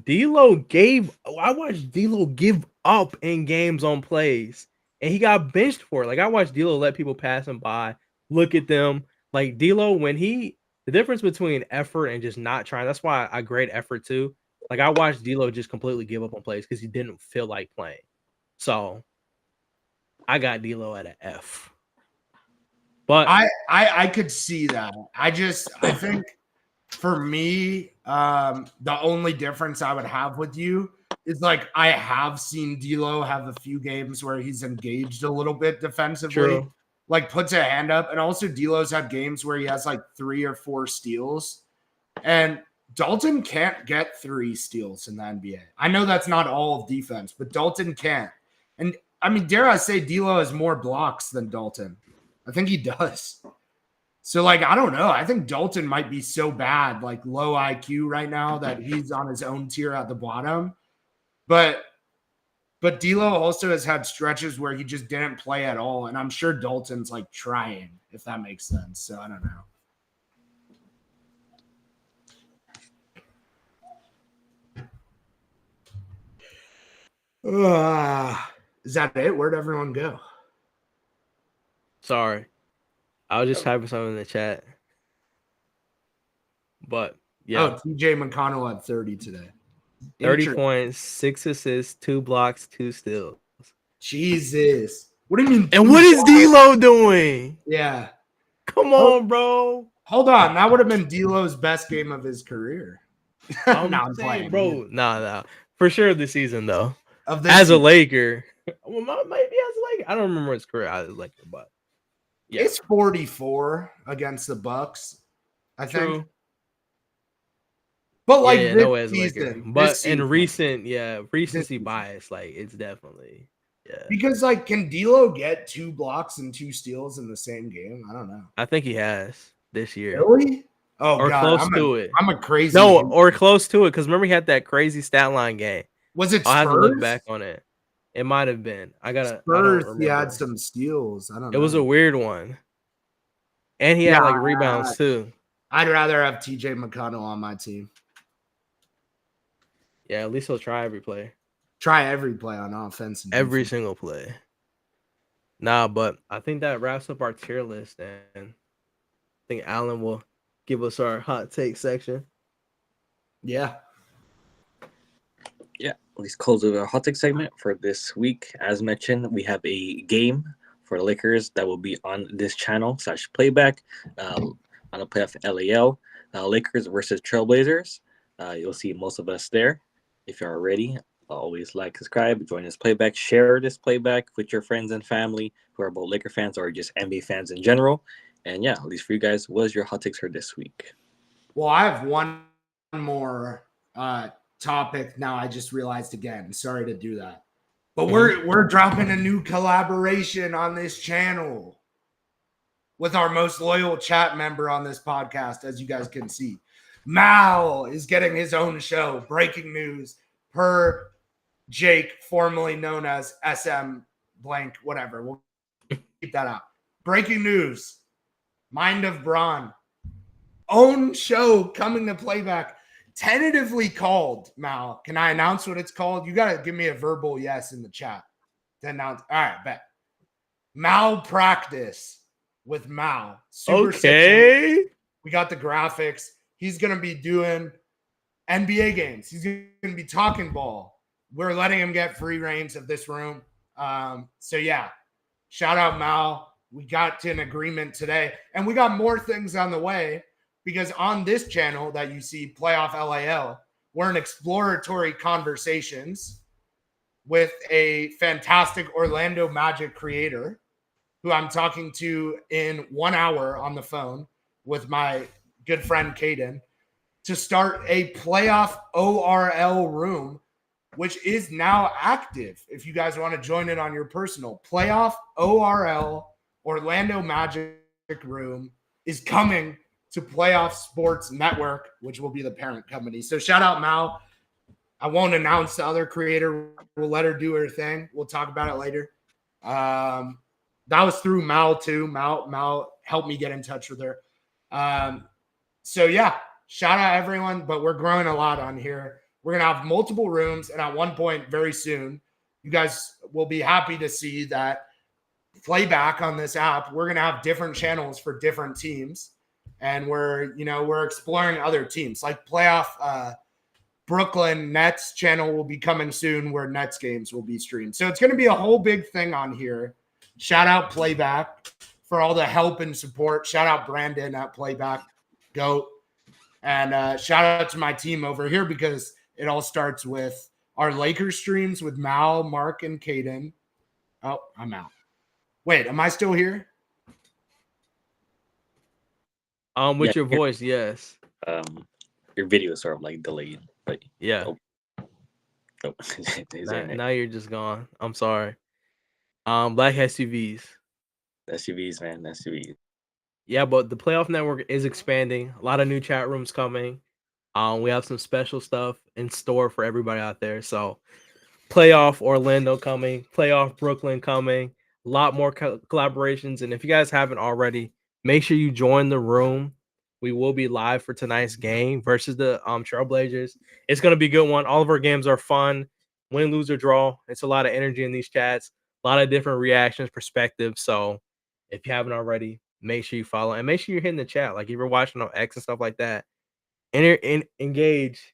D'Lo gave. I watched D'Lo give up in games on plays, and he got benched for it. Like I watched D'Lo let people pass him by, look at them. Like D'Lo, the difference between effort and just not trying. That's why I grade effort too. Like I watched D'Lo just completely give up on plays because he didn't feel like playing. So I got D'Lo at an F. But I could see that. I think for me, the only difference I would have with you is like I have seen D'Lo have a few games where he's engaged a little bit defensively. True. Like puts a hand up, and also D'Lo's had games where he has like 3 or 4 steals, and Dalton can't get 3 steals in the NBA. I know that's not all of defense, but Dalton can't. And I mean, dare I say, D'Lo has more blocks than Dalton. I think he does. So, like, I don't know. I think Dalton might be so bad, like low IQ right now, that he's on his own tier at the bottom. But D'Lo also has had stretches where he just didn't play at all, and I'm sure Dalton's like trying, if that makes sense. So I don't know. Is that it? Where'd everyone go? Sorry, I was just typing something in the chat. But yeah, Oh, TJ McConnell had 30 today. 30 points, 6 assists, 2 blocks, 2 steals. Jesus. What do you mean? And what is D'Lo doing? Yeah. Come on, bro. Hold on. That would have been D'Lo's best game of his career. I'm saying, bro. Nah. For sure this season, though. As a Laker. Well, maybe as a Laker. I don't remember his career as a Laker, but yeah. It's 44 against the Bucks, I think. But like Yeah, this no way as Laker. season, But in recency season. bias, like it's definitely Because like, can D'Lo get 2 blocks and 2 steals in the same game? I don't know. I think he has this year. Really? Oh Or god, close to it. I'm a crazy. No, or close to it. Because remember he had that crazy stat line game. Was it I'll have to look Spurs? back on it. It might have been. I don't Spurs, he remember. had some steals. I don't It know. was a weird one. And he had like rebounds too. I'd rather have TJ McConnell on my team. Yeah, at least he'll try every play. Try every play on offense. And Every defense. single play. Nah, but I think that wraps up our tier list, and I think Alan will give us our hot take section. Yeah. Yeah, let's close with our hot take segment for this week. As mentioned, we have a game for the Lakers that will be on this channel / playback on the playoff LAL. Lakers versus Trailblazers. You'll see most of us there. If you are ready, always like, subscribe, join this playback, share this playback with your friends and family who are both Laker fans or just NBA fans in general. And yeah, at least for you guys, what is your hot takes for this week? Well, I have one more topic now. I just realized again. Sorry to do that. But we're dropping a new collaboration on this channel with our most loyal chat member on this podcast, as you guys can see. Mal is getting his own show, Breaking News, per Jake, formerly known as SM blank, whatever. We'll keep that out. Breaking News, Mind of Braun. Own show coming to playback. Tentatively called, Mal. Can I announce what it's called? You got to give me a verbal yes in the chat to announce. All right, bet. Malpractice with Mal. Super okay. sick. We got the graphics. He's going to be doing NBA games. He's going to be talking ball. We're letting him get free reigns of this room. So, yeah, shout out Mal. We got to an agreement today. And we got more things on the way because on this channel that you see, Playoff LAL, we're in exploratory conversations with a fantastic Orlando Magic creator who I'm talking to in 1 hour on the phone with my good friend Caden to start a playoff ORL room, which is now active. If you guys want to join it on your personal, playoff ORL Orlando Magic room is coming to Playoff Sports Network, which will be the parent company. So shout out Mal. I won't announce the other creator. We'll let her do her thing. We'll talk about it later. That was through Mal too. Mal helped me get in touch with her. So yeah, shout out everyone, but we're growing a lot on here. We're going to have multiple rooms. And at one point very soon, you guys will be happy to see that playback on this app. We're going to have different channels for different teams. And we're exploring other teams like playoff, Brooklyn Nets channel will be coming soon where Nets games will be streamed. So it's going to be a whole big thing on here. Shout out Playback for all the help and support. Shout out Brandon at Playback, GOAT. And shout out to my team over here because it all starts with our Lakers streams with Mal, Mark, and Caden. Oh, I'm out. Wait, am I still here? With your voice, yes. Your video is sort of like delayed, but yeah. Oh. Now you're just gone. I'm sorry. Black SUVs. SUVs, man, SUVs. Yeah, but the playoff network is expanding. A lot of new chat rooms coming. We have some special stuff in store for everybody out there. So, playoff Orlando coming, playoff Brooklyn coming. A lot more collaborations, and if you guys haven't already, make sure you join the room. We will be live for tonight's game versus the Trailblazers. It's going to be a good one. All of our games are fun. Win, lose, or draw. It's a lot of energy in these chats. A lot of different reactions, perspectives. So if you haven't already, make sure you follow. And make sure you're hitting the chat. Like if you're watching on X and stuff like that, engage.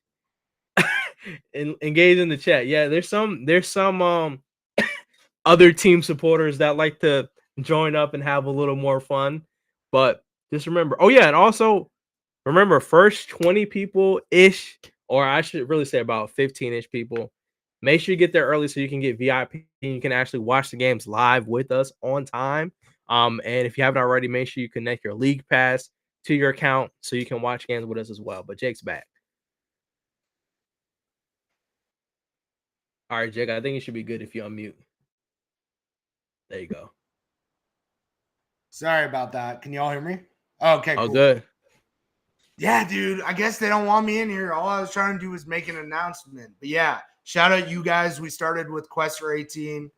Engage in the chat. Yeah, there's some other team supporters that like to join up and have a little more fun. But just remember, and also remember, first 20 people-ish, or I should really say about 15-ish people, make sure you get there early so you can get VIP and you can actually watch the games live with us on time. And if you haven't already, make sure you connect your league pass to your account so you can watch games with us as well. But Jake's back. All right, Jake. I think it should be good if you unmute. There you go. Sorry about that. Can y'all hear me? Okay, Oh, cool. good. Yeah, dude. I guess they don't want me in here. All I was trying to do was make an announcement. But yeah, shout out you guys. We started with Quest for 18,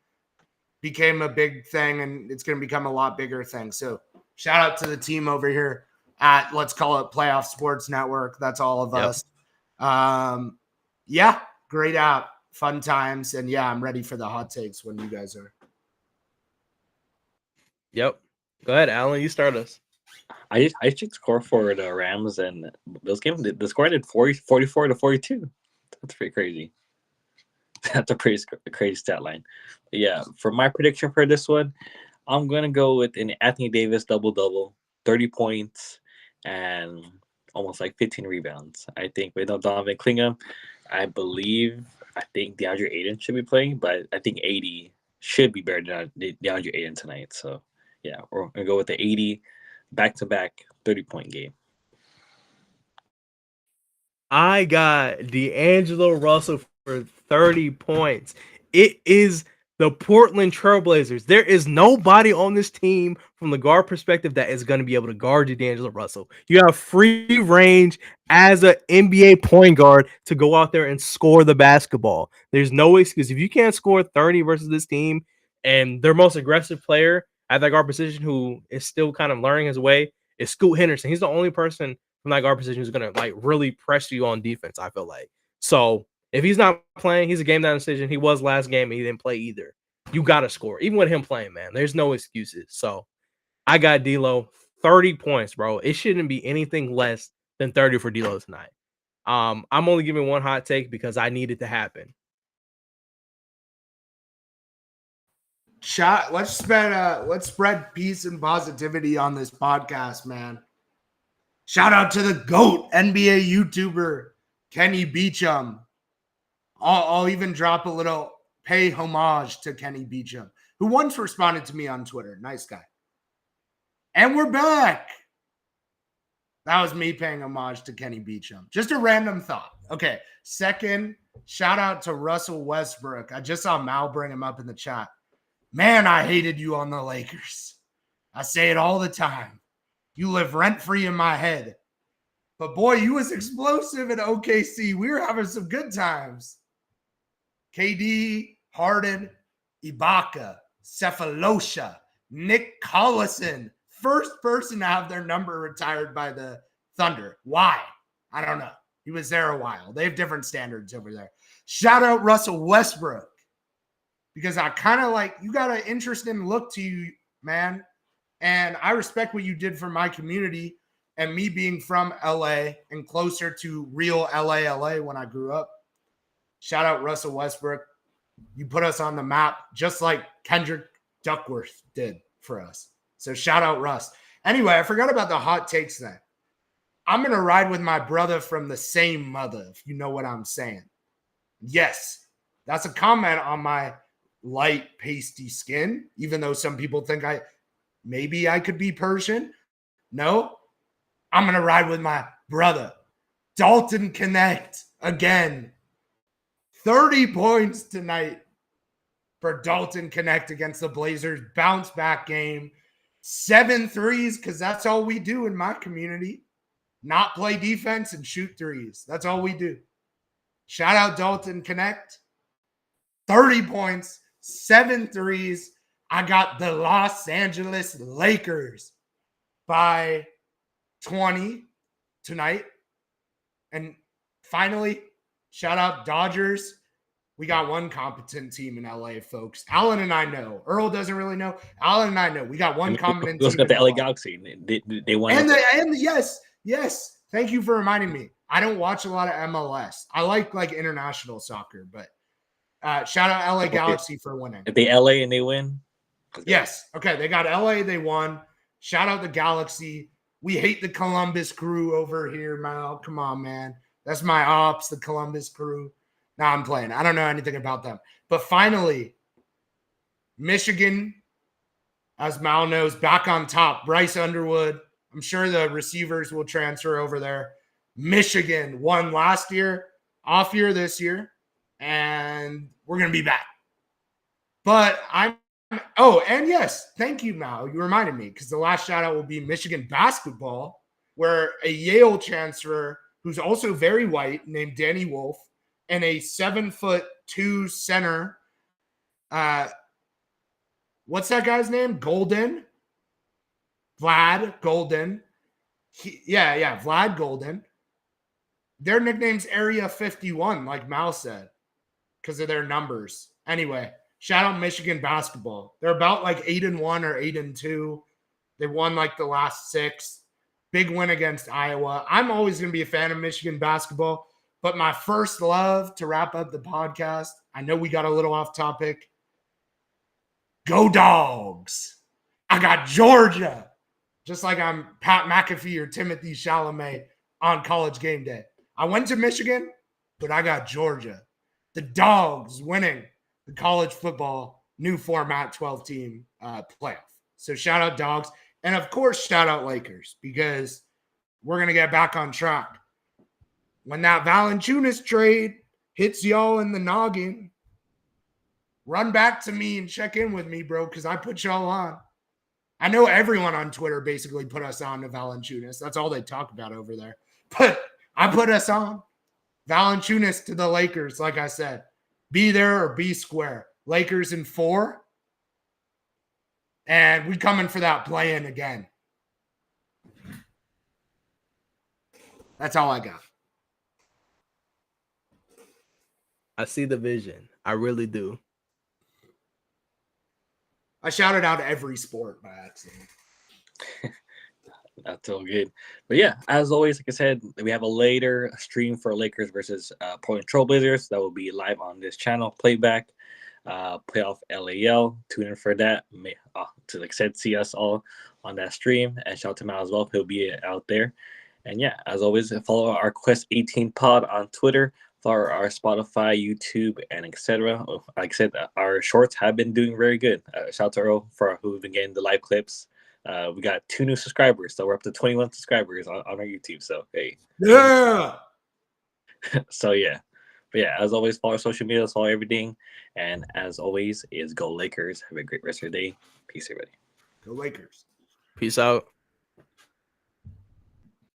became a big thing, and it's going to become a lot bigger thing. So shout out to the team over here at, let's call it Playoff Sports Network. That's all of us. Yeah, great app, fun times. And yeah, I'm ready for the hot takes when you guys are. Yep. Go ahead, Alan. You start us. I checked score for the Rams and Bills game. The score ended 44 to 42. That's pretty crazy. That's a pretty crazy stat line. But yeah, for my prediction for this one, I'm gonna go with an Anthony Davis double, 30 points and almost like 15 rebounds. I think with Donovan Klingham, I think DeAndre Ayton should be playing, but I think 80 should be better than DeAndre Ayton tonight. So yeah, we're gonna go with the 80 back-to-back 30-point game. I got D'Angelo Russell for 30 points. It is the Portland Trailblazers. There is nobody on this team from the guard perspective that is going to be able to guard you, D'Angelo Russell. You have free range as an NBA point guard to go out there and score the basketball. There's no excuse. If you can't score 30 versus this team and their most aggressive player at that guard position who is still kind of learning his way is Scoot Henderson. He's the only person from that guard position who's going to like really press you on defense, I feel like. So if he's not playing, he's a game down decision. He was last game and he didn't play either. You got to score. Even with him playing, man, there's no excuses. So I got D'Lo 30 points, bro. It shouldn't be anything less than 30 for D'Lo tonight. I'm only giving one hot take because I need it to happen. Let's spread peace and positivity on this podcast, man. Shout out to the GOAT NBA YouTuber Kenny Beecham. I'll even drop a little pay homage to Kenny Beecham, who once responded to me on Twitter. Nice guy. And we're back. That was me paying homage to Kenny Beecham. Just a random thought. Okay. Second, shout out to Russell Westbrook. I just saw Mal bring him up in the chat. Man, I hated you on the Lakers. I say it all the time. You live rent-free in my head. But boy, you was explosive at OKC. We were having some good times. KD, Harden, Ibaka, Cephalosha, Nick Collison. First person to have their number retired by the Thunder. Why? I don't know. He was there a while. They have different standards over there. Shout out Russell Westbrook. Because I kind of like, you got an interesting look to you, man. And I respect what you did for my community and me being from LA and closer to real LA when I grew up. Shout out Russell Westbrook. You put us on the map just like Kendrick Duckworth did for us. So shout out Russ. Anyway, I forgot about the hot takes then. I'm going to ride with my brother from the same mother, if you know what I'm saying. Yes, that's a comment on my light pasty skin, even though some people think maybe I could be Persian. No, I'm going to ride with my brother. Dalton Connect again. 30 points tonight for Dalton Connect against the Blazers. Bounce back game. 7 threes, because that's all we do in my community. Not play defense and shoot threes. That's all we do. Shout out Dalton Connect. 30 points, 7 threes. I got the Los Angeles Lakers by 20 tonight. And finally, shout out Dodgers. We got one competent team in LA, folks. Alan and I know. Earl doesn't really know. Alan and I know. We got one competent team. Let's got the LA Galaxy. They won. And yes. Thank you for reminding me. I don't watch a lot of MLS. I like international soccer, but shout out LA Galaxy for winning. If they LA and they win. Yes. Okay. They got LA. They won. Shout out the Galaxy. We hate the Columbus Crew over here, Mal. Come on, man. That's my ops, the Columbus Crew. Now I'm playing. I don't know anything about them. But finally, Michigan, as Mal knows, back on top. Bryce Underwood. I'm sure the receivers will transfer over there. Michigan won last year, off year this year. And and we're going to be back. But and yes, thank you, Mal. You reminded me, because the last shout out will be Michigan basketball, where a Yale transfer who's also very white named Danny Wolf and a 7'2" center. What's that guy's name? Vlad Golden. Vlad Golden. Their nickname's Area 51, like Mal said, because of their numbers. Anyway, shout out Michigan basketball. They're about like 8-1 or 8-2. They won like the last 6. Big win against Iowa. I'm always going to be a fan of Michigan basketball, but my first love to wrap up the podcast, I know we got a little off topic. Go Dogs. I got Georgia. Just like I'm Pat McAfee or Timothy Chalamet on College Game Day. I went to Michigan, but I got Georgia. The Dogs winning the college football new format 12-team playoff. So shout out Dogs. And of course, shout out Lakers, because we're going to get back on track. When that Valanciunas trade hits y'all in the noggin, run back to me and check in with me, bro, because I put y'all on. I know everyone on Twitter basically put us on to Valanciunas. That's all they talk about over there. But I put us on. Valanciunas to the Lakers, like I said. Be there or be square. Lakers in 4. And we coming for that play-in again. That's all I got. I see the vision. I really do. I shouted out every sport by accident. That's all good. But yeah, as always, like I said, we have a later stream for Lakers versus Portland Trailblazers that will be live on this channel, playback, playoff LAL. Tune in for that. To like I said, see us all on that stream, and shout out to Mal as well. He'll be out there. And yeah, as always, follow our Quest 18 pod on Twitter. Follow our Spotify, YouTube, and etc. Like I said, our shorts have been doing very good. Shout out to Earl for who've been getting the live clips. We got 2 new subscribers, so we're up to 21 subscribers on our YouTube. So hey, yeah. So yeah, but yeah, as always, follow our social media, follow everything, and as always, is go Lakers. Have a great rest of your day. Peace, everybody. Go Lakers. Peace out.